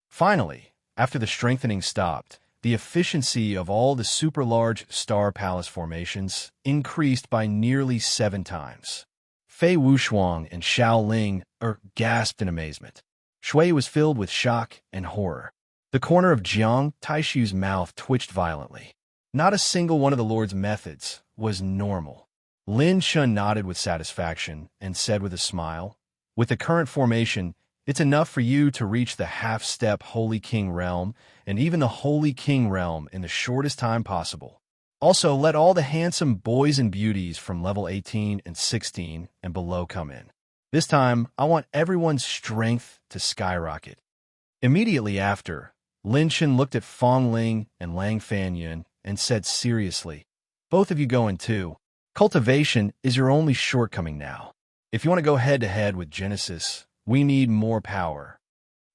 Finally, after the strengthening stopped, the efficiency of all the super-large Star Palace formations increased by nearly 7 times. Fei Wuxuan and Xiaoling gasped in amazement. Shui was filled with shock and horror. The corner of Jiang Taishu's mouth twitched violently. Not a single one of the Lord's methods was normal. Lin Shun nodded with satisfaction and said with a smile, with the current formation, it's enough for you to reach the half-step Holy King realm and even the Holy King realm in the shortest time possible. Also, let all the handsome boys and beauties from level 18 and 16 and below come in. This time, I want everyone's strength to skyrocket. Immediately after, Lin Shun looked at Fong Ling and Lang Fanyun and said seriously, both of you go in too. Cultivation is your only shortcoming now. If you want to go head-to-head with Genesis, we need more power.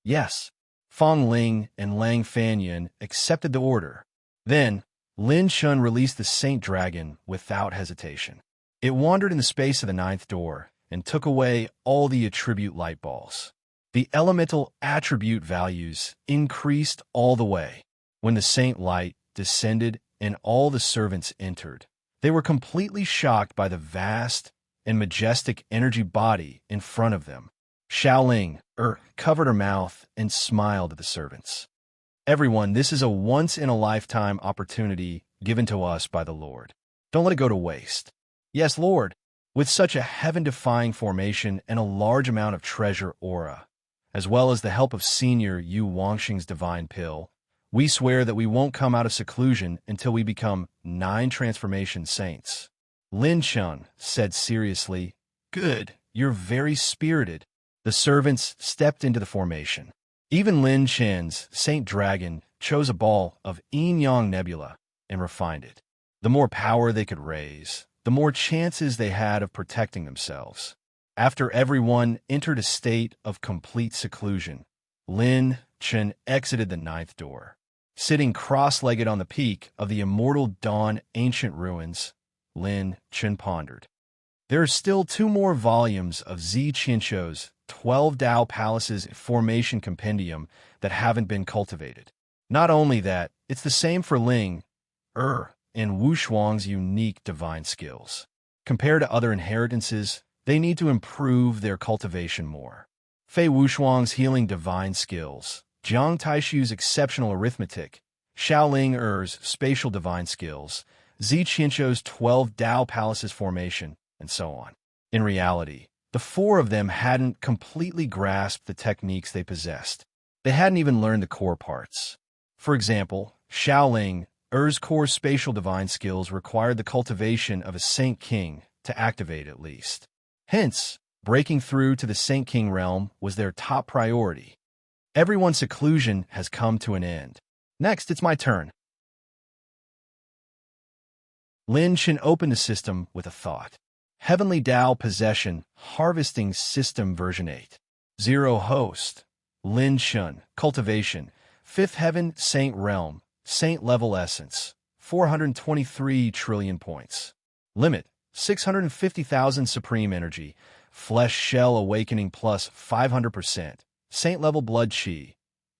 Yes, Fong Ling and Lang Fanyun accepted the order. Then, Lin Shun released the Saint Dragon without hesitation. It wandered in the space of the ninth door and took away all the attribute light balls. The elemental attribute values increased all the way. When the Saint Light descended and all the servants entered, they were completely shocked by the vast and majestic energy body in front of them. Xiaoling covered her mouth and smiled at the servants. Everyone, this is a once-in-a-lifetime opportunity given to us by the Lord. Don't let it go to waste. Yes, Lord, with such a heaven-defying formation and a large amount of treasure aura, as well as the help of Senior Yu Wangxing's divine pill, we swear that we won't come out of seclusion until we become 9 transformation saints. Lin Shun said seriously, "Good, you're very spirited." The servants stepped into the formation. Even Lin Chen's Saint Dragon chose a ball of yin-yang nebula and refined it. The more power they could raise, the more chances they had of protecting themselves. After everyone entered a state of complete seclusion, Lin Chen exited the ninth door. Sitting cross-legged on the peak of the immortal dawn ancient ruins, Lin Chen pondered. There are still 2 more volumes of Zi Qinshuo's 12 Dao Palaces Formation Compendium that haven't been cultivated. Not only that, it's the same for Ling, and Wu Shuang's unique divine skills. Compared to other inheritances, they need to improve their cultivation more. Fei Wushuang's healing divine skills, Jiang Taishu's exceptional arithmetic, Xiaoling Er's spatial divine skills, Zi Qinshuo's 12 Dao Palaces formation, and so on. In reality, the 4 of them hadn't completely grasped the techniques they possessed. They hadn't even learned the core parts. For example, Xiaoling Er's core spatial divine skills required the cultivation of a Saint King to activate at least. Hence, breaking through to the Saint King realm was their top priority. Everyone's seclusion has come to an end. Next, it's my turn. Lin Chen opened the system with a thought. Heavenly Dao Possession Harvesting System version 8. 0 Host. Lin Shun. Cultivation. 5th Heaven Saint Realm. Saint Level Essence. 423 trillion points. Limit. 650,000 Supreme Energy. Flesh Shell Awakening plus 500%. Saint Level Blood Chi.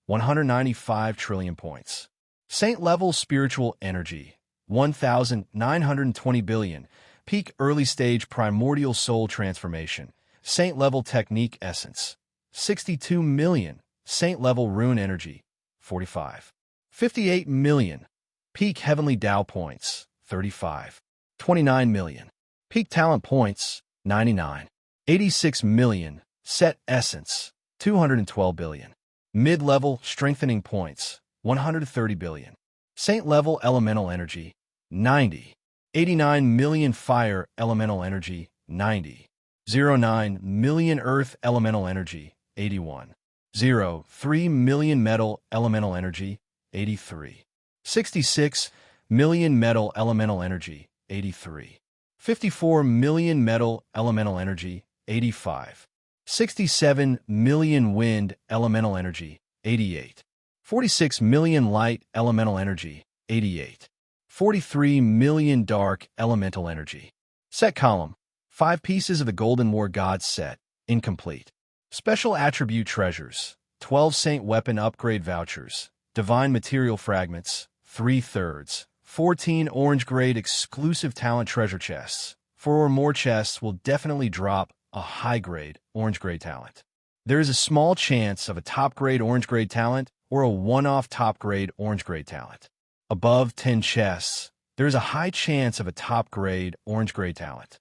195 trillion points. Saint Level Spiritual Energy. 1,920 billion. Peak Early Stage Primordial Soul Transformation. Saint Level Technique Essence. 62 million. Saint Level Rune Energy. 45. 58 million. Peak Heavenly Dao Points. 35. 29 million. Peak Talent Points. 99. 86 million. Set Essence. 212 billion. Mid-Level Strengthening Points. 130 billion. Saint Level Elemental Energy. 90. 89 million Fire Elemental Energy, 90. 09 million Earth Elemental Energy, 81. 03 million Metal Elemental Energy, 83. 66 million Metal Elemental Energy, 83. 54 million Metal Elemental Energy, 85. 67 million Wind Elemental Energy, 88. 46 million Light Elemental Energy, 88. 43 million Dark Elemental Energy. Set column. 5 pieces of the Golden War Gods set. Incomplete. Special Attribute Treasures. 12 Saint Weapon Upgrade Vouchers. Divine Material Fragments. 3/3. 14 Orange Grade Exclusive Talent Treasure Chests. 4 or more chests will definitely drop a high-grade Orange Grade Talent. There is a small chance of a top-grade Orange Grade Talent or a one-off top-grade Orange Grade Talent. Above 10 chests, there is a high chance of a top-grade Orange Grade Talent.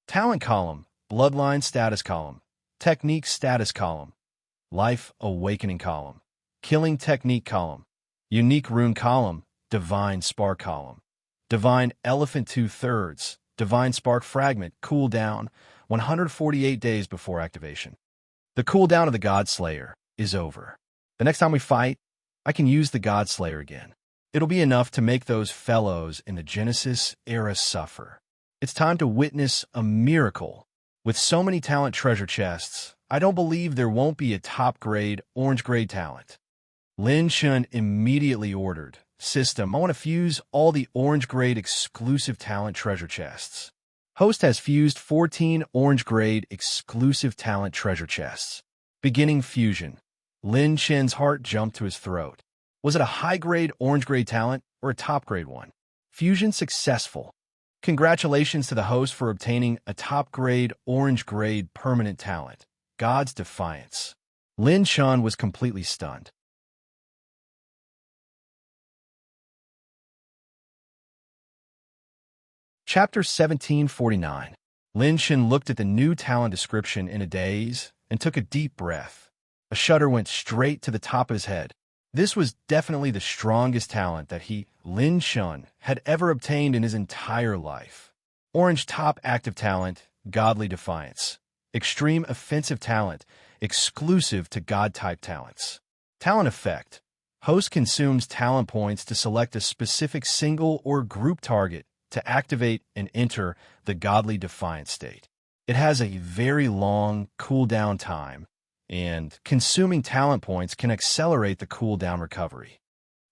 Talent column, Bloodline Status column, Technique Status column, Life Awakening column, Killing Technique column, Unique Rune column, Divine Spark column, Divine Elephant 2/3, Divine Spark Fragment, cooldown, 148 days before activation. The cooldown of the God Slayer is over. The next time we fight, I can use the God Slayer again. It'll be enough to make those fellows in the Genesis era suffer. It's time to witness a miracle. With so many talent treasure chests, I don't believe there won't be a top-grade Orange Grade Talent. Lin Shun immediately ordered System, I want to fuse all the orange-grade exclusive talent treasure chests. Host has fused 14 orange-grade exclusive talent treasure chests. Beginning fusion. Lin Chen's heart jumped to his throat. Was it a high-grade orange-grade talent or a top-grade one? Fusion successful. Congratulations to the host for obtaining a top-grade orange-grade permanent talent, God's Defiance. Lin Chen was completely stunned. Chapter 1749. Lin Chen looked at the new talent description in a daze and took a deep breath. A shudder went straight to the top of his head. This was definitely the strongest talent that he, Lin Chen, had ever obtained in his entire life. Orange top active talent, Godly Defiance. Extreme offensive talent, exclusive to God-type talents. Talent effect. Host consumes talent points to select a specific single or group target to activate and enter the Godly Defiance state. It has a very long cooldown time, and consuming talent points can accelerate the cooldown recovery.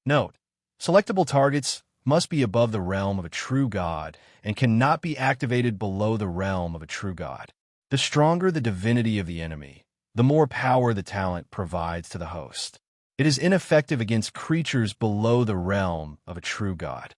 Note, selectable targets must be above the realm of a true god and cannot be activated below the realm of a true god. The stronger the divinity of the enemy, the more power the talent provides to the host. It is ineffective against creatures below the realm of a true god.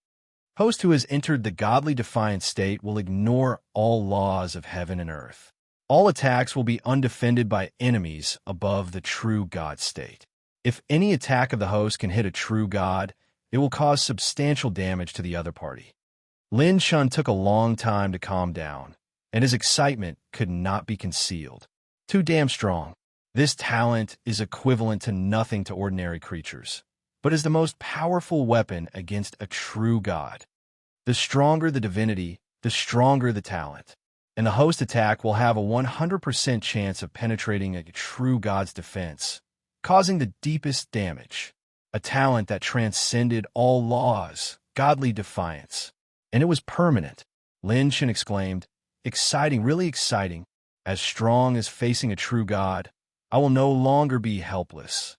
Host who has entered the Godly Defiance state will ignore all laws of heaven and earth. All attacks will be undefended by enemies above the true God state. If any attack of the host can hit a true god, it will cause substantial damage to the other party. Lin Chen took a long time to calm down, and his excitement could not be concealed. Too damn strong. This talent is equivalent to nothing to ordinary creatures, but is the most powerful weapon against a true god. The stronger the divinity, the stronger the talent, and the host attack will have a 100% chance of penetrating a true god's defense, causing the deepest damage. A talent that transcended all laws, Godly Defiance. And it was permanent. Lin Chen exclaimed, "Exciting, really exciting. As strong as facing a true god, I will no longer be helpless."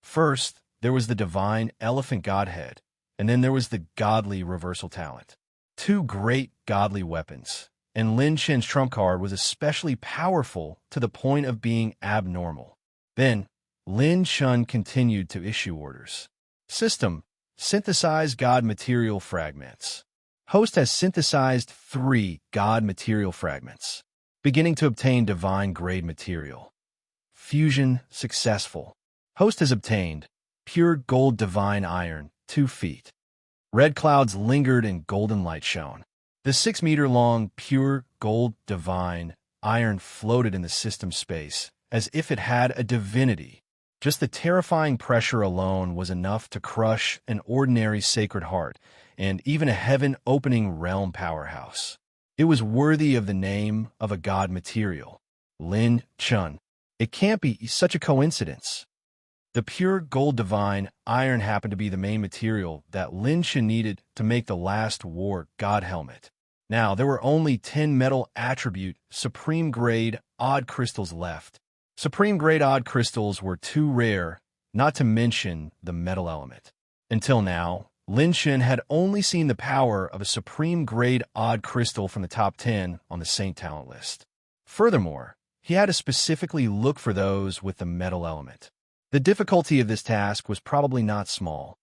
First, there was the divine elephant godhead, and then there was the godly reversal talent. Two great godly weapons, and Lin Chen's trump card was especially powerful to the point of being abnormal. Then, Lin Chen continued to issue orders. System, synthesize God material fragments. Host has synthesized 3 God material fragments, beginning to obtain divine grade material. Fusion successful. Host has obtained pure gold divine iron, 2 feet. Red clouds lingered and golden light shone. The 6-meter-long pure gold divine iron floated in the system space as if it had a divinity. Just the terrifying pressure alone was enough to crush an ordinary sacred heart and even a heaven-opening realm powerhouse. It was worthy of the name of a god material, Lin Chen. It can't be such a coincidence. The pure gold divine iron happened to be the main material that Lin Chen needed to make the last war god helmet. Now, there were only 10 metal attribute supreme grade odd crystals left. Supreme grade odd crystals were too rare, not to mention the metal element. Until now, Lin Chen had only seen the power of a supreme grade odd crystal from the top 10 on the Saint talent list. Furthermore, he had to specifically look for those with the metal element. The difficulty of this task was probably not small.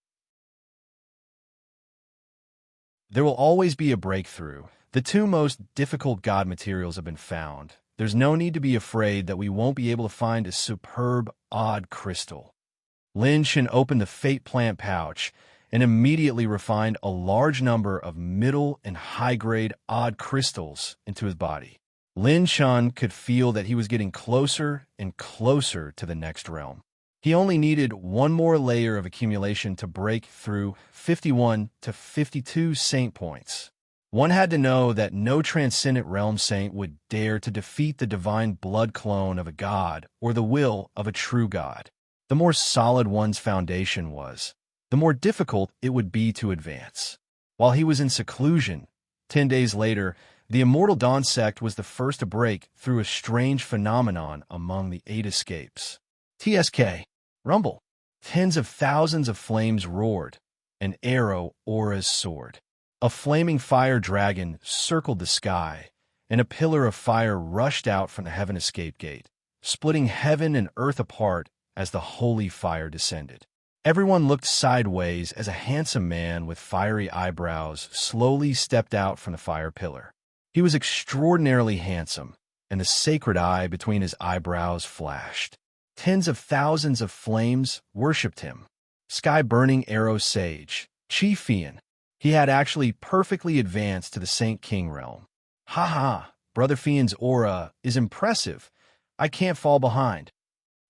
There will always be a breakthrough. The 2 most difficult god materials have been found. There's no need to be afraid that we won't be able to find a superb odd crystal. Lin Chen opened the Fate Plant pouch and immediately refined a large number of middle and high-grade odd crystals into his body. Lin Chen could feel that he was getting closer and closer to the next realm. He only needed one more layer of accumulation to break through 51 to 52 saint points. One had to know that no transcendent realm saint would dare to defeat the divine blood clone of a god or the will of a true god. The more solid one's foundation was, the more difficult it would be to advance. While he was in seclusion, 10 days later, the Immortal Dawn sect was the first to break through a strange phenomenon among the 8 escapes. TSK. Rumble. Tens of thousands of flames roared. an arrow Aura's sword. A flaming fire dragon circled the sky, and a pillar of fire rushed out from the heaven escape gate, splitting heaven and earth apart as the holy fire descended. Everyone looked sideways as a handsome man with fiery eyebrows slowly stepped out from the fire pillar. He was extraordinarily handsome, and the sacred eye between his eyebrows flashed. Tens of thousands of flames worshipped him. Sky-burning arrow sage, Chi Fian. He had actually perfectly advanced to the Saint King realm. Ha ha, Brother Fian's aura is impressive. I can't fall behind.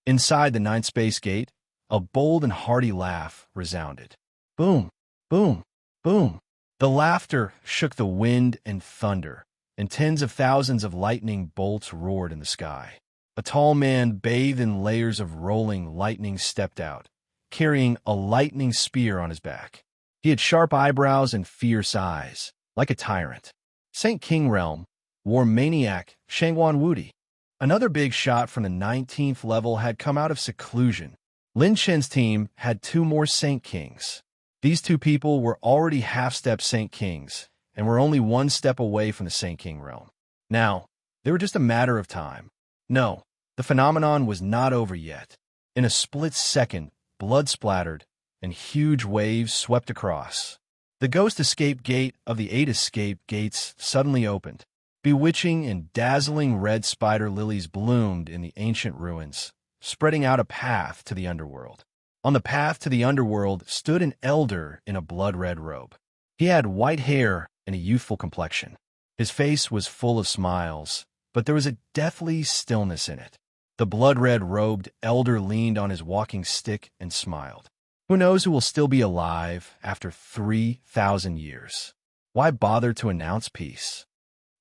Inside the ninth space gate, a bold and hearty laugh resounded. Boom, boom, boom. The laughter shook the wind and thunder, and tens of thousands of lightning bolts roared in the sky. A tall man bathed in layers of rolling lightning stepped out, carrying a lightning spear on his back. He had sharp eyebrows and fierce eyes, like a tyrant. Saint King Realm, War Maniac Shangwan Wudi. Another big shot from the 19th level had come out of seclusion. Lin Chen's team had 2 more Saint Kings. These 2 people were already half-step Saint Kings, and were only 1 step away from the Saint King realm. Now, they were just a matter of time. No, the phenomenon was not over yet. In a split second, blood splattered, and huge waves swept across. The ghost escape gate of the 8 escape gates suddenly opened. Bewitching and dazzling red spider lilies bloomed in the ancient ruins, spreading out a path to the underworld. On the path to the underworld stood an elder in a blood-red robe. He had white hair and a youthful complexion. His face was full of smiles, but there was a deathly stillness in it. The blood-red robed elder leaned on his walking stick and smiled. Who knows who will still be alive after 3,000 years? Why bother to announce peace?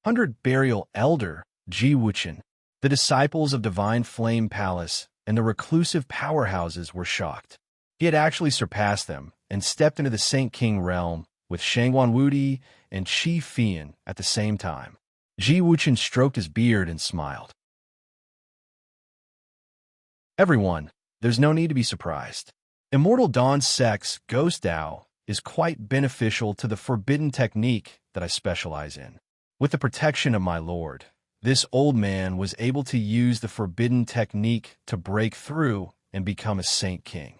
100 Burial Elder, Ji Wuchen. The disciples of Divine Flame Palace and the reclusive powerhouses were shocked. He had actually surpassed them and stepped into the Saint King realm with Shangwan Wudi and Chi Fian at the same time. Ji Wuchen stroked his beard and smiled. Everyone, there's no need to be surprised. Immortal Dawn's sex, Ghost Dao, is quite beneficial to the forbidden technique that I specialize in. With the protection of my lord, this old man was able to use the forbidden technique to break through and become a Saint King.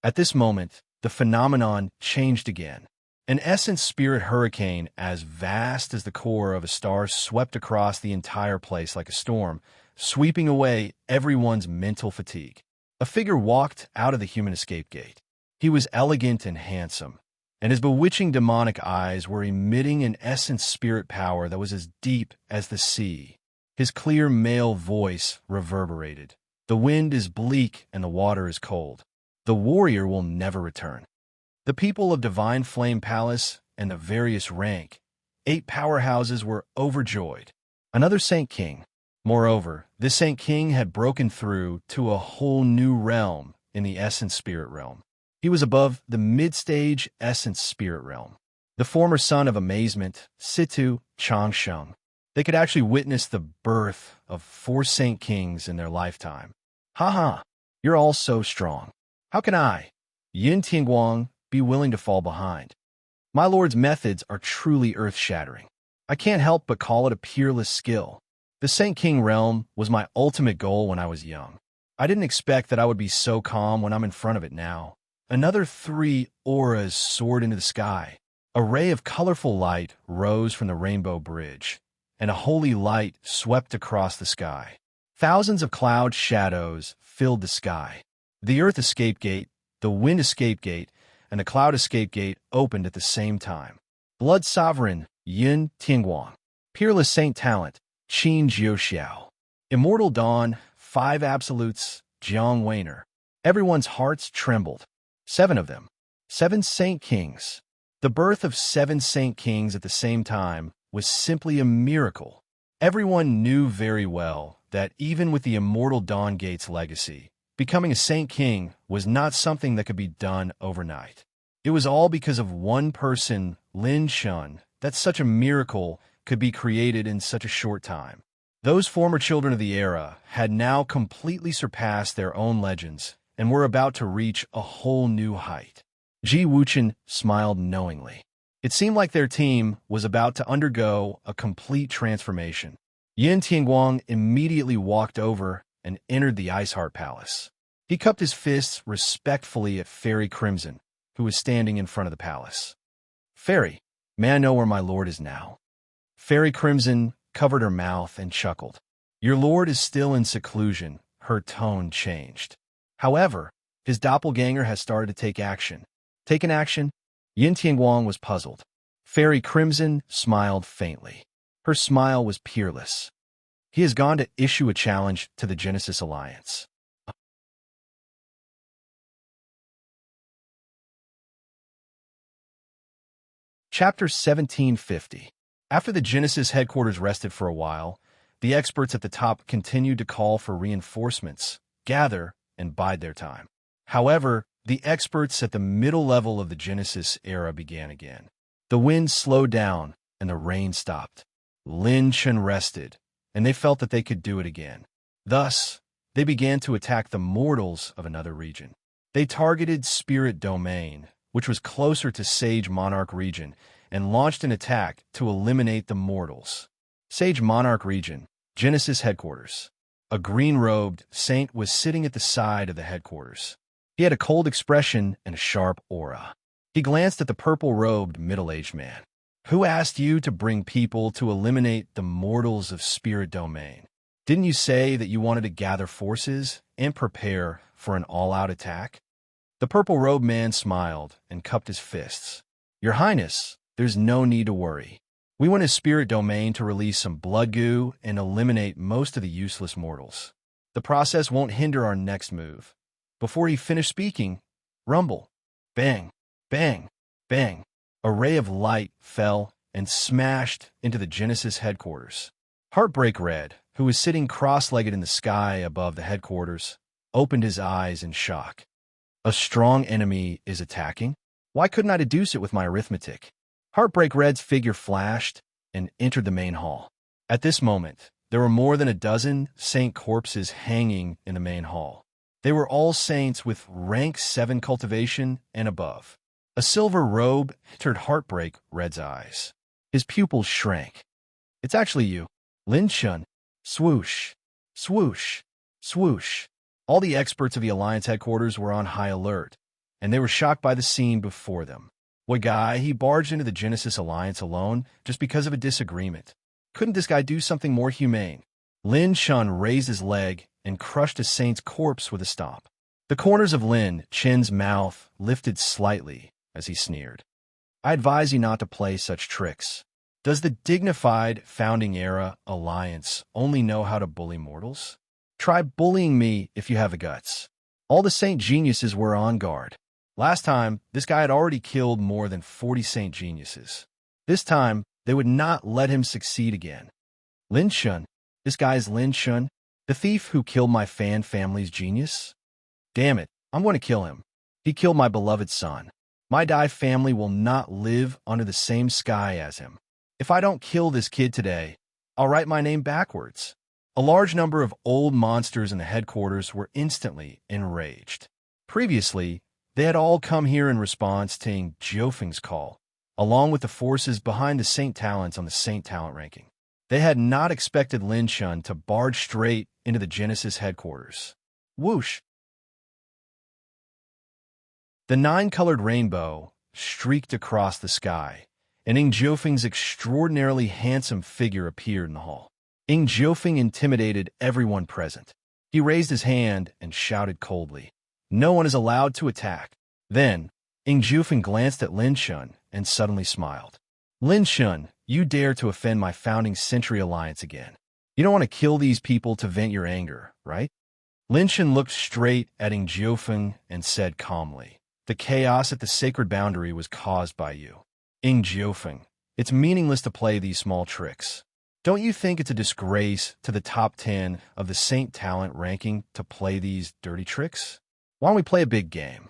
At this moment, the phenomenon changed again. An essence spirit hurricane as vast as the core of a star swept across the entire place like a storm, sweeping away everyone's mental fatigue. A figure walked out of the human escape gate. He was elegant and handsome, and his bewitching demonic eyes were emitting an essence spirit power that was as deep as the sea. His clear male voice reverberated. The wind is bleak and the water is cold. The warrior will never return. The people of Divine Flame Palace and the various rank 8 powerhouses were overjoyed. Another Saint King. Moreover, this Saint King had broken through to a whole new realm in the Essence Spirit realm. He was above the mid-stage Essence Spirit realm. The former son of Amazement, Situ Changsheng. They could actually witness the birth of 4 Saint Kings in their lifetime. Ha, you're all so strong. How can I, Yin Tianguang, be willing to fall behind? My lord's methods are truly earth-shattering. I can't help but call it a peerless skill. The Saint King realm was my ultimate goal when I was young. I didn't expect that I would be so calm when I'm in front of it now. Another 3 auras soared into the sky. A ray of colorful light rose from the rainbow bridge, and a holy light swept across the sky. Thousands of cloud shadows filled the sky. The earth escape gate, the wind escape gate, and the cloud escape gate opened at the same time. Blood Sovereign, Yin Tianguang. Peerless Saint Talent, Qin Jiuxiao. Immortal Dawn, 5 Absolutes, Jiang Weiner. Everyone's hearts trembled. 7 of them. 7 Saint Kings. The birth of 7 Saint Kings at the same time was simply a miracle. Everyone knew very well that even with the Immortal Dawn Gate's legacy, becoming a Saint King was not something that could be done overnight. It was all because of one person, Lin Shun, that such a miracle could be created in such a short time. Those former children of the era had now completely surpassed their own legends and were about to reach a whole new height. Ji Wuchen smiled knowingly. It seemed like their team was about to undergo a complete transformation. Yin Tianguang immediately walked over and entered the Ice Heart Palace. He cupped his fists respectfully at Fairy Crimson, who was standing in front of the palace. "Fairy, may I know where my lord is now?" Fairy Crimson covered her mouth and chuckled. "Your lord is still in seclusion." Her tone changed. However, his doppelganger has started to take action. Taken action? Yin Tianguang was puzzled. Fairy Crimson smiled faintly. Her smile was peerless. "He has gone to issue a challenge to the Genesis Alliance." Chapter 1750. After the Genesis headquarters rested for a while, the experts at the top continued to call for reinforcements, gather, and bide their time. However, the experts at the middle level of the Genesis era began again. The wind slowed down, and the rain stopped. Lin Chen rested, and they felt that they could do it again. Thus, they began to attack the mortals of another region. They targeted Spirit Domain, which was closer to Sage Monarch region, and launched an attack to eliminate the mortals. Sage Monarch region, Genesis headquarters. A green-robed saint was sitting at the side of the headquarters. He had a cold expression and a sharp aura. He glanced at the purple-robed middle-aged man. "Who asked you to bring people to eliminate the mortals of Spirit Domain? Didn't you say that you wanted to gather forces and prepare for an all-out attack?" The purple-robed man smiled and cupped his fists. "Your Highness, there's no need to worry. We went to Spirit Domain to release some blood goo and eliminate most of the useless mortals. The process won't hinder our next move." Before he finished speaking, rumble, bang, bang, bang. A ray of light fell and smashed into the Genesis headquarters. Heartbreak Red, who was sitting cross-legged in the sky above the headquarters, opened his eyes in shock. "A strong enemy is attacking? Why couldn't I deduce it with my arithmetic?" Heartbreak Red's figure flashed and entered the main hall. At this moment, there were more than a dozen saint corpses hanging in the main hall. They were all saints with rank 7 cultivation and above. A silver robe entered Heartbreak Red's eyes. His pupils shrank. "It's actually you, Lin Chun." Swoosh, swoosh, swoosh. All the experts of the Alliance headquarters were on high alert, and they were shocked by the scene before them. What guy, he barged into the Genesis Alliance alone just because of a disagreement. Couldn't this guy do something more humane? Lin Chun raised his leg and crushed a saint's corpse with a stomp. The corners of Lin Chen's mouth lifted slightly as he sneered. "I advise you not to play such tricks. Does the dignified founding-era alliance only know how to bully mortals? Try bullying me if you have the guts." All the saint geniuses were on guard. Last time, this guy had already killed more than 40 saint geniuses. This time, they would not let him succeed again. "Lin Chun? This guy is Lin Chun? The thief who killed my fan family's genius? Damn it, I'm going to kill him. He killed my beloved son. My Dai family will not live under the same sky as him. If I don't kill this kid today, I'll write my name backwards." A large number of old monsters in the headquarters were instantly enraged. Previously, they had all come here in response to Ng Jiofeng's call, along with the forces behind the Saint Talents on the Saint Talent ranking. They had not expected Lin Chun to barge straight into the Genesis headquarters. Whoosh! The 9-colored rainbow streaked across the sky, and Ng Jiofeng's extraordinarily handsome figure appeared in the hall. Ng Jiofeng intimidated everyone present. He raised his hand and shouted coldly, "No one is allowed to attack." Then, Ng Jiofeng glanced at Lin Chun and suddenly smiled. "Lin Chun, you dare to offend my founding Century Alliance again. You don't want to kill these people to vent your anger, right?" Lin Chun looked straight at Ng Jiofeng and said calmly, "The chaos at the sacred boundary was caused by you. Ng Jiofeng, it's meaningless to play these small tricks. Don't you think it's a disgrace to the top 10 of the Saint Talent ranking to play these dirty tricks? Why don't we play a big game?"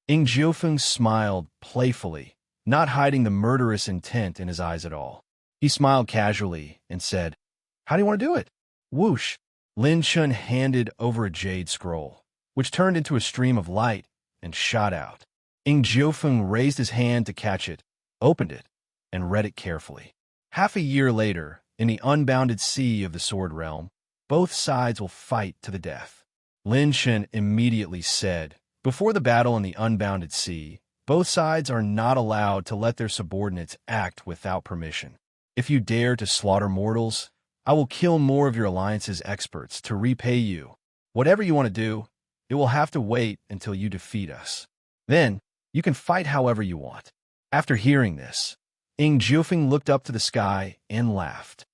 Ng Jiofeng smiled playfully, not hiding the murderous intent in his eyes at all. He smiled casually and said, "How do you want to do it?" Whoosh! Lin Chun handed over a jade scroll, which turned into a stream of light and shot out. Ing Jiufeng raised his hand to catch it, opened it, and read it carefully. Half a year later, in the unbounded sea of the Sword Realm, both sides will fight to the death. Lin Shen immediately said, before the battle in the unbounded sea, both sides are not allowed to let their subordinates act without permission. If you dare to slaughter mortals, I will kill more of your alliance's experts to repay you. Whatever you want to do, it will have to wait until you defeat us. Then, you can fight however you want. After hearing this, Ing Jiufeng looked up to the sky and laughed.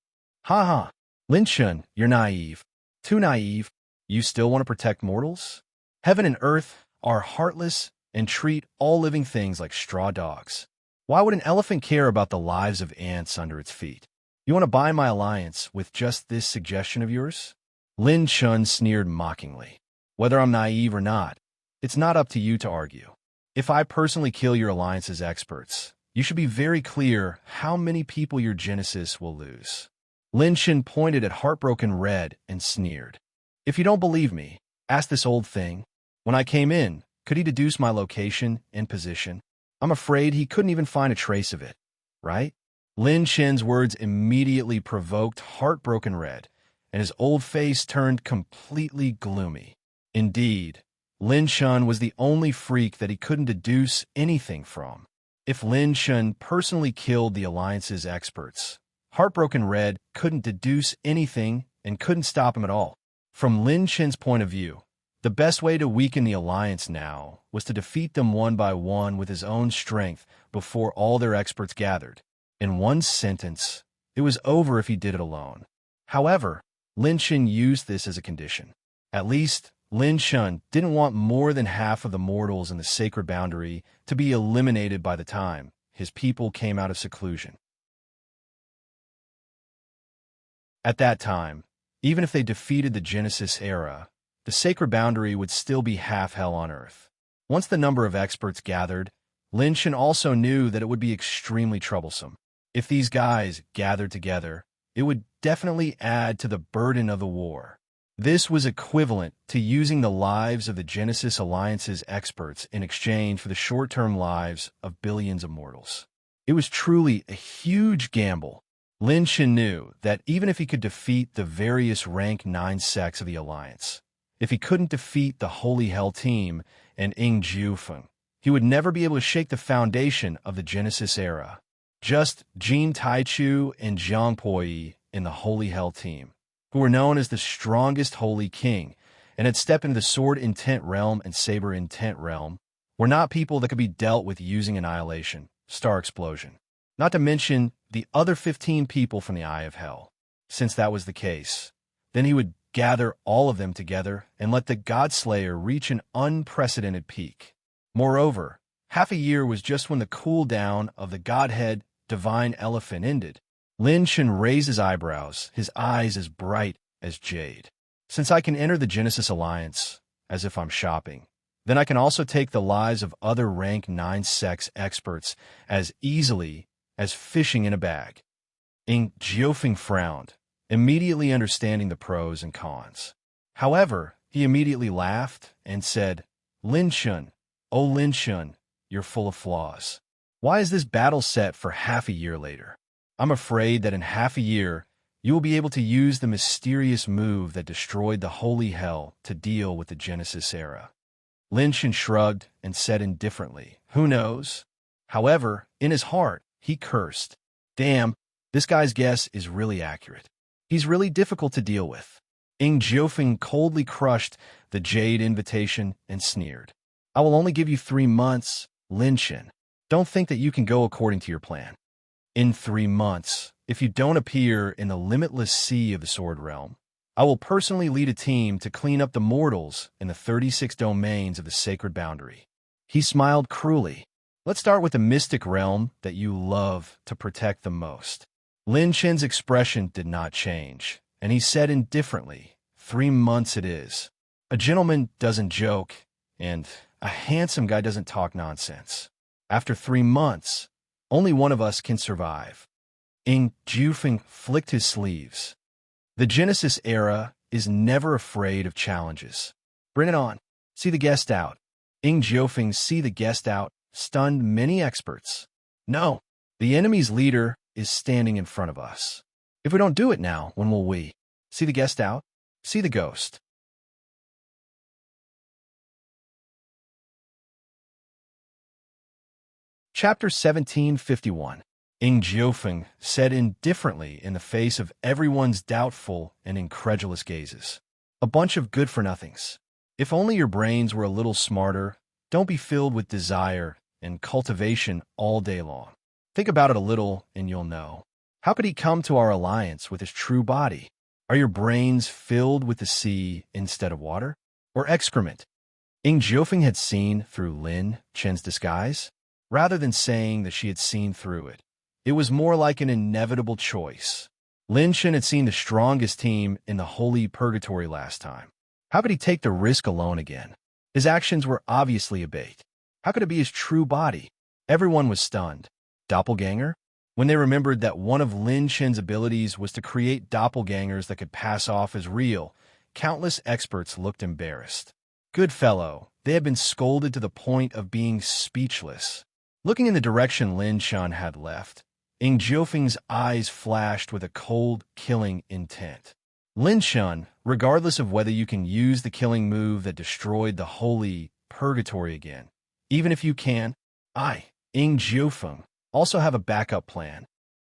Ha ha, Lin Shen, you're naive. Too naive. You still want to protect mortals? Heaven and earth are heartless and treat all living things like straw dogs. Why would an elephant care about the lives of ants under its feet? You want to buy my alliance with just this suggestion of yours? Lin Shen sneered mockingly. Whether I'm naive or not, it's not up to you to argue. If I personally kill your alliance's experts, you should be very clear how many people your genesis will lose. Lin Shen pointed at Heartbroken Red and sneered. If you don't believe me, ask this old thing. When I came in, could he deduce my location and position? I'm afraid he couldn't even find a trace of it, right? Lin Shen's words immediately provoked Heartbroken Red, and his old face turned completely gloomy. Indeed, Lin Shen was the only freak that he couldn't deduce anything from. If Lin Shen personally killed the Alliance's experts, Heartbroken Red couldn't deduce anything and couldn't stop him at all. From Lin Shen's point of view, the best way to weaken the Alliance now was to defeat them one by one with his own strength before all their experts gathered. In one sentence, it was over if he did it alone. However, Lin Shen used this as a condition. At least, Lin Shen didn't want more than half of the mortals in the sacred boundary to be eliminated by the time his people came out of seclusion. At that time, even if they defeated the Genesis era, the sacred boundary would still be half hell on earth. Once the number of experts gathered, Lin Shen also knew that it would be extremely troublesome. If these guys gathered together, it would definitely add to the burden of the war. This was equivalent to using the lives of the Genesis Alliance's experts in exchange for the short-term lives of billions of mortals. It was truly a huge gamble. Lin Shen knew that even if he could defeat the various rank 9 sects of the Alliance, if he couldn't defeat the Holy Hell team and Ing Jiufeng, he would never be able to shake the foundation of the Genesis era. Just Jin Taichu and Jiang Poi in the Holy Hell team, who were known as the strongest Holy King and had stepped into the Sword Intent realm and Saber Intent realm, were not people that could be dealt with using Annihilation, Star Explosion. Not to mention the other 15 people from the Eye of Hell. Since that was the case, then he would gather all of them together and let the Godslayer reach an unprecedented peak. Moreover, half a year was just when the cooldown of the Godhead Divine Elephant ended. Lin Shen raised his eyebrows, his eyes as bright as jade. Since I can enter the Genesis Alliance, as if I'm shopping, then I can also take the lives of other rank 9 sects experts as easily as fishing in a bag. Ing Jiufeng frowned, immediately understanding the pros and cons. However, he immediately laughed and said, Lin Shen, oh Lin Shen, you're full of flaws. Why is this battle set for half a year later? I'm afraid that in half a year, you will be able to use the mysterious move that destroyed the Holy Hell to deal with the Genesis era. Lin Shen shrugged and said indifferently, who knows? However, in his heart, he cursed. Damn, this guy's guess is really accurate. He's really difficult to deal with. Ing Jiufeng coldly crushed the Jade invitation and sneered. I will only give you 3 months, Lin Shen. Don't think that you can go according to your plan. In 3 months, if you don't appear in the limitless sea of the Sword Realm, I will personally lead a team to clean up the mortals in the 36 domains of the sacred boundary. He smiled cruelly. Let's start with the mystic realm that you love to protect the most. Lin Shen's expression did not change, and he said indifferently, 3 months it is. A gentleman doesn't joke, and a handsome guy doesn't talk nonsense. After 3 months, only one of us can survive. Ing Jiufeng flicked his sleeves. The Genesis era is never afraid of challenges. Bring it on. See the guest out. Ing Jiufeng see the guest out stunned many experts. No, the enemy's leader is standing in front of us. If we don't do it now, when will we? See the guest out? See the ghost. Chapter 1751. Ing Jiufeng said indifferently in the face of everyone's doubtful and incredulous gazes. A bunch of good-for-nothings. If only your brains were a little smarter, don't be filled with desire and cultivation all day long. Think about it a little and you'll know. How could he come to our alliance with his true body? Are your brains filled with the sea instead of water? Or excrement? Ing Jiufeng had seen through Lin Chen's disguise, rather than saying that she had seen through it. It was more like an inevitable choice. Lin Chen had seen the strongest team in the holy purgatory last time. How could he take the risk alone again? His actions were obviously a bait. How could it be his true body? Everyone was stunned. Doppelganger? When they remembered that one of Lin Chen's abilities was to create doppelgangers that could pass off as real, countless experts looked embarrassed. Good fellow, they had been scolded to the point of being speechless. Looking in the direction Lin Chen had left, Ing Jiufeng's eyes flashed with a cold, killing intent. Lin Chen, regardless of whether you can use the killing move that destroyed the holy purgatory again, even if you can, Ing Jiufeng, also have a backup plan.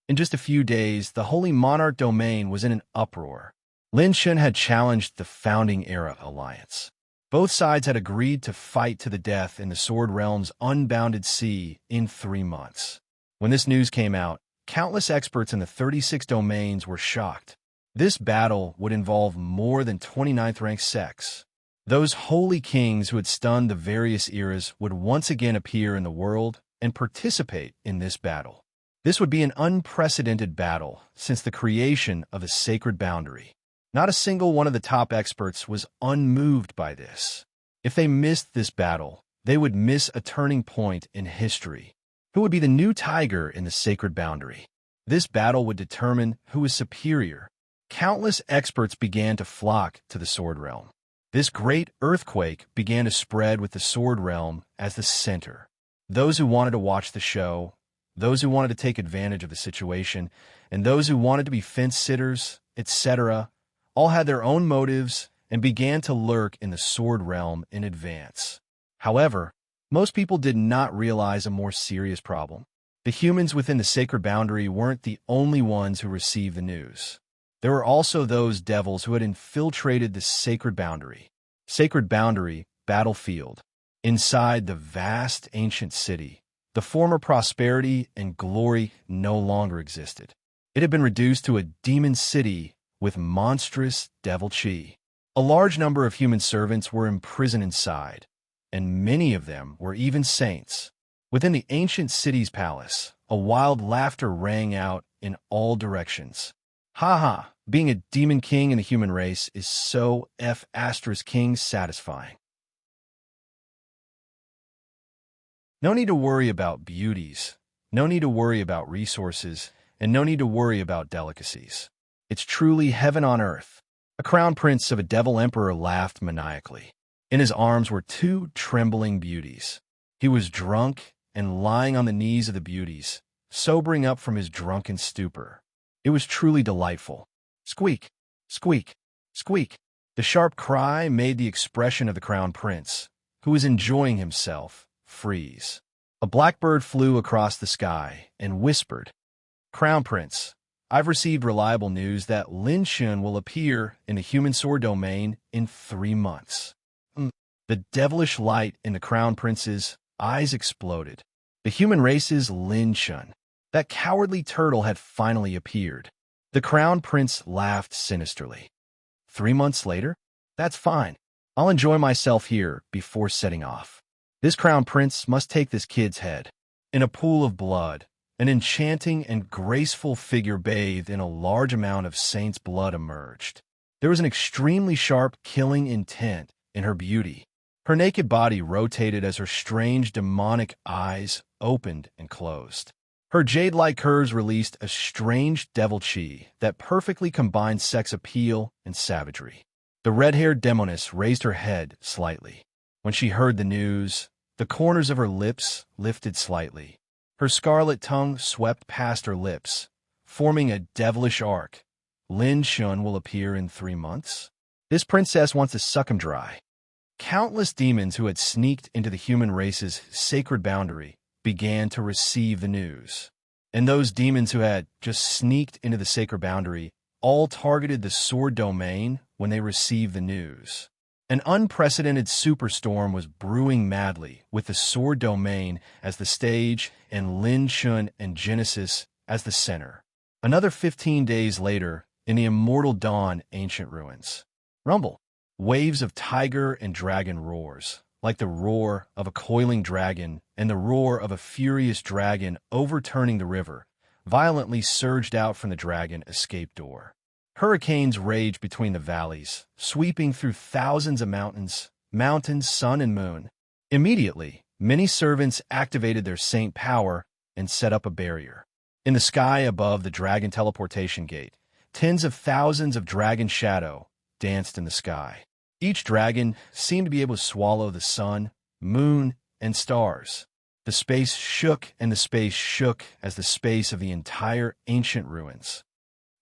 In just a few days, the Holy Monarch domain was in an uproar. Lin Chen had challenged the Founding Era Alliance. Both sides had agreed to fight to the death in the Sword Realm's unbounded sea in 3 months. When this news came out, countless experts in the 36 domains were shocked. This battle would involve more than 29th-ranked sects. Those holy kings who had stunned the various eras would once again appear in the world and participate in this battle. This would be an unprecedented battle since the creation of the sacred boundary. Not a single one of the top experts was unmoved by this. If they missed this battle, they would miss a turning point in history. Who would be the new tiger in the sacred boundary? This battle would determine who is superior. Countless experts began to flock to the Sword Realm. This great earthquake began to spread with the Sword Realm as the center. Those who wanted to watch the show, those who wanted to take advantage of the situation, and those who wanted to be fence-sitters, etc., all had their own motives and began to lurk in the Sword Realm in advance. However, most people did not realize a more serious problem. The humans within the sacred boundary weren't the only ones who received the news. There were also those devils who had infiltrated the sacred boundary. Sacred boundary, battlefield. Inside the vast ancient city, the former prosperity and glory no longer existed. It had been reduced to a demon city with monstrous devil chi. A large number of human servants were imprisoned inside, and many of them were even saints. Within the ancient city's palace, a wild laughter rang out in all directions. Ha ha, being a demon king in the human race is so king satisfying. No need to worry about beauties, no need to worry about resources, and no need to worry about delicacies. It's truly heaven on earth. A crown prince of a devil emperor laughed maniacally. In his arms were 2 trembling beauties. He was drunk and lying on the knees of the beauties, sobering up from his drunken stupor. It was truly delightful. Squeak, squeak, squeak. The sharp cry made the expression of the crown prince, who was enjoying himself, freeze. A blackbird flew across the sky and whispered, "Crown Prince, I've received reliable news that Lin Chen will appear in the human sword domain in 3 months." The devilish light in the Crown Prince's eyes exploded. The human race's Lin Chen. That cowardly turtle had finally appeared. The Crown Prince laughed sinisterly. 3 months later? That's fine. I'll enjoy myself here before setting off. This Crown Prince must take this kid's head. In a pool of blood, an enchanting and graceful figure bathed in a large amount of saint's blood emerged. There was an extremely sharp, killing intent in her beauty. Her naked body rotated as her strange, demonic eyes opened and closed. Her jade-like curves released a strange devil chi that perfectly combined sex appeal and savagery. The red-haired demoness raised her head slightly. When she heard the news, The corners of her lips lifted slightly. Her scarlet tongue swept past her lips, forming a devilish arc. Lin Shun will appear in 3 months? This princess wants to suck him dry. Countless demons who had sneaked into the human race's sacred boundary began to receive the news. And those demons who had just sneaked into the sacred boundary all targeted the sword domain when they received the news. An unprecedented superstorm was brewing madly, with the sword domain as the stage and Lin Shun and Genesis as the center. Another 15 days later, in the immortal dawn ancient ruins. Rumble. Waves of tiger and dragon roars, like the roar of a coiling dragon and the roar of a furious dragon overturning the river, violently surged out from the dragon escape door. Hurricanes raged between the valleys, sweeping through thousands of mountains, sun and moon. Immediately, many servants activated their saint power and set up a barrier. In the sky above the dragon teleportation gate, tens of thousands of dragon shadow danced in the sky. Each dragon seemed to be able to swallow the sun, moon, and stars. The space shook and the space shook as the space of the entire ancient ruins.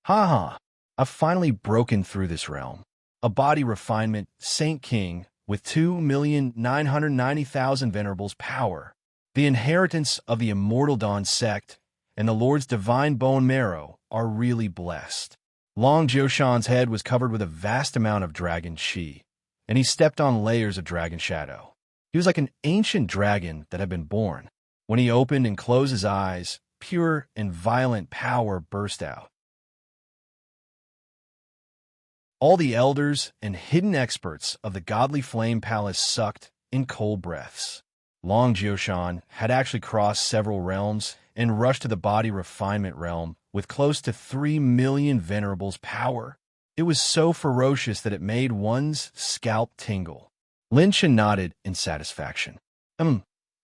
Ha! I've finally broken through this realm. A body refinement Saint King with 2,990,000 venerables power. The inheritance of the immortal Dawn sect and the Lord's divine bone marrow are really blessed. Long Jioshan's head was covered with a vast amount of dragon chi, and he stepped on layers of dragon shadow. He was like an ancient dragon that had been born. When he opened and closed his eyes, pure and violent power burst out. All the elders and hidden experts of the godly flame palace sucked in cold breaths. Long Jioshan had actually crossed several realms and rushed to the body refinement realm with close to 3 million venerables power. It was so ferocious that it made one's scalp tingle. Lin Shen nodded in satisfaction.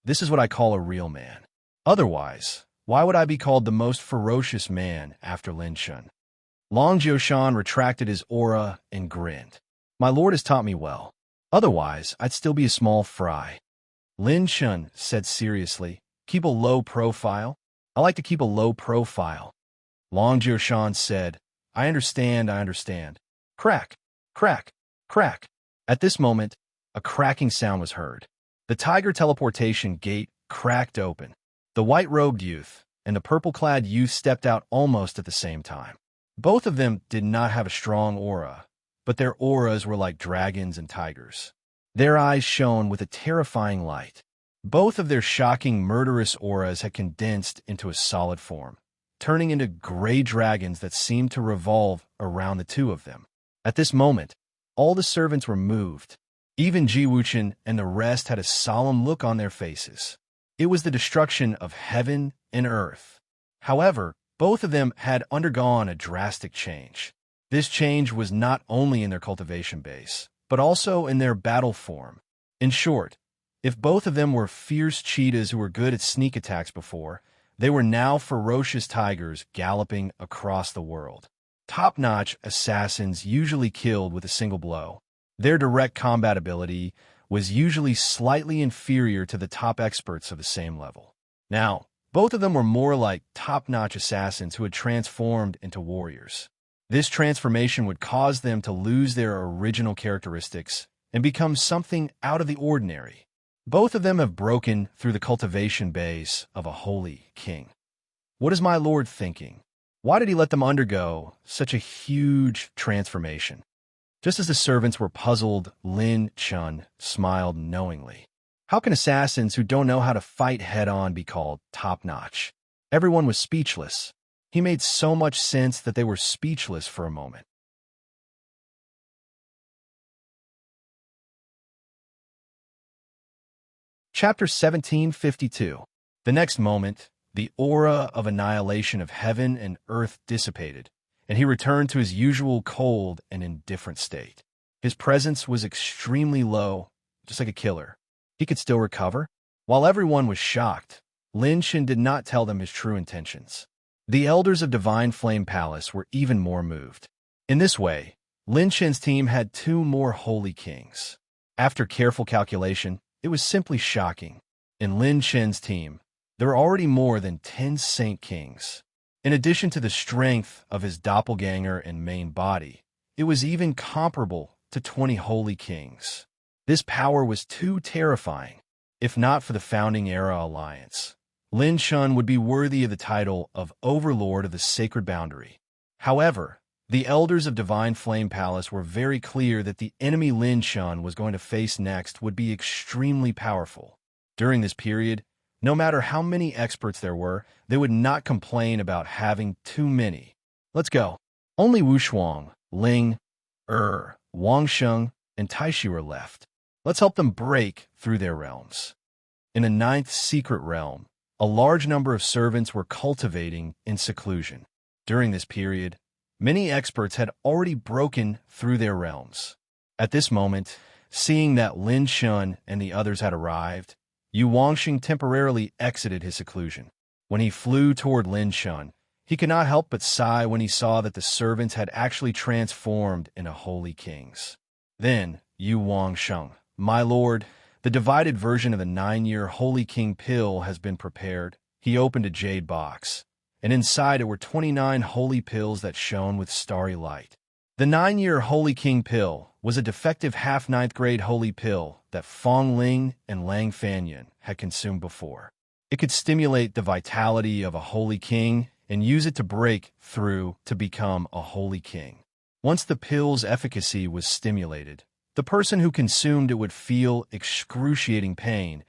This is what I call a real man. Otherwise, why would I be called the most ferocious man after Lin Shen? Long Jioshan retracted his aura and grinned. My lord has taught me well. Otherwise, I'd still be a small fry. Lin Shen said seriously, keep a low profile. I like to keep a low profile. Long Jioshan said, I understand. Crack, crack, crack. At this moment, a cracking sound was heard. The tiger teleportation gate cracked open. The white-robed youth and the purple-clad youth stepped out almost at the same time. Both of them did not have a strong aura, but their auras were like dragons and tigers. Their eyes shone with a terrifying light. Both of their shocking, murderous auras had condensed into a solid form, turning into gray dragons that seemed to revolve around the two of them. At this moment, all the servants were moved. Even Ji Wuchen and the rest had a solemn look on their faces. It was the destruction of heaven and earth. However, both of them had undergone a drastic change. This change was not only in their cultivation base, but also in their battle form. In short, if both of them were fierce cheetahs who were good at sneak attacks before, they were now ferocious tigers galloping across the world. Top-notch assassins usually killed with a single blow. Their direct combat ability was usually slightly inferior to the top experts of the same level. Now, both of them were more like top-notch assassins who had transformed into warriors. This transformation would cause them to lose their original characteristics and become something out of the ordinary. Both of them have broken through the cultivation base of a holy king. What is my lord thinking? Why did he let them undergo such a huge transformation? Just as the servants were puzzled, Lin Chun smiled knowingly. How can assassins who don't know how to fight head-on be called top-notch? Everyone was speechless. He made so much sense that they were speechless for a moment. Chapter 1752. The next moment, the aura of annihilation of heaven and earth dissipated, and he returned to his usual cold and indifferent state. His presence was extremely low, just like a killer. He could still recover. While everyone was shocked, Lin Shen did not tell them his true intentions. The elders of Divine Flame Palace were even more moved. In this way, Lin Shen's team had 2 more holy kings. After careful calculation, it was simply shocking. In Lin Chen's team, there were already more than 10 Saint Kings. In addition to the strength of his doppelganger and main body, it was even comparable to 20 Holy Kings. This power was too terrifying. If not for the Founding Era Alliance, Lin Chun would be worthy of the title of Overlord of the Sacred Boundary. However, the elders of Divine Flame Palace were very clear that the enemy Lin Chun was going to face next would be extremely powerful. During this period, no matter how many experts there were, they would not complain about having too many. Let's go. Only Wu Shuang, Ling, Wang Sheng, and Taishi were left. Let's help them break through their realms. In the 9th secret realm, a large number of servants were cultivating in seclusion. During this period, many experts had already broken through their realms. At this moment, seeing that Lin Chun and the others had arrived, Yu Wangxing temporarily exited his seclusion. When he flew toward Lin Chun, he could not help but sigh when he saw that the servants had actually transformed into holy kings. Then, Yu Wangsheng, "My lord, the divided version of the 9-year Holy King pill has been prepared." He opened a jade box, and inside it were 29 holy pills that shone with starry light. The 9-year Holy King pill was a defective half-ninth grade holy pill that Fong Ling and Lang Fanyan had consumed before. It could stimulate the vitality of a holy king and use it to break through to become a holy king. Once the pill's efficacy was stimulated, the person who consumed it would feel excruciating pain,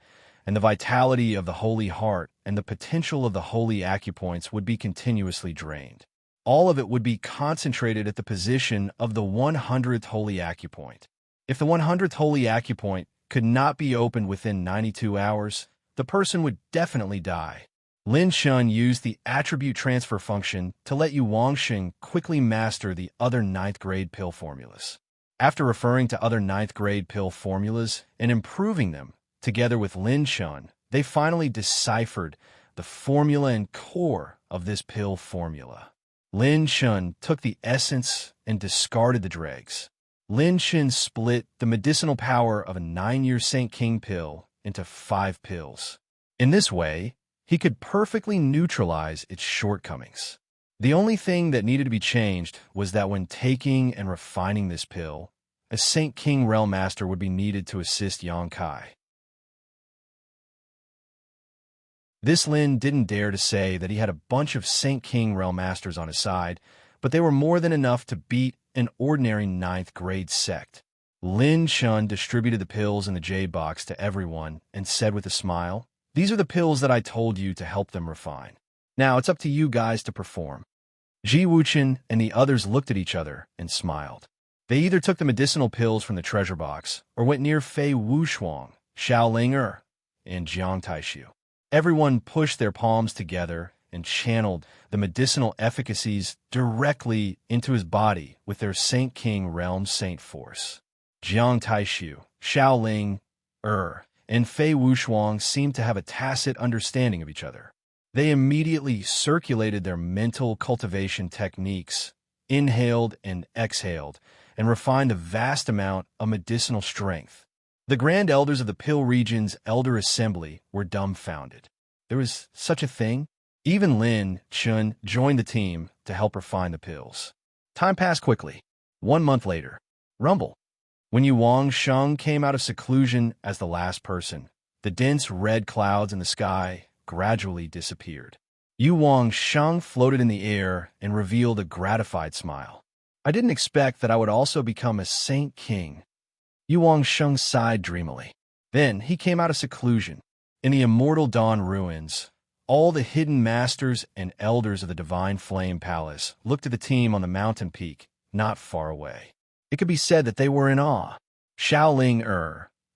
and the vitality of the holy heart and the potential of the holy acupoints would be continuously drained. All of it would be concentrated at the position of the 100th holy acupoint. If the 100th holy acupoint could not be opened within 92 hours, the person would definitely die. Lin Chun used the attribute transfer function to let Yu Wangxing quickly master the other 9th grade pill formulas. After referring to other 9th grade pill formulas and improving them, together with Lin Chun, they finally deciphered the formula and core of this pill formula. Lin Chun took the essence and discarded the dregs. Lin Chun split the medicinal power of a 9-year Saint King pill into 5 pills. In this way, he could perfectly neutralize its shortcomings. The only thing that needed to be changed was that when taking and refining this pill, a Saint King Realm Master would be needed to assist Yang Kai. This Lin didn't dare to say that he had a bunch of Saint King Realm Masters on his side, but they were more than enough to beat an ordinary 9th grade sect. Lin Chun distributed the pills in the jade box to everyone and said with a smile, "These are the pills that I told you to help them refine. Now it's up to you guys to perform." Ji Wuchen and the others looked at each other and smiled. They either took the medicinal pills from the treasure box or went near Fei Wushuang, Xiao Ling and Jiang Taishu. Everyone pushed their palms together and channeled the medicinal efficacies directly into his body with their Saint King Realm Saint Force. Jiang Taishu, Xiao Ling, and Fei Wushuang seemed to have a tacit understanding of each other. They immediately circulated their mental cultivation techniques, inhaled and exhaled, and refined a vast amount of medicinal strength. The Grand Elders of the Pill Region's Elder Assembly were dumbfounded. There was such a thing? Even Lin Chun joined the team to help refine the pills. Time passed quickly. 1 month later, rumble. When Yu Wangsheng came out of seclusion as the last person, the dense red clouds in the sky gradually disappeared. Yu Wangsheng floated in the air and revealed a gratified smile. "I didn't expect that I would also become a Saint King." Yu Wangsheng sighed dreamily. Then he came out of seclusion. In the Immortal Dawn ruins, all the hidden masters and elders of the Divine Flame Palace looked at the team on the mountain peak, not far away. It could be said that they were in awe. Xiao Ling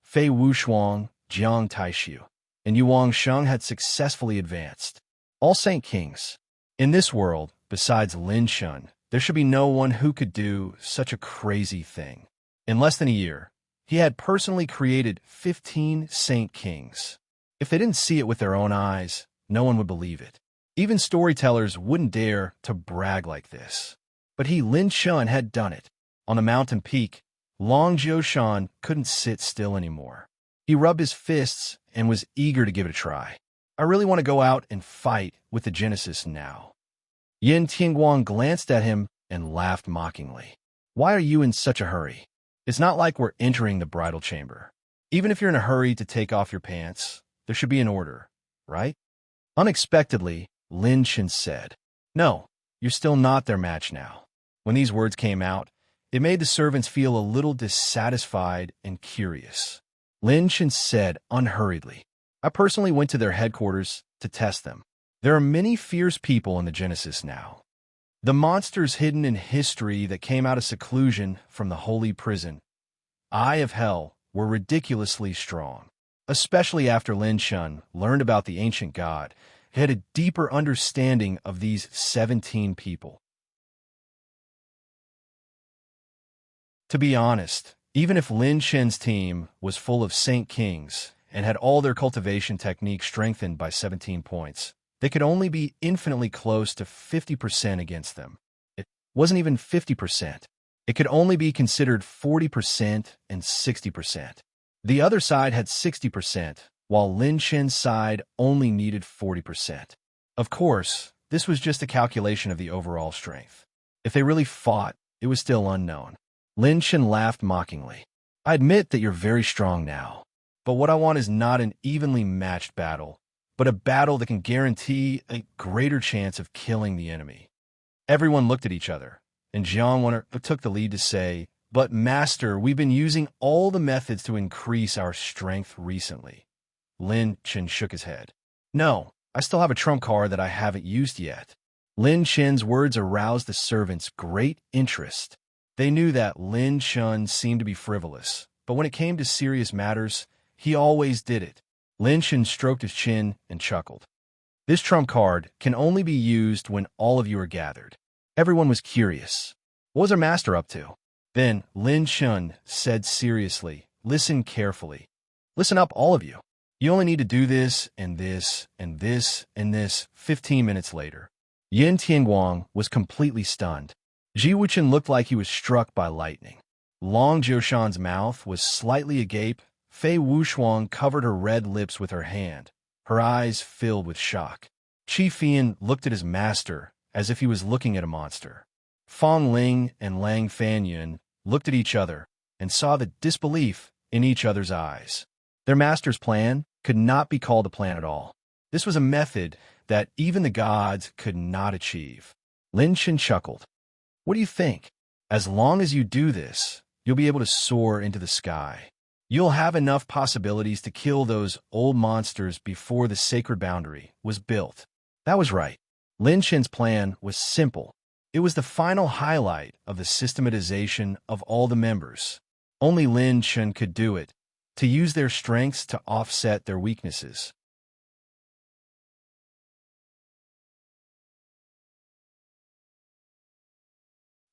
Fei Wushuang, Jiang Taishu, and Yu Wangsheng had successfully advanced. All Saint Kings. In this world, besides Lin Chun, there should be no one who could do such a crazy thing. In less than a year, he had personally created 15 Saint Kings. If they didn't see it with their own eyes, no one would believe it. Even storytellers wouldn't dare to brag like this. But he, Lin Chun, had done it. On the mountain peak, Long Jiushan couldn't sit still anymore. He rubbed his fists and was eager to give it a try. I really want to go out and fight with the Genesis now. Yin Tianguang glanced at him and laughed mockingly. Why are you in such a hurry? It's not like we're entering the bridal chamber. Even if you're in a hurry to take off your pants, there should be an order, right? Unexpectedly, Lin Chen said, No, you're still not their match now. When these words came out, it made the servants feel a little dissatisfied and curious. Lin Chen said unhurriedly, I personally went to their headquarters to test them. There are many fierce people in the Genesis now. The monsters hidden in history that came out of seclusion from the holy prison, Eye of Hell, were ridiculously strong. Especially after Lin Chen learned about the ancient god, he had a deeper understanding of these 17 people. To be honest, even if Lin Chen's team was full of Saint Kings and had all their cultivation techniques strengthened by 17 points, they could only be infinitely close to 50% against them. It wasn't even 50%. It could only be considered 40% and 60%. The other side had 60%, while Lin Chen's side only needed 40%. Of course, this was just a calculation of the overall strength. If they really fought, it was still unknown. Lin Chen laughed mockingly. I admit that you're very strong now, but what I want is not an evenly matched battle, but a battle that can guarantee a greater chance of killing the enemy. Everyone looked at each other, and Jiang Wen took the lead to say, But Master, we've been using all the methods to increase our strength recently. Lin Chen shook his head. No, I still have a trump card that I haven't used yet. Lin Chen's words aroused the servants' great interest. They knew that Lin Chen seemed to be frivolous, but when it came to serious matters, he always did it. Lin Chen stroked his chin and chuckled. This trump card can only be used when all of you are gathered. Everyone was curious. What was our master up to? Then Lin Chen said seriously, Listen carefully. Listen up, all of you. You only need to do this and this and this and this 15 minutes later. Yin Tianguang was completely stunned. Ji Wuchen looked like he was struck by lightning. Long Jiushan's mouth was slightly agape. Fei Wushuang covered her red lips with her hand, her eyes filled with shock. Qi Fian looked at his master as if he was looking at a monster. Fong Ling and Lang Fanyun looked at each other and saw the disbelief in each other's eyes. Their master's plan could not be called a plan at all. This was a method that even the gods could not achieve. Lin Chen chuckled. What do you think? As long as you do this, you'll be able to soar into the sky. You'll have enough possibilities to kill those old monsters before the sacred boundary was built. That was right. Lin Chen's plan was simple. It was the final highlight of the systematization of all the members. Only Lin Chen could do it, to use their strengths to offset their weaknesses.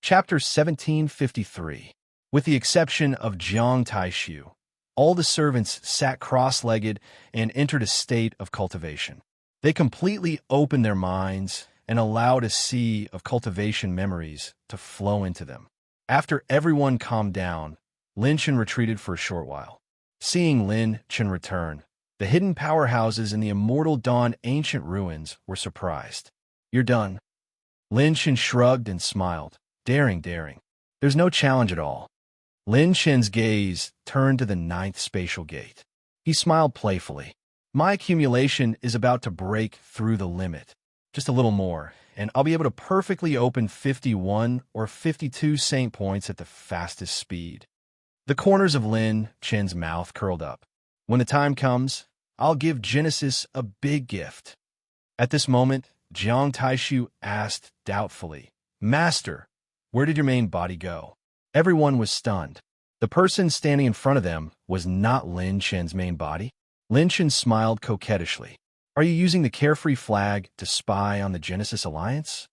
Chapter 1753. With the exception of Jiang Taishu, all the servants sat cross-legged and entered a state of cultivation. They completely opened their minds and allowed a sea of cultivation memories to flow into them. After everyone calmed down, Lin Chen retreated for a short while. Seeing Lin Chen return, the hidden powerhouses in the Immortal Dawn ancient ruins were surprised. You're done. Lin Chen shrugged and smiled. Daring. There's no challenge at all. Lin Chen's gaze turned to the 9th spatial gate. He smiled playfully. My accumulation is about to break through the limit. Just a little more, and I'll be able to perfectly open 51 or 52 saint points at the fastest speed. The corners of Lin Chen's mouth curled up. When the time comes, I'll give Genesis a big gift. At this moment, Jiang Taishu asked doubtfully, Master, where did your main body go? Everyone was stunned. The person standing in front of them was not Lin Chen's main body. Lin Chen smiled coquettishly. Are you using the Carefree flag to spy on the Genesis Alliance?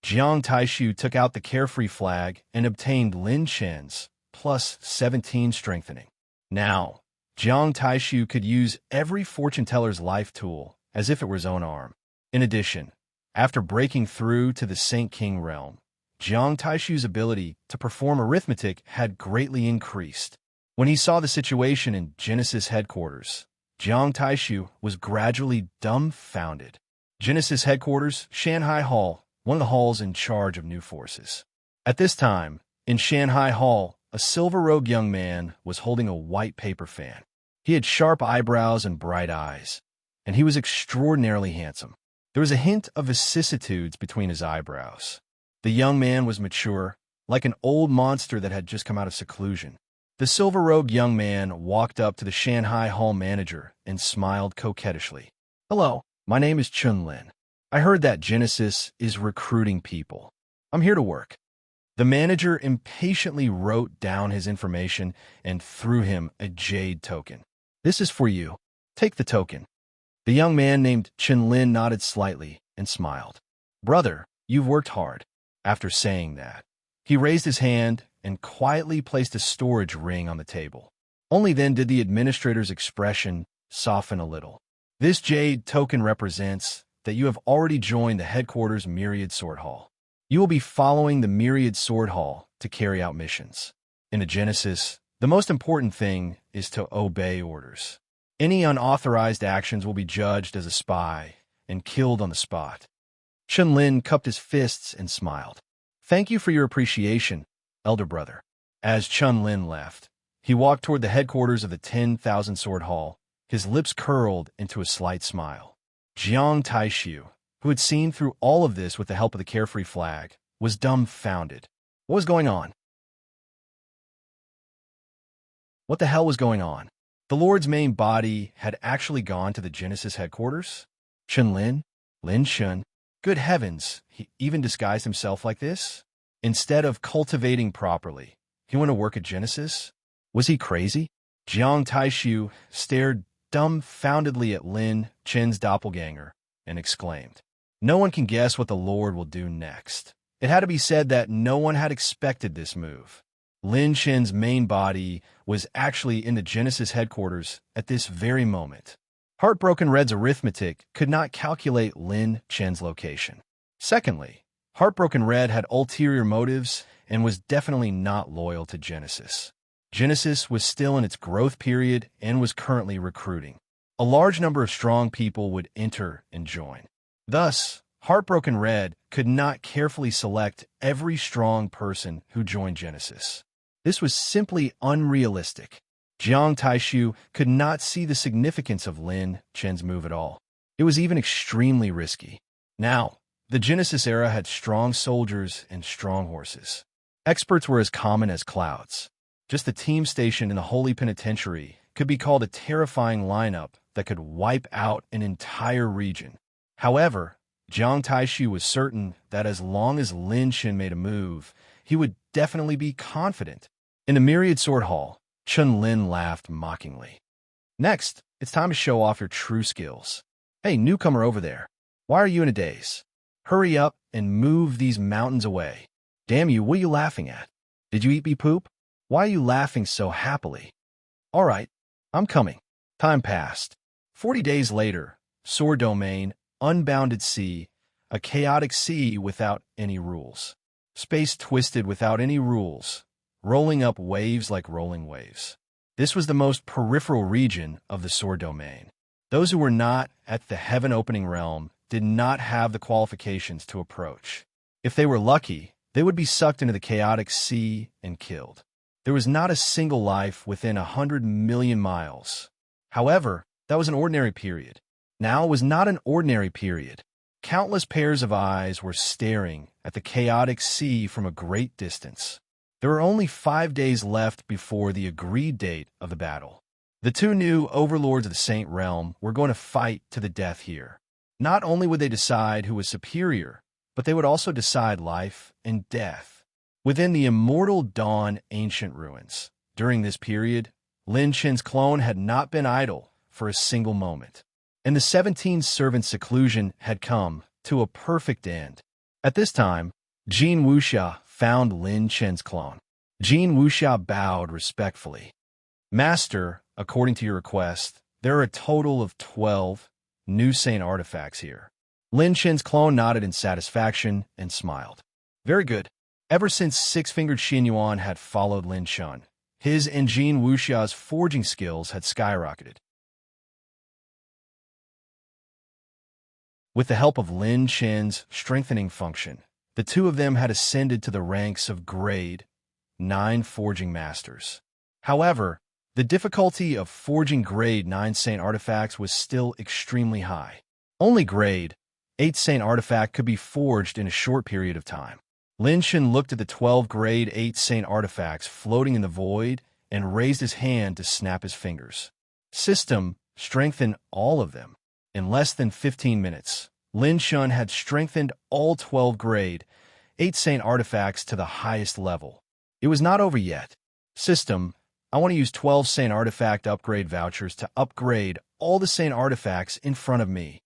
Jiang Taishu took out the Carefree flag and obtained Lin Chen's plus 17 strengthening. Now, Jiang Taishu could use every fortune teller's life tool as if it were his own arm. In addition, after breaking through to the Saint King realm, Jiang Taishu's ability to perform arithmetic had greatly increased. When he saw the situation in Genesis headquarters, Jiang Taishu was gradually dumbfounded. Genesis headquarters, Shanghai Hall, one of the halls in charge of new forces. At this time, in Shanghai Hall, a silver-robed young man was holding a white paper fan. He had sharp eyebrows and bright eyes, and he was extraordinarily handsome. There was a hint of vicissitudes between his eyebrows. The young man was mature, like an old monster that had just come out of seclusion. The silver-robed young man walked up to the Shanghai Hall manager and smiled coquettishly. "Hello, my name is Chun Lin. I heard that Genesis is recruiting people. I'm here to work." The manager impatiently wrote down his information and threw him a jade token. "This is for you. Take the token." The young man named Chun Lin nodded slightly and smiled. "Brother, you've worked hard." After saying that, he raised his hand and quietly placed a storage ring on the table. Only then did the administrator's expression soften a little. "This jade token represents that you have already joined the headquarters Myriad Sword Hall. You will be following the Myriad Sword Hall to carry out missions. In the Genesis, the most important thing is to obey orders. Any unauthorized actions will be judged as a spy and killed on the spot." Chun Lin cupped his fists and smiled. "Thank you for your appreciation, elder brother." As Chun Lin left, he walked toward the headquarters of the 10,000 Sword Hall, his lips curled into a slight smile. Jiang Taishu, who had seen through all of this with the help of the carefree flag, was dumbfounded. What was going on? What the hell was going on? The Lord's main body had actually gone to the Genesis headquarters? Chun Lin? Lin Chun? Good heavens, he even disguised himself like this? Instead of cultivating properly, he went to work at Genesis? Was he crazy? Jiang Taishu stared dumbfoundedly at Lin Chen's doppelganger and exclaimed, "No one can guess what the Lord will do next." It had to be said that no one had expected this move. Lin Chen's main body was actually in the Genesis headquarters at this very moment. Heartbroken Red's arithmetic could not calculate Lin Chen's location. Secondly, Heartbroken Red had ulterior motives and was definitely not loyal to Genesis. Genesis was still in its growth period and was currently recruiting. A large number of strong people would enter and join. Thus, Heartbroken Red could not carefully select every strong person who joined Genesis. This was simply unrealistic. Jiang Taishu could not see the significance of Lin Chen's move at all. It was even extremely risky. Now, the Genesis era had strong soldiers and strong horses. Experts were as common as clouds. Just the team stationed in the Holy Penitentiary could be called a terrifying lineup that could wipe out an entire region. However, Jiang Taishu was certain that as long as Lin Chen made a move, he would definitely be confident. In the Myriad Sword Hall, Chun Lin laughed mockingly. "Next, it's time to show off your true skills. Hey, newcomer over there, why are you in a daze? Hurry up and move these mountains away. Damn you, what are you laughing at? Did you eat me poop? Why are you laughing so happily? All right, I'm coming." Time passed. 40 days later, Sword Domain, unbounded sea, a chaotic sea without any rules. Space twisted without any rules, rolling up waves like rolling waves. This was the most peripheral region of the Sword Domain. Those who were not at the heaven-opening realm did not have the qualifications to approach. If they were lucky, they would be sucked into the chaotic sea and killed. There was not a single life within 100 million miles. However, that was an ordinary period. Now it was not an ordinary period. Countless pairs of eyes were staring at the chaotic sea from a great distance. There were only 5 days left before the agreed date of the battle. The two new overlords of the Saint Realm were going to fight to the death here. Not only would they decide who was superior, but they would also decide life and death. Within the immortal Dawn ancient ruins, during this period, Lin Chen's clone had not been idle for a single moment, and the 17-servant seclusion had come to a perfect end. At this time, Jin Wuxia found Lin Chen's clone. Jin Wuxia bowed respectfully. "Master, according to your request, there are a total of 12 new saint artifacts here." Lin Chen's clone nodded in satisfaction and smiled. "Very good." Ever since Six-Fingered Xin Yuan had followed Lin Chen, His and Jin Wuxia's forging skills had skyrocketed. With the help of Lin Chen's strengthening function, the two of them had ascended to the ranks of Grade 9 forging masters. However, the difficulty of forging Grade 9 Saint artifacts was still extremely high. Only Grade 8 Saint artifact could be forged in a short period of time. Lin Chen looked at the 12 Grade 8 Saint artifacts floating in the void and raised his hand to snap his fingers. System, strengthen all of them. In less than 15 minutes, Lin Chen had strengthened all 12 Grade 8 Saint artifacts to the highest level. It was not over yet. System, I want to use 12 Saint artifact upgrade vouchers to upgrade all the Saint artifacts in front of me.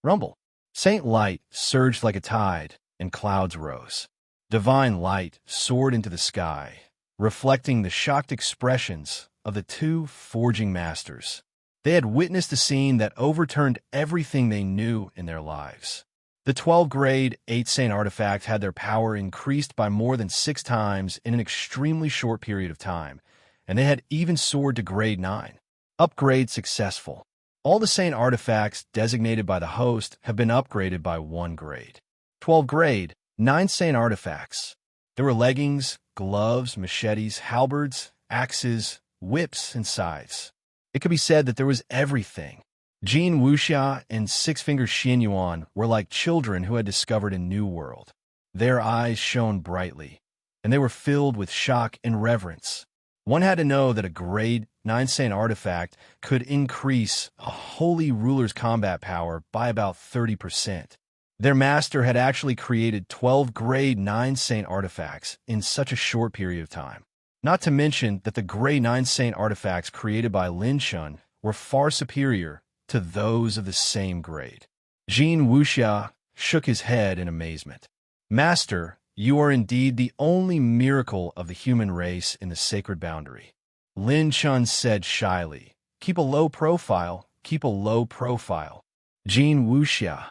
Rumble. Saint light surged like a tide, and clouds rose. Divine light soared into the sky, reflecting the shocked expressions of the two forging masters. They had witnessed a scene that overturned everything they knew in their lives. The 12 Grade 8 Saint artifact had their power increased by more than 6 times in an extremely short period of time, and they had even soared to Grade 9. Upgrade successful. All the Saint artifacts designated by the host have been upgraded by 1 grade. 12 Grade 9 Saint artifacts. There were leggings, gloves, machetes, halberds, axes, whips, and scythes. It could be said that there was everything. Jin Wuxia and Six-Finger Xin Yuan were like children who had discovered a new world. Their eyes shone brightly, and they were filled with shock and reverence. One had to know that a Grade 9 Saint artifact could increase a holy ruler's combat power by about 30%. Their master had actually created 12 Grade 9 Saint artifacts in such a short period of time. Not to mention that the Grade 9 Saint artifacts created by Lin Chen were far superior to those of the same grade. Jin Wuxia shook his head in amazement. Master, you are indeed the only miracle of the human race in the sacred boundary. Lin Chen said shyly, keep a low profile, keep a low profile. Jin Wuxia.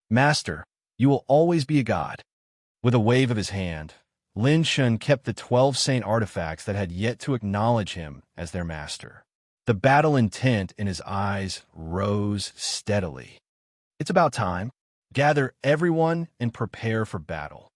Master, you will always be a god. With a wave of his hand, Lin Chen kept the 12 Saint artifacts that had yet to acknowledge him as their master. The battle intent in his eyes rose steadily. It's about time. Gather everyone and prepare for battle.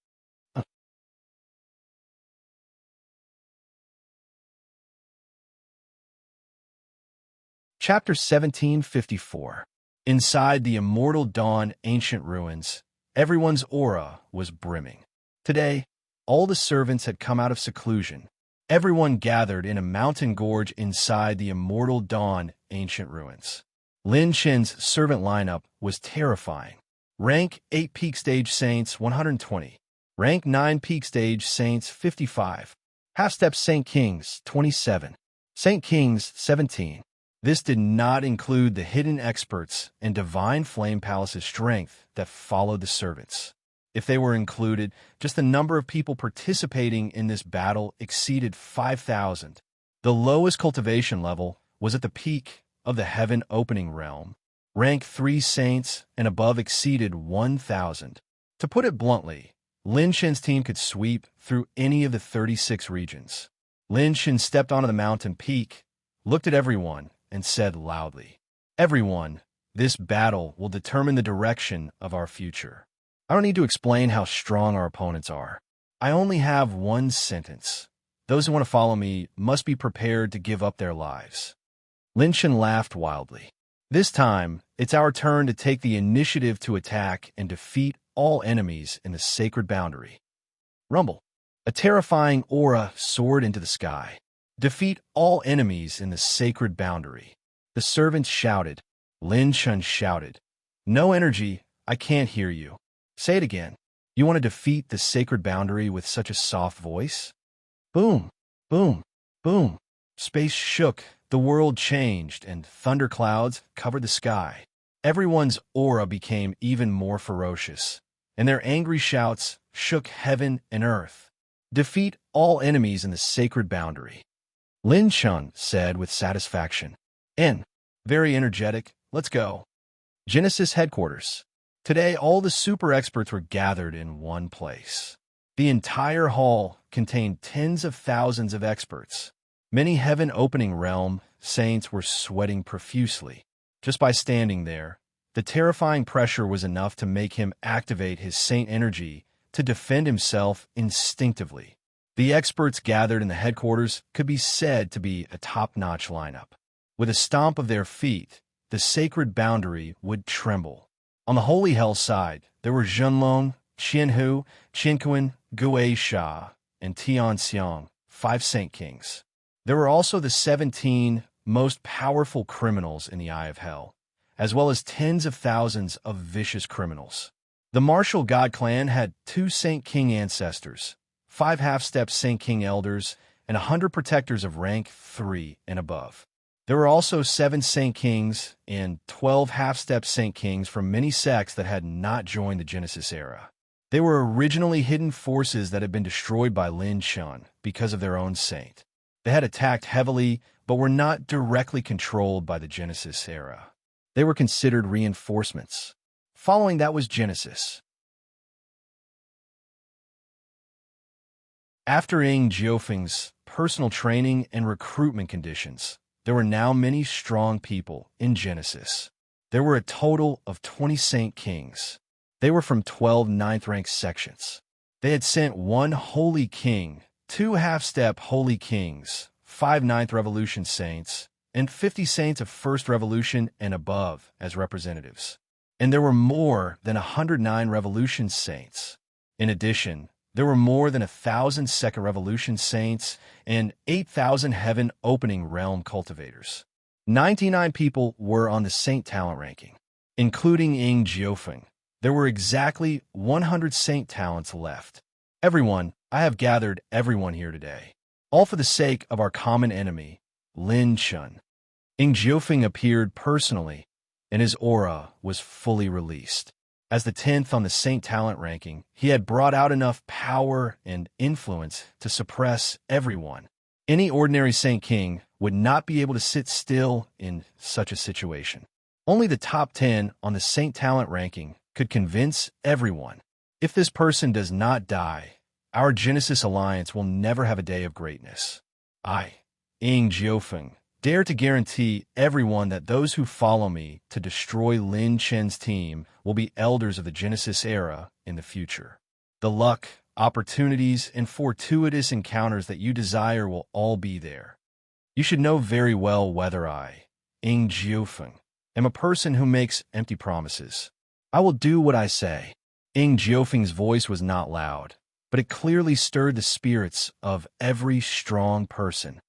Chapter 1754. Inside the Immortal Dawn ancient ruins, everyone's aura was brimming. Today, all the servants had come out of seclusion. Everyone gathered in a mountain gorge inside the Immortal Dawn ancient ruins. Lin Chen's servant lineup was terrifying. Rank 8 Peak Stage Saints 120. Rank 9 Peak Stage Saints 55. Half-Step Saint Kings 27. Saint Kings 17. This did not include the hidden experts and Divine Flame Palace's strength that followed the servants. If they were included, just the number of people participating in this battle exceeded 5,000. The lowest cultivation level was at the peak of the Heaven Opening Realm. Rank 3 Saints and above exceeded 1,000. To put it bluntly, Lin Chen's team could sweep through any of the 36 regions. Lin Chen stepped onto the mountain peak, looked at everyone, and said loudly, "Everyone, this battle will determine the direction of our future." I don't need to explain how strong our opponents are. I only have one sentence. Those who want to follow me must be prepared to give up their lives. Lin Chen laughed wildly. This time, it's our turn to take the initiative to attack and defeat all enemies in the sacred boundary. Rumble. A terrifying aura soared into the sky. Defeat all enemies in the sacred boundary. The servants shouted. Lin Chen shouted. No energy, I can't hear you. Say it again. You want to defeat the sacred boundary with such a soft voice? Boom, boom, boom. Space shook, the world changed, and thunderclouds covered the sky. Everyone's aura became even more ferocious, and their angry shouts shook heaven and earth. Defeat all enemies in the sacred boundary. Lin Chen said with satisfaction. Very energetic, let's go. Genesis headquarters. Today, all the super experts were gathered in one place. The entire hall contained tens of thousands of experts. Many heaven-opening realm saints were sweating profusely. Just by standing there, the terrifying pressure was enough to make him activate his saint energy to defend himself instinctively. The experts gathered in the headquarters could be said to be a top-notch lineup. With a stomp of their feet, the sacred boundary would tremble. On the holy hell side, there were Zhenlong, Qianhu, Qinquan, Gui Sha, and Tianxiang, 5 saint kings. There were also the 17 most powerful criminals in the eye of hell, as well as tens of thousands of vicious criminals. The martial god clan had 2 Saint King ancestors, 5 half-step Saint King elders, and 100 protectors of rank 3 and above. There were also 7 Saint Kings and 12 half-step Saint Kings from many sects that had not joined the Genesis era. They were originally hidden forces that had been destroyed by Lin Chun because of their own saint. They had attacked heavily, but were not directly controlled by the Genesis era. They were considered reinforcements. Following that was Genesis. After Ying Jiufeng's personal training and recruitment conditions, there were now many strong people in Genesis. There were a total of 20 Saint Kings. They were from 12 ninth-rank sections. They had sent 1 Holy King, 2 half-step Holy Kings, 5 Ninth Revolution Saints, and 50 Saints of First Revolution and above as representatives. And there were more than 109 Revolution Saints. In addition, there were more than 1,000 Second Revolution Saints and 8,000 Heaven-Opening Realm Cultivators. 99 people were on the Saint Talent ranking, including Ying Jiufeng. There were exactly 100 Saint Talents left. Everyone, I have gathered everyone here today, all for the sake of our common enemy, Lin Chun. Ying Jiufeng appeared personally, and his aura was fully released. As the 10th on the Saint Talent ranking, he had brought out enough power and influence to suppress everyone. Any ordinary Saint King would not be able to sit still in such a situation. Only the top 10 on the Saint Talent ranking could convince everyone. If this person does not die, our Genesis Alliance will never have a day of greatness. I, Ying Jiufeng, dare to guarantee everyone that those who follow me to destroy Lin Chen's team will be elders of the Genesis era in the future. The luck, opportunities, and fortuitous encounters that you desire will all be there. You should know very well whether I, Ying Jiufeng, am a person who makes empty promises. I will do what I say. Ying Jiufeng's voice was not loud, but it clearly stirred the spirits of every strong person.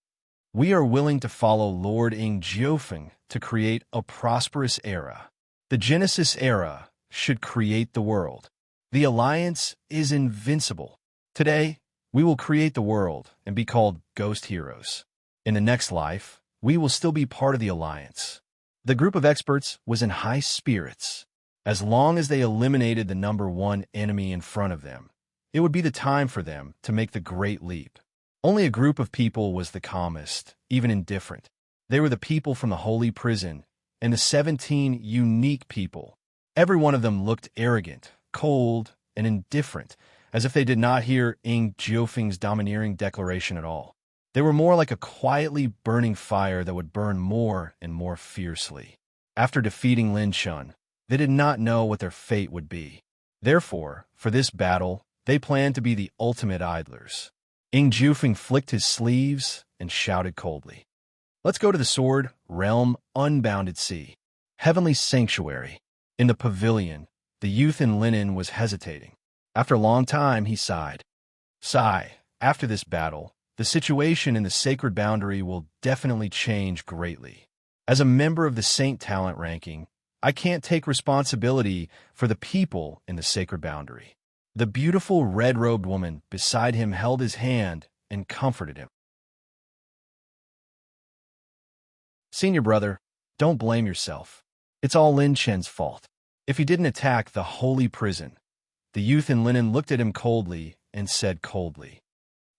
We are willing to follow Lord Ying Jiufeng to create a prosperous era. The Genesis era should create the world. The Alliance is invincible. Today, we will create the world and be called Ghost Heroes. In the next life, we will still be part of the Alliance. The group of experts was in high spirits. As long as they eliminated the number 1 enemy in front of them, it would be the time for them to make the great leap. Only a group of people was the calmest, even indifferent. They were the people from the holy prison, and the 17 unique people. Every one of them looked arrogant, cold, and indifferent, as if they did not hear Ying Jiufeng's domineering declaration at all. They were more like a quietly burning fire that would burn more and more fiercely. After defeating Lin Chun, they did not know what their fate would be. Therefore, for this battle, they planned to be the ultimate idlers. Ying Jiufeng flicked his sleeves and shouted coldly, "Let's go to the Sword, Realm, Unbounded Sea, Heavenly Sanctuary." In the pavilion, the youth in linen was hesitating. After a long time, he sighed. Sigh, after this battle, the situation in the sacred boundary will definitely change greatly. As a member of the Saint Talent ranking, I can't take responsibility for the people in the sacred boundary. The beautiful red-robed woman beside him held his hand and comforted him. Senior brother, don't blame yourself. It's all Lin Chen's fault. If he didn't attack the holy prison, the youth in linen looked at him coldly and said coldly,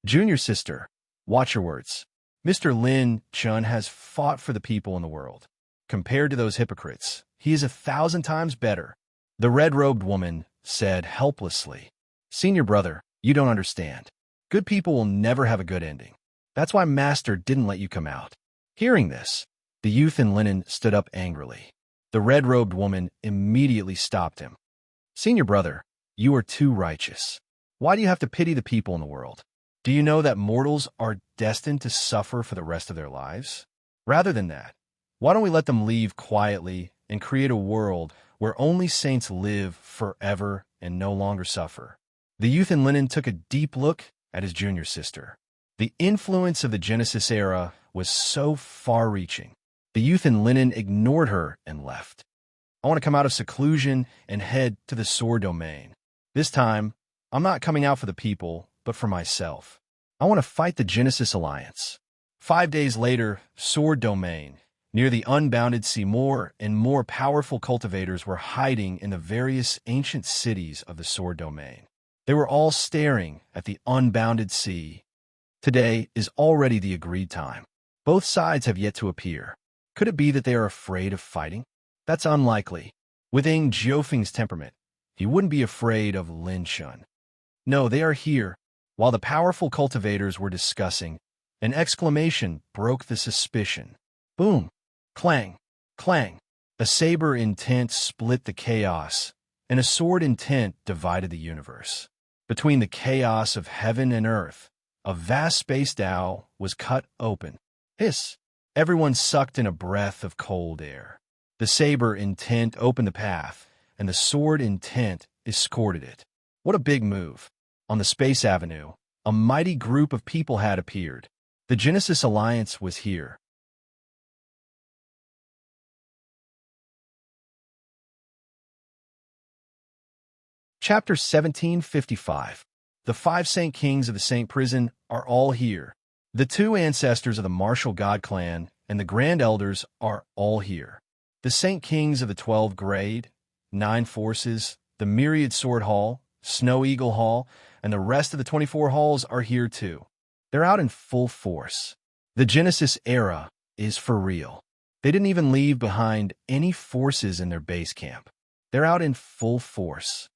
"Junior sister, watch your words. Mr. Lin Chun has fought for the people in the world. Compared to those hypocrites, he is 1,000 times better." The red-robed woman said helplessly, "Senior brother, you don't understand. Good people will never have a good ending. That's why Master didn't let you come out." Hearing this, the youth in linen stood up angrily. The red-robed woman immediately stopped him. "Senior brother, you are too righteous. Why do you have to pity the people in the world? Do you know that mortals are destined to suffer for the rest of their lives? Rather than that, why don't we let them leave quietly and create a world where only saints live forever and no longer suffer?" The youth in linen took a deep look at his junior sister. The influence of the Genesis era was so far-reaching. The youth in linen ignored her and left. "I want to come out of seclusion and head to the sword domain. This time, I'm not coming out for the people, but for myself. I want to fight the Genesis Alliance." 5 days later, Sword Domain. Near the unbounded sea, more and more powerful cultivators were hiding in the various ancient cities of the Sword Domain. They were all staring at the unbounded sea. Today is already the agreed time. Both sides have yet to appear. Could it be that they are afraid of fighting? That's unlikely. With Ng Jiofeng's temperament, he wouldn't be afraid of Lin Shun. No, they are here. While the powerful cultivators were discussing, an exclamation broke the suspicion. Boom! Clang! Clang! A saber intent split the chaos, and a sword intent divided the universe. Between the chaos of heaven and earth, a vast space Tao was cut open. Hiss! Everyone sucked in a breath of cold air. The saber intent opened the path, and the sword intent escorted it. What a big move! On the Space Avenue, a mighty group of people had appeared. The Genesis Alliance was here. Chapter 1755. The 5 Saint Kings of the Saint Prison are all here. The 2 ancestors of the Martial God clan and the Grand Elders are all here. The Saint Kings of the 12 Grade, 9 Forces, the Myriad Sword Hall, Snow Eagle Hall, and the rest of the 24 halls are here too. They're out in full force. The Genesis era is for real. They didn't even leave behind any forces in their base camp. They're out in full force.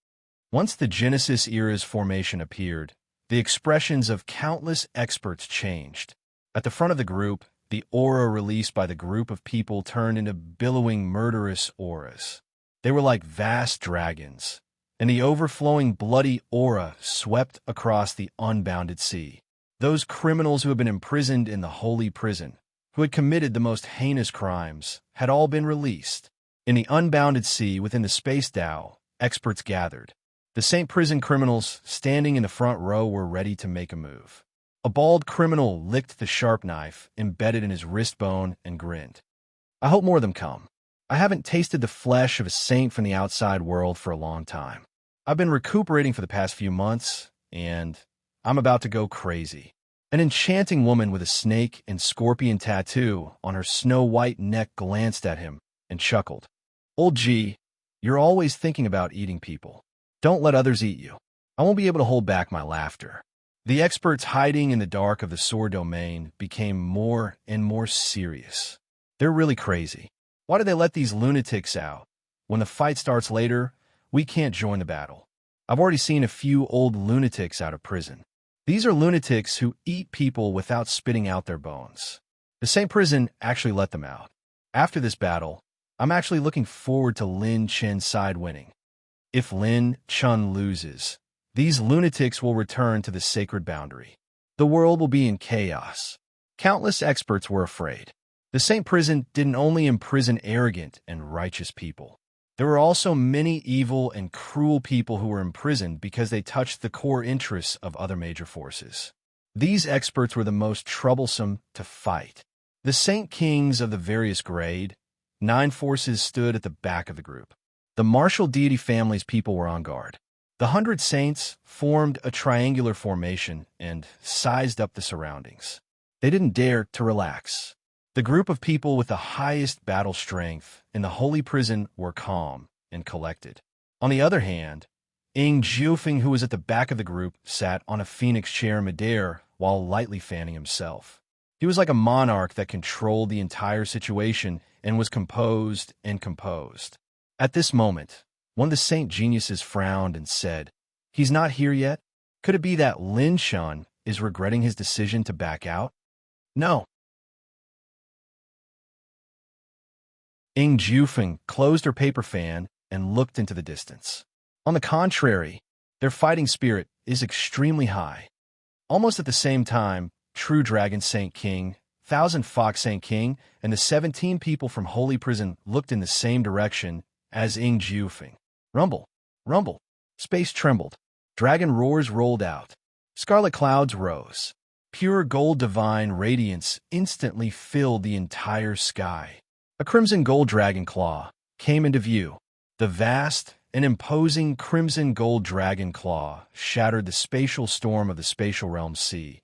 Once the Genesis era's formation appeared, the expressions of countless experts changed. At the front of the group, the aura released by the group of people turned into billowing murderous auras. They were like vast dragons, and the overflowing bloody aura swept across the unbounded sea. Those criminals who had been imprisoned in the holy prison, who had committed the most heinous crimes, had all been released. In the unbounded sea within the Space Tao, experts gathered. The Saint Prison criminals standing in the front row were ready to make a move. A bald criminal licked the sharp knife embedded in his wrist bone and grinned. "I hope more of them come. I haven't tasted the flesh of a saint from the outside world for a long time. I've been recuperating for the past few months, and I'm about to go crazy." An enchanting woman with a snake and scorpion tattoo on her snow-white neck glanced at him and chuckled. "Old G, you're always thinking about eating people. Don't let others eat you." I won't be able to hold back my laughter. The experts hiding in the dark of the sword domain became more and more serious. They're really crazy. Why do they let these lunatics out? When the fight starts later, we can't join the battle. I've already seen a few old lunatics out of prison. These are lunatics who eat people without spitting out their bones. The same prison actually let them out. After this battle, I'm actually looking forward to Lin Chen's side winning. If Lin Chun loses, these lunatics will return to the sacred boundary. The world will be in chaos. Countless experts were afraid. The Saint Prison didn't only imprison arrogant and righteous people. There were also many evil and cruel people who were imprisoned because they touched the core interests of other major forces. These experts were the most troublesome to fight. The Saint Kings of the various grade, 9 forces stood at the back of the group. The martial deity family's people were on guard. The 100 saints formed a triangular formation and sized up the surroundings. They didn't dare to relax. The group of people with the highest battle strength in the holy prison were calm and collected. On the other hand, Ng Jiofeng, who was at the back of the group, sat on a phoenix chair in midair while lightly fanning himself. He was like a monarch that controlled the entire situation and was composed and composed. At this moment, one of the saint geniuses frowned and said, "He's not here yet? Could it be that Lin Shun is regretting his decision to back out?" No. Ing Jufeng closed her paper fan and looked into the distance. On the contrary, their fighting spirit is extremely high. Almost at the same time, True Dragon Saint King, Thousand Fox Saint King, and the 17 people from Holy Prison looked in the same direction as Ing Jufeng. Rumble, rumble. Space trembled. Dragon roars rolled out. Scarlet clouds rose. Pure gold divine radiance instantly filled the entire sky. A crimson gold dragon claw came into view. The vast and imposing crimson gold dragon claw shattered the spatial storm of the spatial realm sea,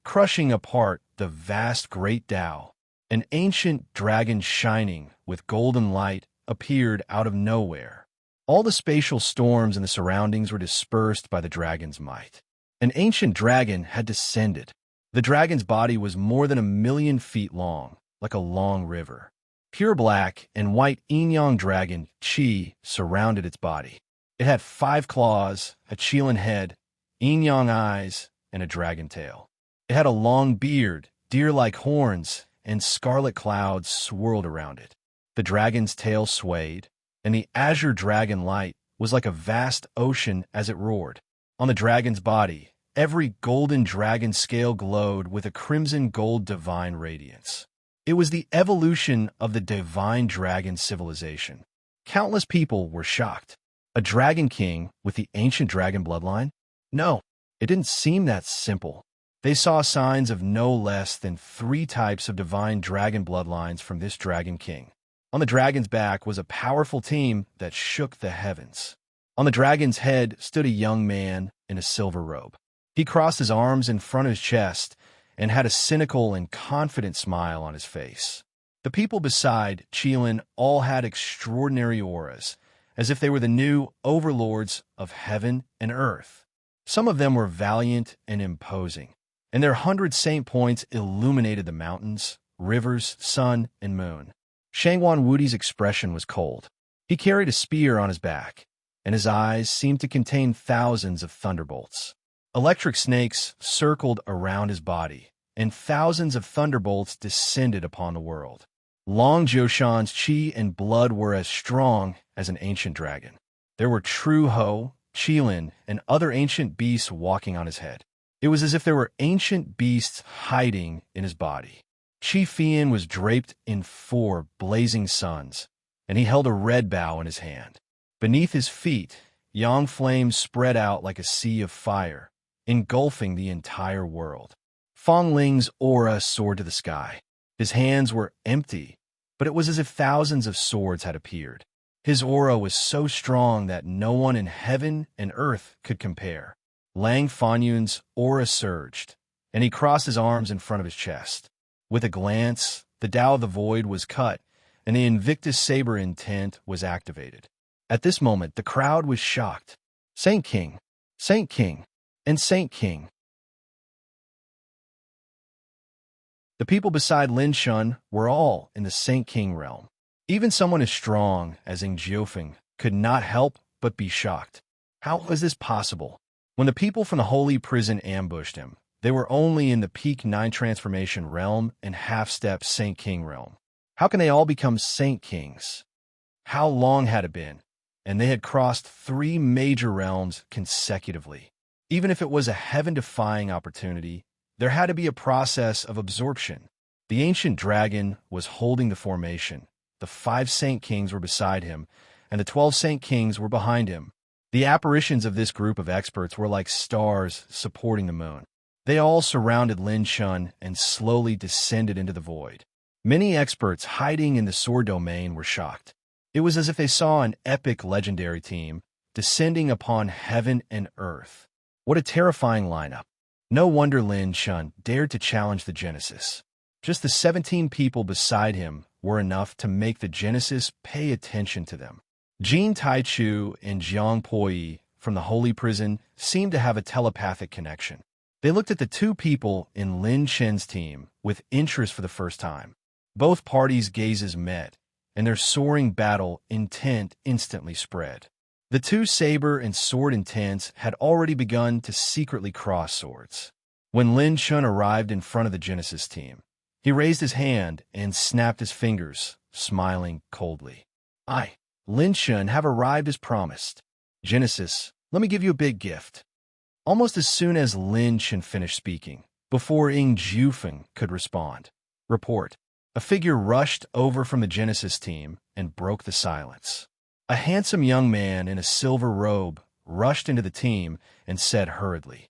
crushing apart the vast great Tao. An ancient dragon shining with golden light appeared out of nowhere. All the spatial storms in the surroundings were dispersed by the dragon's might. An ancient dragon had descended. The dragon's body was more than 1,000,000 feet long, like a long river. Pure black and white yin-yang dragon Qi surrounded its body. It had 5 claws, a Qilin head, yin-yang eyes, and a dragon tail. It had a long beard, deer-like horns, and scarlet clouds swirled around it. The dragon's tail swayed, and the azure dragon light was like a vast ocean as it roared. On the dragon's body, every golden dragon scale glowed with a crimson gold divine radiance. It was the evolution of the divine dragon civilization. Countless people were shocked. A dragon king with the ancient dragon bloodline? No, it didn't seem that simple. They saw signs of no less than 3 types of divine dragon bloodlines from this dragon king. On the dragon's back was a powerful team that shook the heavens. On the dragon's head stood a young man in a silver robe. He crossed his arms in front of his chest and had a cynical and confident smile on his face. The people beside Qilin all had extraordinary auras, as if they were the new overlords of heaven and earth. Some of them were valiant and imposing, and their 100 saint points illuminated the mountains, rivers, sun, and moon. Shangwan Wudi's expression was cold. He carried a spear on his back, and his eyes seemed to contain thousands of thunderbolts. Electric snakes circled around his body, and thousands of thunderbolts descended upon the world. Long Jiushan's qi and blood were as strong as an ancient dragon. There were True Ho, Qilin, and other ancient beasts walking on his head. It was as if there were ancient beasts hiding in his body. Qi Fian was draped in 4 blazing suns, and he held a red bow in his hand. Beneath his feet, yang flames spread out like a sea of fire, engulfing the entire world. Fong Ling's aura soared to the sky. His hands were empty, but it was as if thousands of swords had appeared. His aura was so strong that no one in heaven and earth could compare. Lang Fanyun's aura surged, and he crossed his arms in front of his chest. With a glance, the Tao of the Void was cut, and the Invictus Saber intent was activated. At this moment, the crowd was shocked. Saint King, and Saint King. The people beside Lin Shun were all in the Saint King realm. Even someone as strong as Ing Jiufeng could not help but be shocked. How was this possible? When the people from the Holy Prison ambushed him, they were only in the peak 9 transformation realm and half-step Saint King realm. How can they all become Saint Kings? How long had it been? And they had crossed 3 major realms consecutively. Even if it was a heaven-defying opportunity, there had to be a process of absorption. The ancient dragon was holding the formation. The 5 Saint Kings were beside him, and the 12 Saint Kings were behind him. The apparitions of this group of experts were like stars supporting the moon. They all surrounded Lin Shun and slowly descended into the void. Many experts hiding in the sword domain were shocked. It was as if they saw an epic legendary team descending upon heaven and earth. What a terrifying lineup. No wonder Lin Shun dared to challenge the Genesis. Just the 17 people beside him were enough to make the Genesis pay attention to them. Jin Taichu and Jiang Poi from the Holy Prison seemed to have a telepathic connection. They looked at the 2 people in Lin Shen's team with interest for the first time. Both parties' gazes met, and their soaring battle intent instantly spread. The 2 saber and sword intents had already begun to secretly cross swords. When Lin Shun arrived in front of the Genesis team, He raised his hand and snapped his fingers, smiling coldly. I, Lin Shun, have arrived as promised. Genesis, let me give you a big gift. Almost as soon as Lin Shun finished speaking, before Ing Jufeng could respond. Report. A figure rushed over from the Genesis team and broke the silence. A handsome young man in a silver robe rushed into the team and said hurriedly,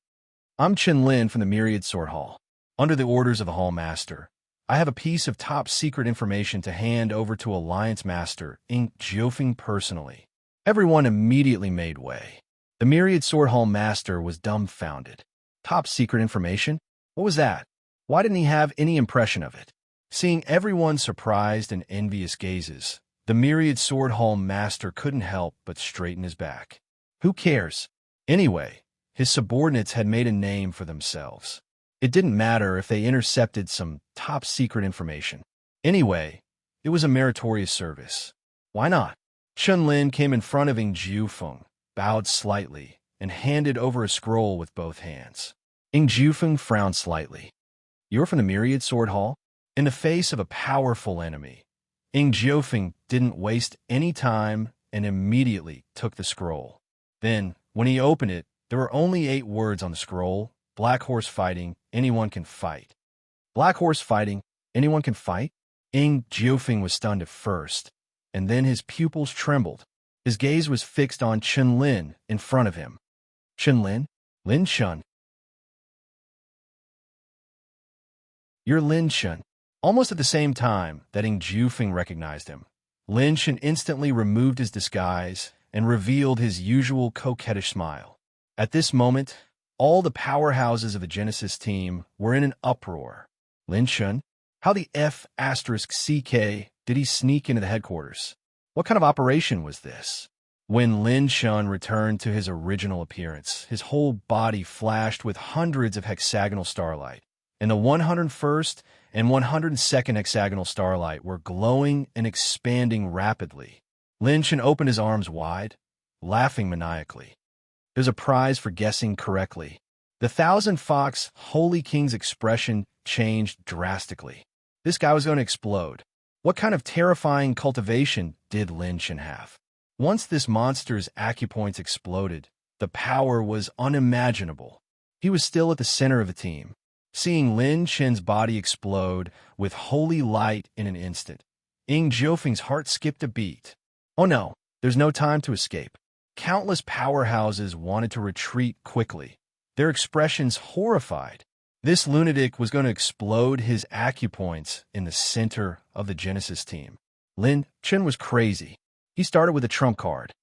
I'm Chen Lin from the Myriad Sword Hall. Under the orders of the Hall Master, I have a piece of top-secret information to hand over to Alliance Master Ing Jiofeng personally. Everyone immediately made way. The Myriad Sword Hall Master was dumbfounded. Top-secret information? What was that? Why didn't he have any impression of it? Seeing everyone's surprised and envious gazes, the Myriad Sword Hall Master couldn't help but straighten his back. Who cares? Anyway, his subordinates had made a name for themselves. It didn't matter if they intercepted some top-secret information. Anyway, it was a meritorious service. Why not? Chun Lin came in front of Ing Jiufeng, bowed slightly, and handed over a scroll with both hands. Ing Jiufeng frowned slightly. You're from the Myriad Sword Hall? In the face of a powerful enemy, Ing Jiufeng didn't waste any time and immediately took the scroll. Then, when he opened it, there were only 8 words on the scroll. Black horse fighting, anyone can fight. Black horse fighting, anyone can fight? Ing Jiufeng was stunned at first, and then his pupils trembled. His gaze was fixed on Chen Lin in front of him. Chen Lin? Lin Shun. You're Lin Shun. Almost at the same time that Ing Jiufeng recognized him, Lin Shun instantly removed his disguise and revealed his usual coquettish smile. At this moment, all the powerhouses of the Genesis team were in an uproar. Lin Shun? How the F***CK did he sneak into the headquarters? What kind of operation was this? When Lin Shun returned to his original appearance, his whole body flashed with hundreds of hexagonal starlight, and the 101st and 102nd hexagonal starlight were glowing and expanding rapidly. Lin Shun opened his arms wide, laughing maniacally. There's a prize for guessing correctly. The Thousand Fox Holy King's expression changed drastically. This guy was going to explode. What kind of terrifying cultivation did Lin Shun have? Once this monster's acupoints exploded, the power was unimaginable. He was still at the center of the team. Seeing Lin Shun's body explode with holy light in an instant, Ing Jiufeng's heart skipped a beat. Oh no, there's no time to escape. Countless powerhouses wanted to retreat quickly, their expressions horrified. This lunatic was going to explode his acupoints in the center of the Genesis team. Lin Shun was crazy. He started with a trump card.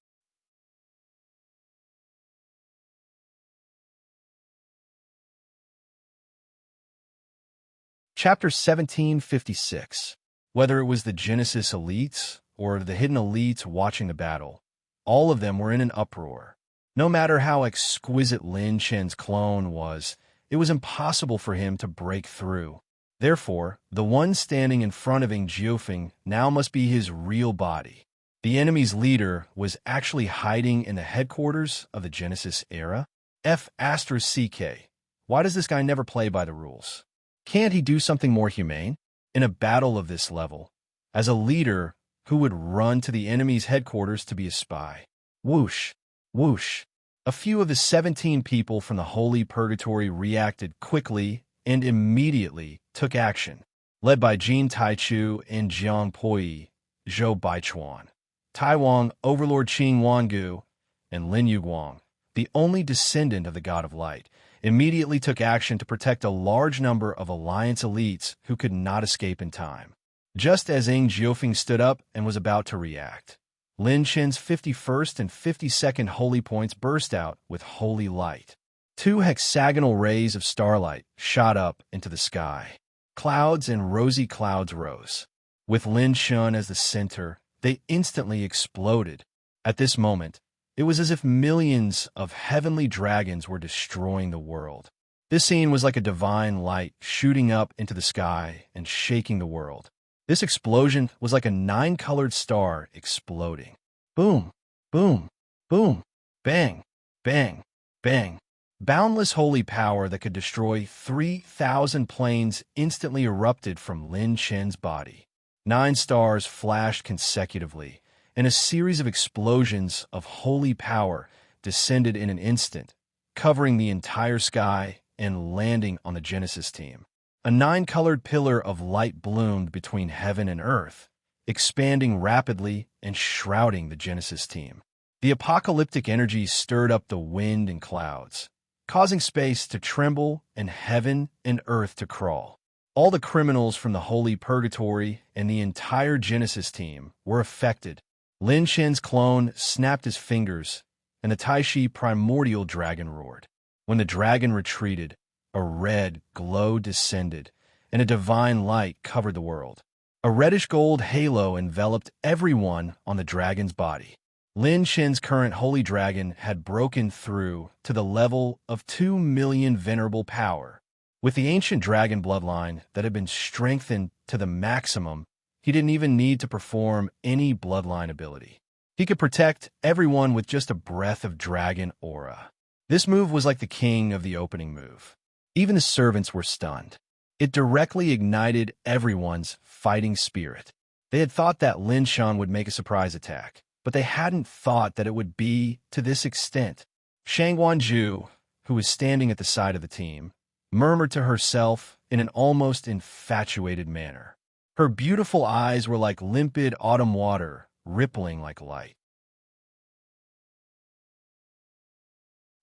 Chapter 1756. Whether it was the Genesis elites or the hidden elites watching the battle, all of them were in an uproar. No matter how exquisite Lin Shun's clone was, it was impossible for him to break through. Therefore, the one standing in front of Ing Jiufeng now must be his real body. The enemy's leader was actually hiding in the headquarters of the Genesis era? F***CK. Why does this guy never play by the rules? Can't he do something more humane? In a battle of this level, as a leader, who would run to the enemy's headquarters to be a spy? Whoosh, whoosh. A few of the 17 people from the Holy Purgatory reacted quickly and immediately took action, led by Jin Taichu and Jiang Poi, Zhou Baichuan, Taiwang Overlord Qing Wangu, and Lin Yuguang, the only descendant of the God of Light, immediately took action to protect a large number of Alliance elites who could not escape in time. Just as Ing Jiufeng stood up and was about to react, Lin Shun's 51st and 52nd holy points burst out with holy light. 2 hexagonal rays of starlight shot up into the sky. Clouds and rosy clouds rose. With Lin Shun as the center, they instantly exploded. At this moment, it was as if millions of heavenly dragons were destroying the world. This scene was like a divine light shooting up into the sky and shaking the world. This explosion was like a 9-colored star exploding. Boom, boom, boom, bang, bang, bang, Boundless holy power that could destroy 3,000 planes instantly erupted from Lin Chen's body. 9 stars flashed consecutively, and a series of explosions of holy power descended in an instant, covering the entire sky and landing on the Genesis team. A 9-colored pillar of light bloomed between heaven and earth, expanding rapidly and shrouding the Genesis team. The apocalyptic energy stirred up the wind and clouds, causing space to tremble and heaven and earth to crawl. All the criminals from the Holy Purgatory and the entire Genesis team were affected. Lin Chen's clone snapped his fingers, and the Taishi primordial dragon roared. When the dragon retreated, a red glow descended, and a divine light covered the world. A reddish-gold halo enveloped everyone on the dragon's body. Lin Chen's current holy dragon had broken through to the level of 2 million venerable power. With the ancient dragon bloodline that had been strengthened to the maximum, he didn't even need to perform any bloodline ability. He could protect everyone with just a breath of dragon aura. This move was like the king of the opening move. Even the servants were stunned. It directly ignited everyone's fighting spirit. They had thought that Lin Chen would make a surprise attack, but they hadn't thought that it would be to this extent. Shang Wanju, who was standing at the side of the team, murmured to herself in an almost infatuated manner. Her beautiful eyes were like limpid autumn water, rippling like light.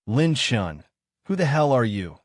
Lin Chen, who the hell are you?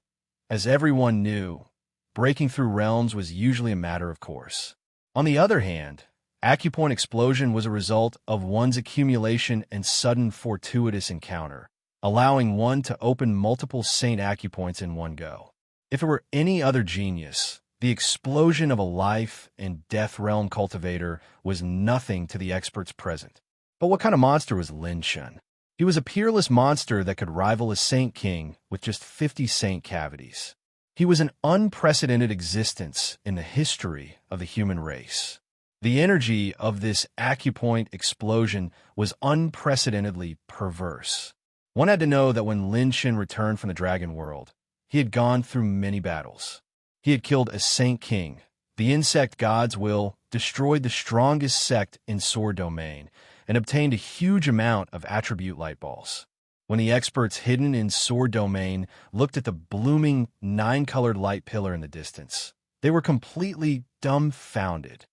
As everyone knew, breaking through realms was usually a matter of course. On the other hand, Acupoint Explosion was a result of one's accumulation and sudden fortuitous encounter, allowing one to open multiple Saint Acupoints in one go. If it were any other genius, the explosion of a life and death realm cultivator was nothing to the experts present. But what kind of monster was Lin Chen? He was a peerless monster that could rival a Saint King with just 50 Saint cavities. He was an unprecedented existence in the history of the human race. The energy of this Acupoint Explosion was unprecedentedly perverse. One had to know that when Lin Chen returned from the Dragon World, he had gone through many battles. He had killed a Saint King. The insect god's will destroyed the strongest sect in Sword Domain and obtained a huge amount of attribute light balls. When the experts hidden in Sword Domain looked at the blooming 9-colored light pillar in the distance, they were completely dumbfounded.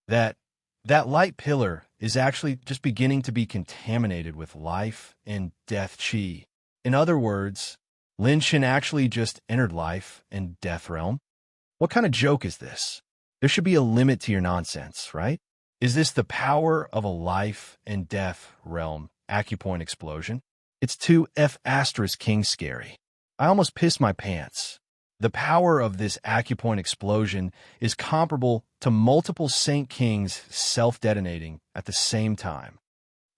That light pillar is actually just beginning to be contaminated with life and death chi. In other words, Lin Chen actually just entered life and death realm. What kind of joke is this? There should be a limit to your nonsense, right? Is this the power of a life and death realm Acupoint Explosion? It's too F***king scary. I almost pissed my pants. The power of this Acupoint Explosion is comparable to multiple Saint Kings self-detonating at the same time.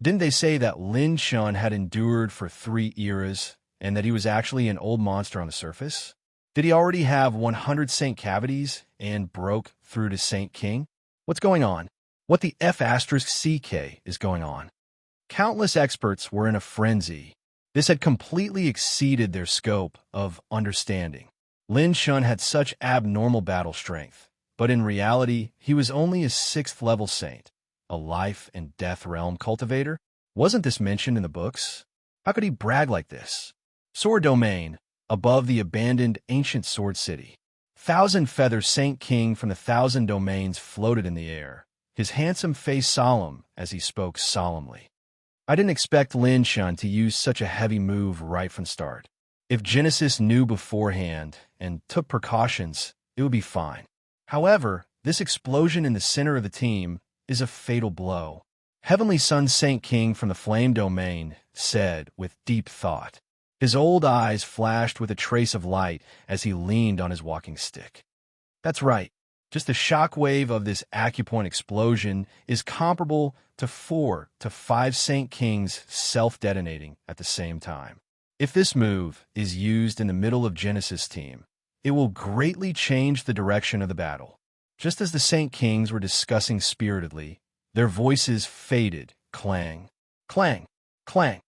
Didn't they say that Lin Chen had endured for 3 eras and that he was actually an old monster on the surface? Did he already have 100 Saint cavities and broke through to Saint King? What's going on? What the F***ck is going on? Countless experts were in a frenzy. This had completely exceeded their scope of understanding. Lin Chen had such abnormal battle strength, but in reality, he was only a 6th-level saint, a life and death realm cultivator. Wasn't this mentioned in the books? How could he brag like this? Sword Domain, above the abandoned ancient sword city. 1,000-feather Saint King from the 1,000 domains floated in the air, his handsome face solemn as he spoke solemnly. I didn't expect Lin Chen to use such a heavy move right from start. If Genesis knew beforehand and took precautions, it would be fine. However, this explosion in the center of the team is a fatal blow. Heavenly Sun Saint King from the Flame Domain said with deep thought. His old eyes flashed with a trace of light as he leaned on his walking stick. That's right. Just the shockwave of this Acupoint Explosion is comparable to 4 to 5 Saint Kings self-detonating at the same time. If this move is used in the middle of Genesis team, it will greatly change the direction of the battle. Just as the Saint Kings were discussing spiritedly, their voices faded, clang, clang, clang.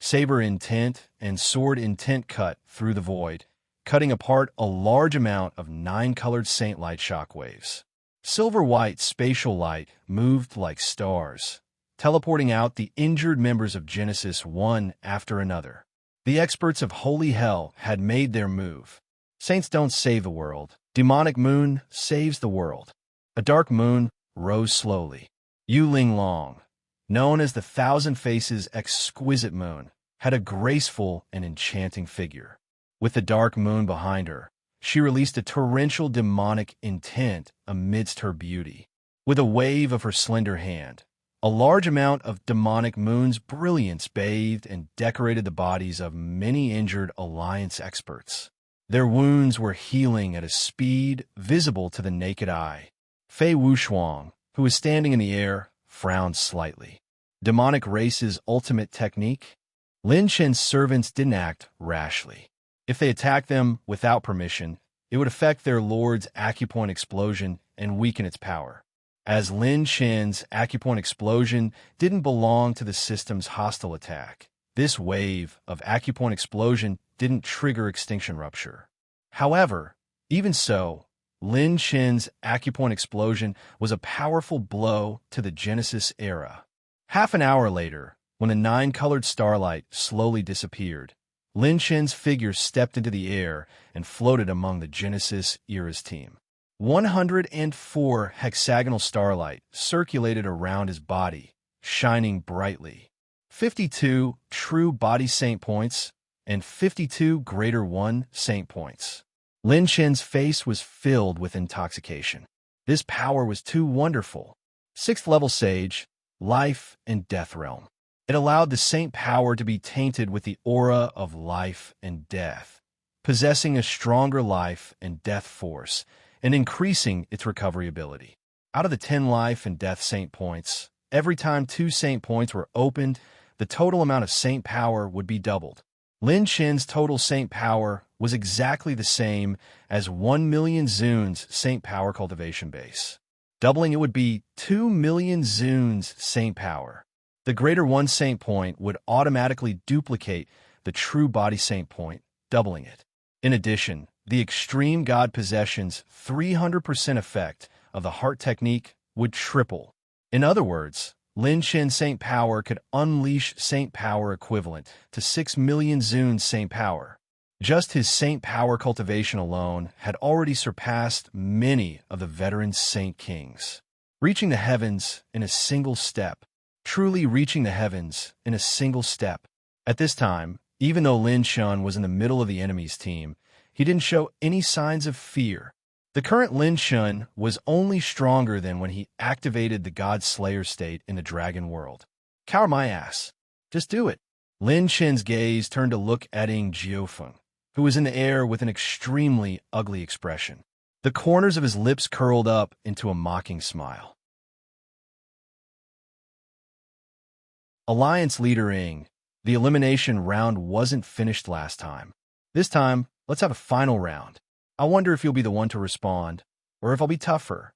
Saber intent and sword intent cut through the void, cutting apart a large amount of nine-colored saint light shockwaves. Silver-white spatial light moved like stars, teleporting out the injured members of Genesis one after another. The experts of Holy Hell had made their move. Saints don't save the world. Demonic moon saves the world. A dark moon rose slowly. Yu Ling Long, known as the Thousand Faces exquisite moon, had a graceful and enchanting figure. With the dark moon behind her, she released a torrential demonic intent amidst her beauty. With a wave of her slender hand, a large amount of demonic moon's brilliance bathed and decorated the bodies of many injured Alliance experts. Their wounds were healing at a speed visible to the naked eye. Fei Wuxuang, who was standing in the air, frowned slightly. Demonic race's ultimate technique? Lin Chen's servants didn't act rashly. If they attacked them without permission, it would affect their lord's acupoint explosion and weaken its power. As Lin Chen's acupoint explosion didn't belong to the system's hostile attack, this wave of acupoint explosion didn't trigger extinction rupture. However, even so, Lin Chen's acupoint explosion was a powerful blow to the Genesis era. Half an hour later, when the nine-colored starlight slowly disappeared, Lin Chen's figure stepped into the air and floated among the Genesis era's team. 104 hexagonal starlight circulated around his body, shining brightly. 52 true body saint points and 52 greater one saint points. Lin Chen's face was filled with intoxication. This power was too wonderful. 6th level sage, life and death realm. It allowed the saint power to be tainted with the aura of life and death, possessing a stronger life and death force and increasing its recovery ability. Out of the 10 life and death saint points, every time 2 saint points were opened, the total amount of saint power would be doubled. Lin Chen's total saint power was exactly the same as 1 million Zun's saint power cultivation base. Doubling it would be 2 million Zun's saint power. The greater one saint point would automatically duplicate the true body saint point, doubling it. In addition, the extreme god possession's 300% effect of the heart technique would triple. In other words, Lin Chen's saint power could unleash saint power equivalent to 6 million Zun's saint power. Just his saint power cultivation alone had already surpassed many of the veteran saint kings. Reaching the heavens in a single step. Truly reaching the heavens in a single step. At this time, even though Lin Chen was in the middle of the enemy's team, he didn't show any signs of fear. The current Lin Chen was only stronger than when he activated the God Slayer state in the Dragon World. Cower my ass. Just do it. Lin Chen's gaze turned to look at Ying Jiufeng, who was in the air with an extremely ugly expression. The corners of his lips curled up into a mocking smile. Alliance leader Ying, the elimination round wasn't finished last time. This time, let's have a final round. I wonder if you'll be the one to respond, or if I'll be tougher.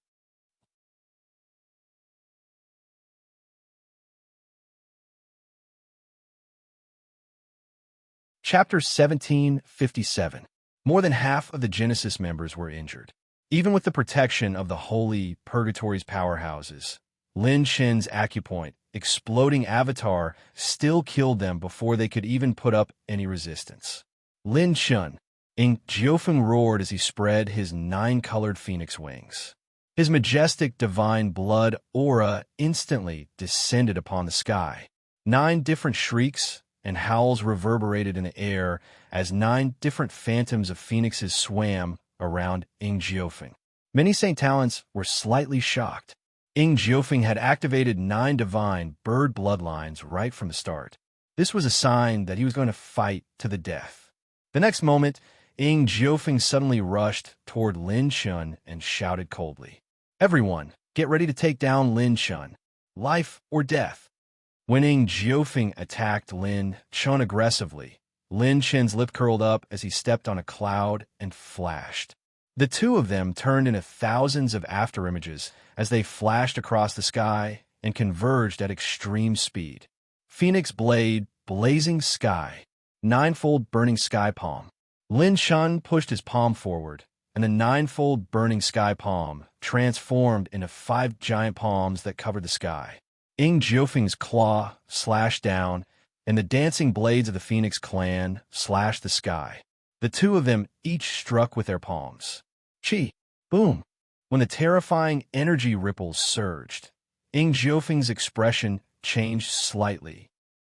Chapter 1757. More than half of the Genesis members were injured. Even with the protection of the holy Purgatory's powerhouses, Lin Chen's acupoint, exploding avatar, still killed them before they could even put up any resistance. Lin Chen, Ying Jiufeng roared as he spread his 9-colored phoenix wings. His majestic divine blood aura instantly descended upon the sky. 9 different shrieks and howls reverberated in the air as 9 different phantoms of phoenixes swam around Ying Jiufeng. Many Saint Talents were slightly shocked. Ying Jiufeng had activated 9 divine bird bloodlines right from the start. This was a sign that he was going to fight to the death. The next moment, Ying Jiufeng suddenly rushed toward Lin Chen and shouted coldly, "Everyone, get ready to take down Lin Chen. Life or death." When Ying Jiufeng attacked Lin Chen aggressively, Lin Chen's lip curled up as he stepped on a cloud and flashed. The two of them turned into thousands of afterimages as they flashed across the sky and converged at extreme speed. Phoenix blade blazing sky, ninefold burning sky palm. Lin Shun pushed his palm forward, and the ninefold burning sky palm transformed into 5 giant palms that covered the sky. Ing Jiufeng's claw slashed down, and the dancing blades of the Phoenix clan slashed the sky. The two of them each struck with their palms. Chi! Boom! When the terrifying energy ripples surged, Ing Jiufeng's expression changed slightly.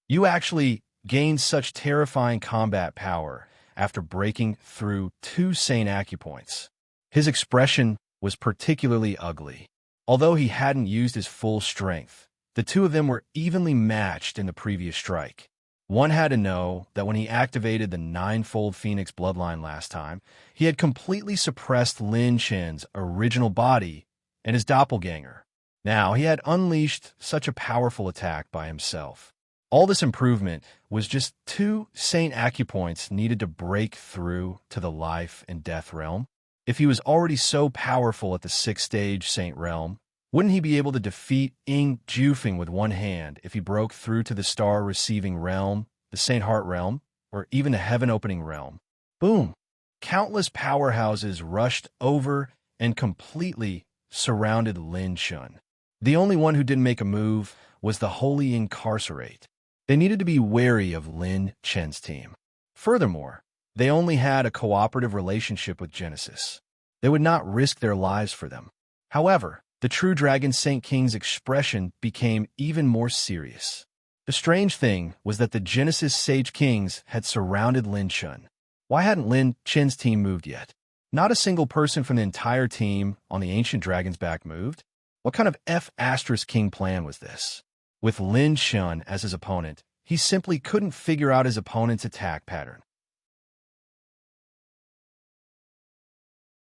You actually gained such terrifying combat power after breaking through 2 sane acupoints. His expression was particularly ugly. Although he hadn't used his full strength, the two of them were evenly matched in the previous strike. One had to know that when he activated the ninefold Phoenix bloodline last time, he had completely suppressed Lin Chen's original body and his doppelganger. Now he had unleashed such a powerful attack by himself. All this improvement was just 2 Saint Acupoints needed to break through to the life and death realm. If he was already so powerful at the 6th stage Saint realm, wouldn't he be able to defeat Ing Jiufeng with one hand if he broke through to the star-receiving realm, the Saint Heart realm, or even the heaven-opening realm? Boom! Countless powerhouses rushed over and completely surrounded Lin Shun. The only one who didn't make a move was the Holy Incarcerate. They needed to be wary of Lin Chen's team. Furthermore, they only had a cooperative relationship with Genesis. They would not risk their lives for them. However, the true Dragon Saint King's expression became even more serious. The strange thing was that the Genesis Sage Kings had surrounded Lin Shun. Why hadn't Lin Chen's team moved yet? Not a single person from the entire team on the Ancient Dragon's back moved? What kind of F***king plan was this? With Lin Shun as his opponent, he simply couldn't figure out his opponent's attack pattern.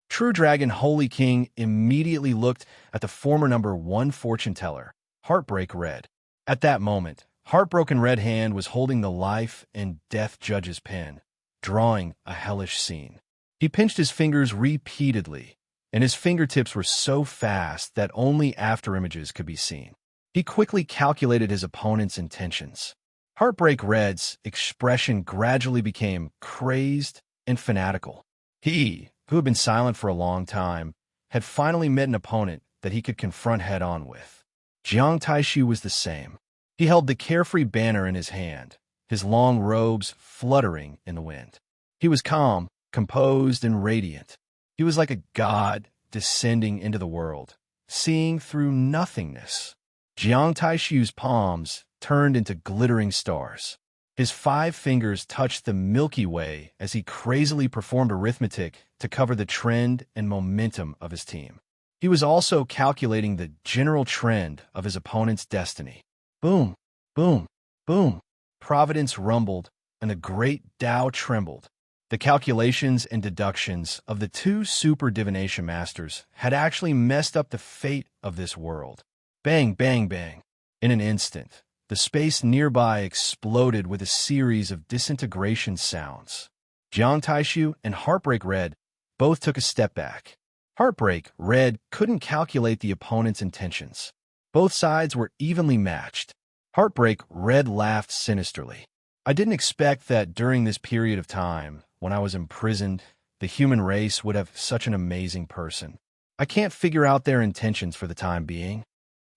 True Dragon Holy King immediately looked at the former number 1 fortune teller, Heartbreak Red. At that moment, Heartbroken Red Hand was holding the life and death judge's pen, drawing a hellish scene. He pinched his fingers repeatedly, and his fingertips were so fast that only afterimages could be seen. He quickly calculated his opponent's intentions. Heartbreak Red's expression gradually became crazed and fanatical. He, who had been silent for a long time, had finally met an opponent that he could confront head-on with. Jiang Taishu was the same. He held the carefree banner in his hand, his long robes fluttering in the wind. He was calm, composed, and radiant. He was like a god descending into the world, seeing through nothingness. Jiang Taishu's palms turned into glittering stars. His 5 fingers touched the Milky Way as he crazily performed arithmetic to cover the trend and momentum of his team. He was also calculating the general trend of his opponent's destiny. Boom, boom, boom. Providence rumbled, and the great Tao trembled. The calculations and deductions of the 2 super divination masters had actually messed up the fate of this world. Bang, bang, bang. In an instant, the space nearby exploded with a series of disintegration sounds. Jiang Taishu and Heartbreak Red both took a step back. Heartbreak Red couldn't calculate the opponent's intentions. Both sides were evenly matched. Heartbreak Red laughed sinisterly. I didn't expect that during this period of time, when I was imprisoned, the human race would have such an amazing person. I can't figure out their intentions for the time being.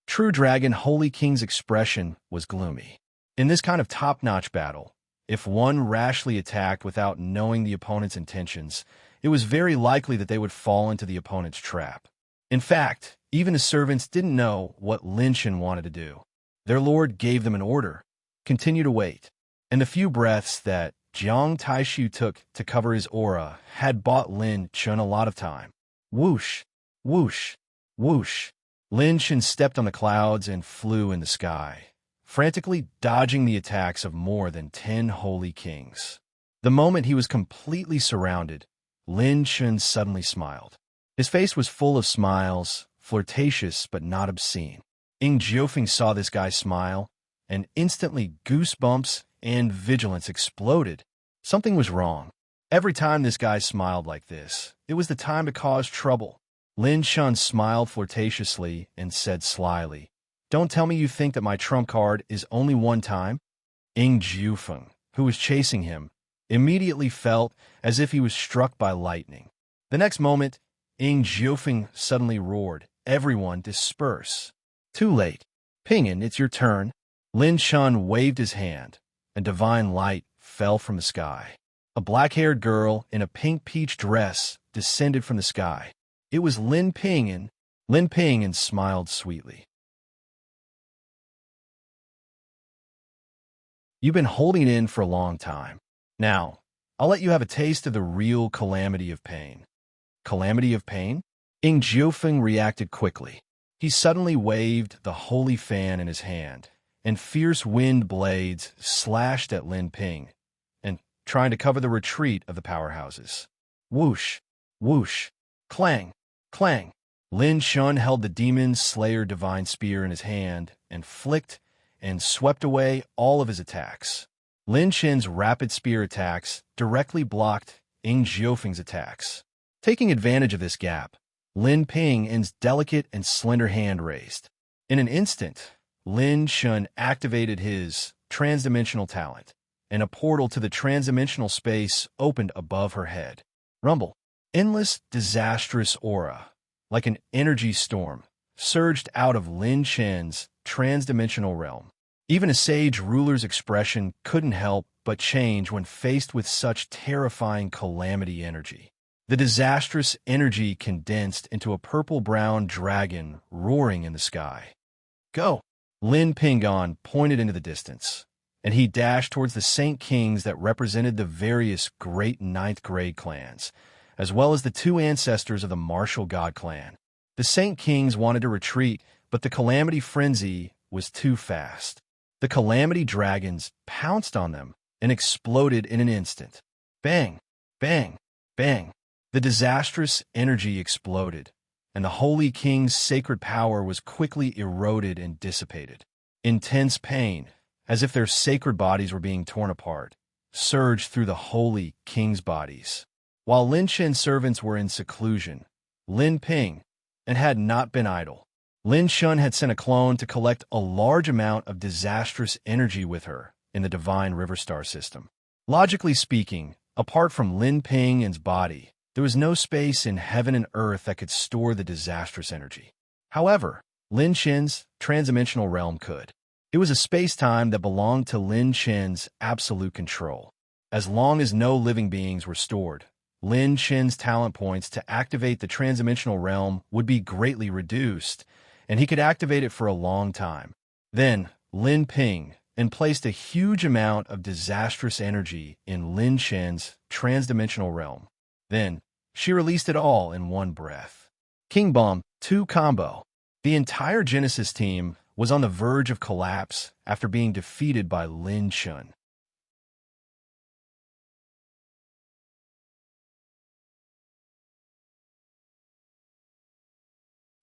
True Dragon Holy King's expression was gloomy. In this kind of top-notch battle, if one rashly attacked without knowing the opponent's intentions, it was very likely that they would fall into the opponent's trap. In fact, even his servants didn't know what Lin Shen wanted to do. Their lord gave them an order: continue to wait. And the few breaths that Jiang Taishu took to cover his aura had bought Lin Shen a lot of time. Whoosh, whoosh, whoosh. Lin Shen stepped on the clouds and flew in the sky, frantically dodging the attacks of more than 10 holy kings. The moment he was completely surrounded, Lin Shen suddenly smiled. His face was full of smiles, flirtatious but not obscene. Ing Jiufeng saw this guy smile, and instantly goosebumps and vigilance exploded. Something was wrong. Every time this guy smiled like this, it was the time to cause trouble. Lin Shen smiled flirtatiously and said slyly, "Don't tell me you think that my trump card is only one time?" Ing Jiufeng, who was chasing him, immediately felt as if he was struck by lightning. The next moment, Ing Jiufeng suddenly roared, "Everyone disperse!" Too late. Ping'an, it's your turn. Lin Chun waved his hand, and divine light fell from the sky. A black-haired girl in a pink peach dress descended from the sky. It was Lin Ping'an. Lin Ping'an smiled sweetly. You've been holding it in for a long time. Now, I'll let you have a taste of the real calamity of pain. Calamity of pain? Ing Jiufeng reacted quickly. He suddenly waved the holy fan in his hand, and fierce wind blades slashed at Lin Ping, and trying to cover the retreat of the powerhouses. Whoosh, whoosh, clang, clang. Lin Chun held the Demon Slayer Divine Spear in his hand and flicked and swept away all of his attacks. Lin Chen's rapid spear attacks directly blocked Ing Jiufeng's attacks. Taking advantage of this gap, Lin Ping'an's delicate and slender hand raised. In an instant, Lin Chun activated his transdimensional talent, and a portal to the transdimensional space opened above her head. Rumble. Endless, disastrous aura, like an energy storm, surged out of Lin Chen's transdimensional realm. Even a sage ruler's expression couldn't help but change when faced with such terrifying calamity energy. The disastrous energy condensed into a purple-brown dragon roaring in the sky. Go! Lin Ping'an pointed into the distance, and he dashed towards the Saint Kings that represented the various great ninth-grade clans, as well as the two ancestors of the martial god clan. The Saint Kings wanted to retreat, but the calamity frenzy was too fast. The calamity dragons pounced on them and exploded in an instant. Bang! Bang! Bang! The disastrous energy exploded, and the Holy King's sacred power was quickly eroded and dissipated. Intense pain, as if their sacred bodies were being torn apart, surged through the Holy King's bodies. While Lin Chen's servants were in seclusion, Lin Ping and had not been idle. Lin Chun had sent a clone to collect a large amount of disastrous energy with her in the Divine River Star system. Logically speaking, apart from Lin Ping'an's body, there was no space in heaven and earth that could store the disastrous energy. However, Lin Chen's transdimensional realm could. It was a space-time that belonged to Lin Chen's absolute control. As long as no living beings were stored, Lin Chen's talent points to activate the transdimensional realm would be greatly reduced, and he could activate it for a long time. Then, Lin Ping placed a huge amount of disastrous energy in Lin Chen's transdimensional realm. Then, she released it all in one breath. King Bomb 2 combo. The entire Genesis team was on the verge of collapse after being defeated by Lin Chun.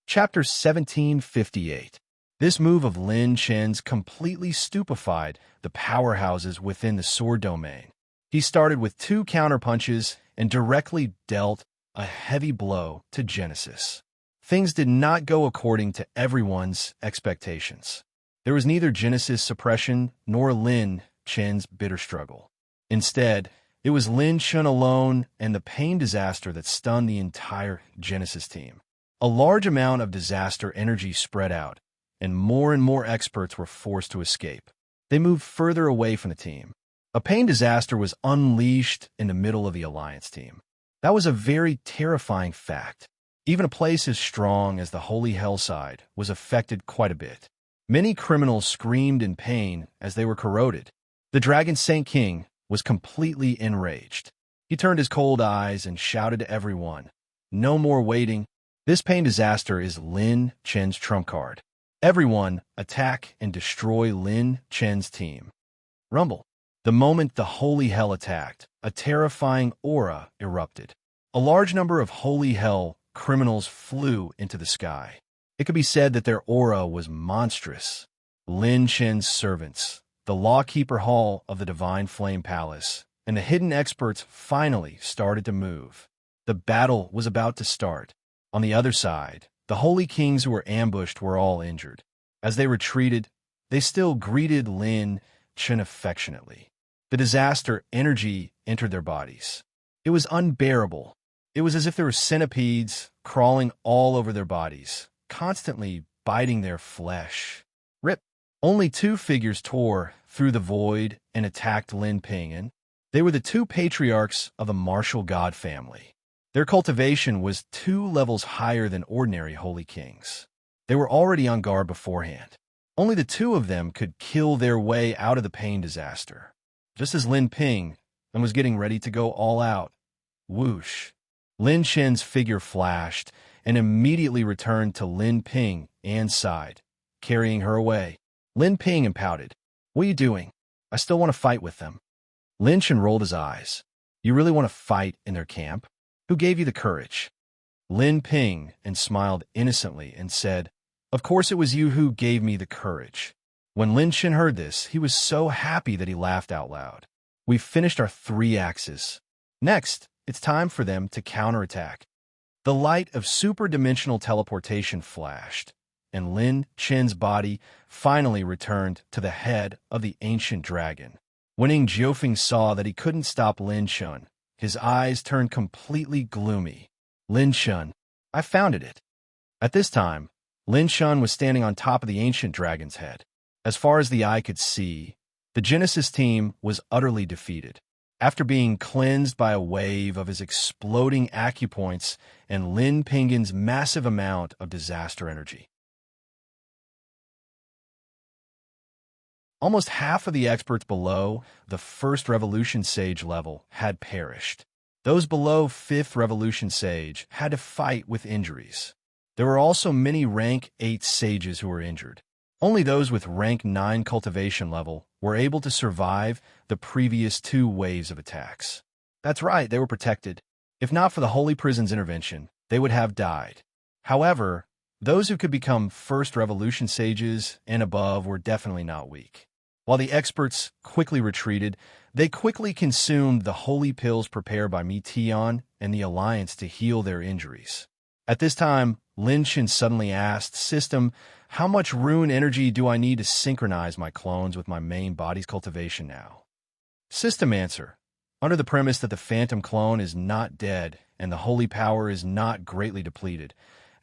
Chapter 1758. This move of Lin Chen's completely stupefied the powerhouses within the sword domain. He started with 2 counterpunches and directly dealt a heavy blow to Genesis. Things did not go according to everyone's expectations. There was neither Genesis suppression nor Lin Chen's bitter struggle. Instead, it was Lin Chun alone and the pain disaster that stunned the entire Genesis team. A large amount of disaster energy spread out, and more experts were forced to escape. They moved further away from the team. A pain disaster was unleashed in the middle of the Alliance team. That was a very terrifying fact. Even a place as strong as the Holy Hellside was affected quite a bit. Many criminals screamed in pain as they were corroded. The Dragon Saint King was completely enraged. He turned his cold eyes and shouted to everyone, "No more waiting. This pain disaster is Lin Chen's trump card. Everyone attack and destroy Lin Chen's team." Rumble. The moment the Holy Hell attacked, a terrifying aura erupted. A large number of Holy Hell criminals flew into the sky. It could be said that their aura was monstrous. Lin Chen's servants, the Lawkeeper Hall of the Divine Flame Palace, and the hidden experts finally started to move. The battle was about to start. On the other side, the Holy Kings who were ambushed were all injured. As they retreated, they still greeted Lin Chen affectionately. The disaster energy entered their bodies. It was unbearable. It was as if there were centipedes crawling all over their bodies, constantly biting their flesh. Rip! Only two figures tore through the void and attacked Lin Ping. They were the two patriarchs of the martial god family. Their cultivation was 2 levels higher than ordinary holy kings. They were already on guard beforehand. Only the two of them could kill their way out of the pain disaster. Just as Lin Ping was getting ready to go all out, whoosh! Lin Chen's figure flashed and immediately returned to Lin Ping and sighed, carrying her away. Lin Ping pouted. "What are you doing? I still want to fight with them." Lin Chen rolled his eyes. "You really want to fight in their camp? Who gave you the courage?" Lin Ping smiled innocently and said, "Of course it was you who gave me the courage." When Lin Chen heard this, he was so happy that he laughed out loud. "We've finished our 3 axes. Next, it's time for them to counterattack." The light of super-dimensional teleportation flashed, and Lin Chen's body finally returned to the head of the ancient dragon. When Ing Jiofeng saw that he couldn't stop Lin Chen, his eyes turned completely gloomy. "Lin Chen, I found it." At this time, Lin Chen was standing on top of the ancient dragon's head. As far as the eye could see, the Genesis team was utterly defeated. After being cleansed by a wave of his exploding acupoints and Lin Ping's massive amount of disaster energy. Almost half of the experts below the first Revolution Sage level had perished. Those below 5th Revolution Sage had to fight with injuries. There were also many rank 8 sages who were injured. Only those with rank 9 cultivation level were able to survive the previous 2 waves of attacks. That's right, they were protected. If not for the Holy Prison's intervention, they would have died. However, those who could become first Revolution Sages and above were definitely not weak. While the experts quickly retreated, they quickly consumed the holy pills prepared by Mi Tian and the Alliance to heal their injuries. At this time, Lin Chen suddenly asked, "System, how much rune energy do I need to synchronize my clones with my main body's cultivation now?" System answer, under the premise that the phantom clone is not dead and the holy power is not greatly depleted,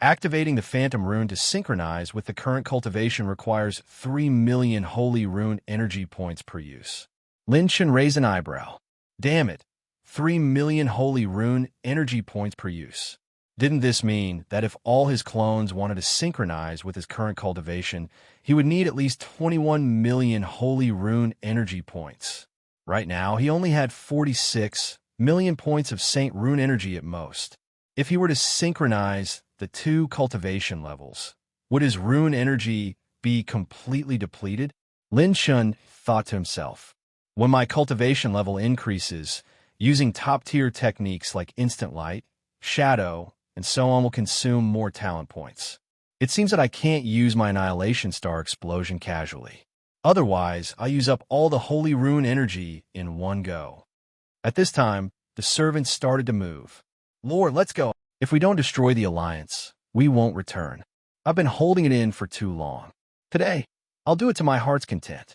activating the phantom rune to synchronize with the current cultivation requires 3 million holy rune energy points per use. Lin Chen raised an eyebrow. Damn it, 3 million holy rune energy points per use. Didn't this mean that if all his clones wanted to synchronize with his current cultivation, he would need at least 21 million holy rune energy points? Right now, he only had 46 million points of Saint Rune energy at most. If he were to synchronize the 2 cultivation levels, would his rune energy be completely depleted? Lin Chen thought to himself, when my cultivation level increases, using top-tier techniques like instant light, shadow, and so on will consume more talent points. It seems that I can't use my Annihilation Star explosion casually. Otherwise, I use up all the holy rune energy in one go. At this time, the servants started to move. "Lord, let's go. If we don't destroy the Alliance, we won't return. I've been holding it in for too long. Today, I'll do it to my heart's content.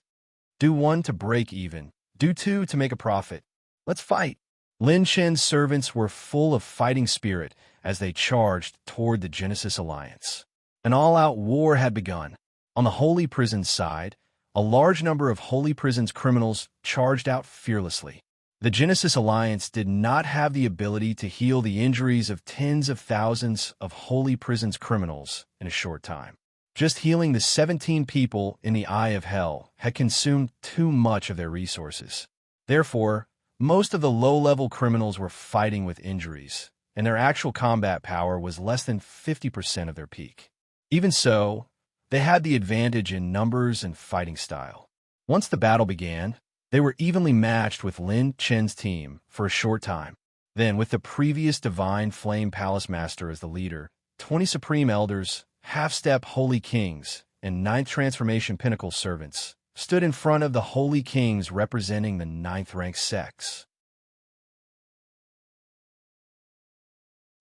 Do 1 to break even. Do 2 to make a profit. Let's fight." Lin Chen's servants were full of fighting spirit as they charged toward the Genesis Alliance. An all-out war had begun. On the Holy Prison's side, a large number of Holy Prison's criminals charged out fearlessly. The Genesis Alliance did not have the ability to heal the injuries of tens of thousands of Holy Prison's criminals in a short time. Just healing the 17 people in the Eye of Hell had consumed too much of their resources. Therefore, most of the low-level criminals were fighting with injuries, and their actual combat power was less than 50% of their peak. Even so, they had the advantage in numbers and fighting style. Once the battle began, they were evenly matched with Lin Chen's team for a short time. Then, with the previous Divine Flame Palace Master as the leader, 20 Supreme Elders, half-step Holy Kings, and 9th Transformation Pinnacle Servants stood in front of the Holy Kings representing the 9th rank sects.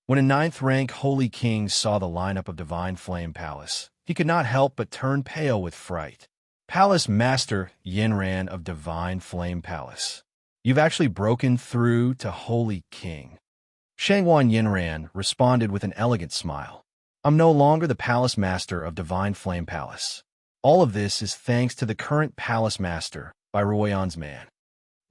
When a 9th rank Holy King saw the lineup of Divine Flame Palace, he could not help but turn pale with fright. Palace Master Yinran of Divine Flame Palace. You've actually broken through to Holy King. Shangwan Yinran responded with an elegant smile. I'm no longer the Palace Master of Divine Flame Palace. All of this is thanks to the current Palace Master by Ruoyan's man.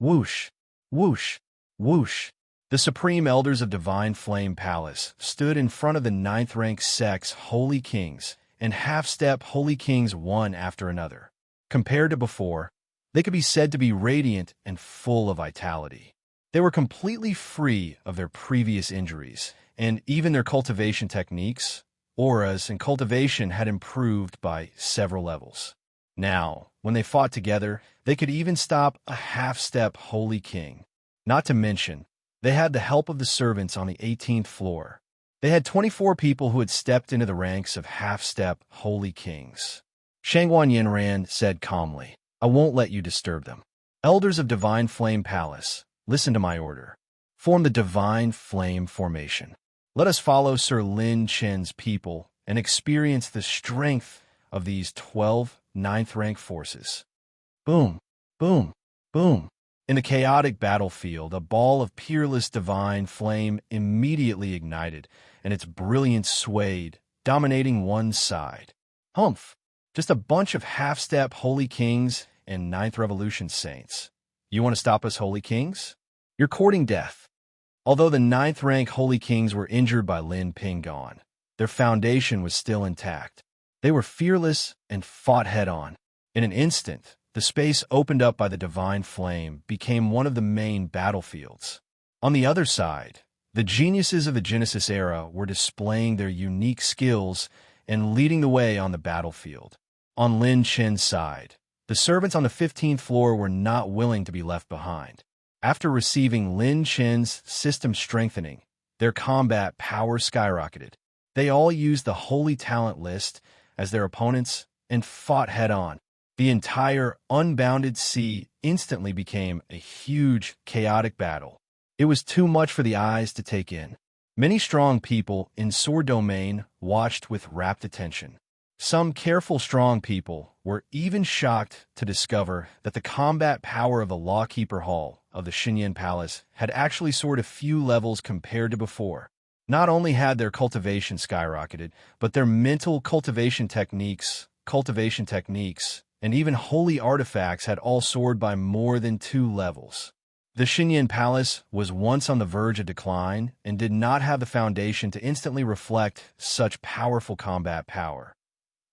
Whoosh, whoosh, whoosh. The Supreme Elders of Divine Flame Palace stood in front of the ninth-rank sect's Holy Kings and half-step Holy Kings one after another. Compared to before, they could be said to be radiant and full of vitality. They were completely free of their previous injuries, and even their cultivation techniques, auras, and cultivation had improved by several levels. Now, when they fought together, they could even stop a half-step Holy King. Not to mention, they had the help of the servants on the 18th floor. They had 24 people who had stepped into the ranks of half-step Holy Kings. Shangwan Yinran said calmly, I won't let you disturb them. Elders of Divine Flame Palace, listen to my order. Form the Divine Flame Formation. Let us follow Sir Lin Chen's people and experience the strength of these 12 ninth-rank forces. Boom, boom, boom. In the chaotic battlefield, a ball of peerless divine flame immediately ignited, and its brilliance swayed, dominating one side. Humph! Just a bunch of half-step Holy Kings and Ninth Revolution saints. You want to stop us, Holy Kings? You're courting death. Although the ninth-rank Holy Kings were injured by Lin Pingon, their foundation was still intact. They were fearless and fought head-on. In an instant, the space opened up by the divine flame became one of the main battlefields. On the other side, the geniuses of the Genesis era were displaying their unique skills and leading the way on the battlefield. On Lin Chen's side, the servants on the 15th floor were not willing to be left behind. After receiving Lin Chen's system strengthening, their combat power skyrocketed. They all used the Holy Talent list as their opponents and fought head-on. The entire Unbounded Sea instantly became a huge, chaotic battle. It was too much for the eyes to take in. Many strong people in Sword Domain watched with rapt attention. Some careful strong people were even shocked to discover that the combat power of the Lawkeeper Hall of the Xinyan Palace had actually soared a few levels compared to before. Not only had their cultivation skyrocketed, but their mental cultivation techniques, and even holy artifacts had all soared by more than 2 levels. The Xinyan Palace was once on the verge of decline and did not have the foundation to instantly reflect such powerful combat power.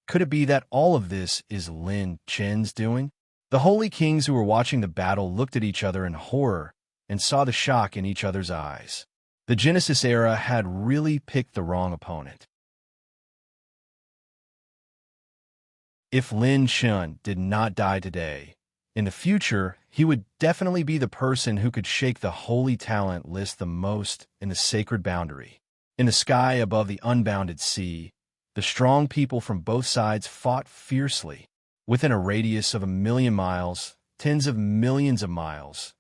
Could it be that all of this is Lin Chen's doing? The Holy Kings who were watching the battle looked at each other in horror and saw the shock in each other's eyes. The Genesis era had really picked the wrong opponent. If Lin Chen did not die today, in the future, he would definitely be the person who could shake the Holy Talent list the most in the sacred boundary. In the sky above the unbounded sea, the strong people from both sides fought fiercely. Within a radius of 1,000,000 miles, tens of millions of miles,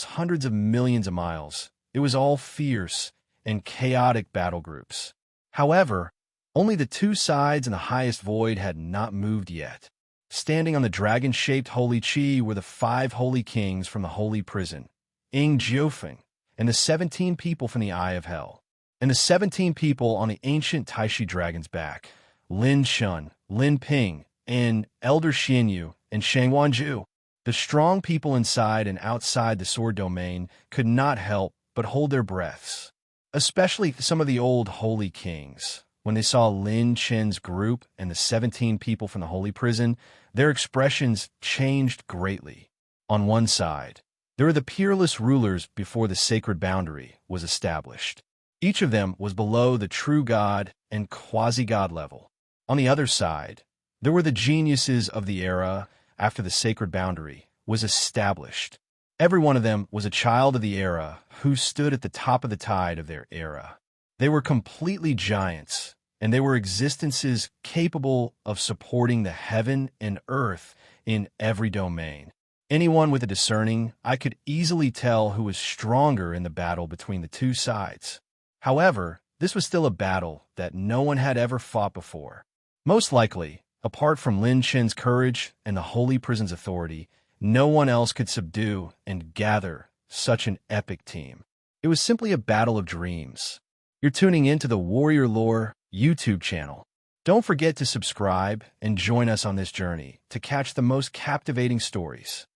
hundreds of millions of miles, it was all fierce and chaotic battle groups. However, only the 2 sides in the highest void had not moved yet. Standing on the dragon-shaped Holy Chi were the 5 Holy Kings from the Holy Prison, Ing Jiufeng, and the 17 people from the Eye of Hell. And the 17 people on the ancient Taishi dragon's back, Lin Shun, Lin Ping, and Elder Xianyu, and Shangwan Zhu. The strong people inside and outside the sword domain could not help but hold their breaths. Especially some of the old Holy Kings. When they saw Lin Chen's group and the 17 people from the Holy Prison, their expressions changed greatly. On one side, there were the peerless rulers before the sacred boundary was established. Each of them was below the true God and quasi-God level. On the other side, there were the geniuses of the era after the sacred boundary was established. Every one of them was a child of the era who stood at the top of the tide of their era. They were completely giants, and they were existences capable of supporting the heaven and earth in every domain. Anyone with a discerning eye could easily tell who was stronger in the battle between the 2 sides. However, this was still a battle that no one had ever fought before. Most likely, Apart from Lin Chen's courage and the Holy Prison's authority, no one else could subdue and gather such an epic team. It was simply a battle of dreams. You're tuning into the Warrior Lore YouTube channel. Don't forget to subscribe and join us on this journey to catch the most captivating stories.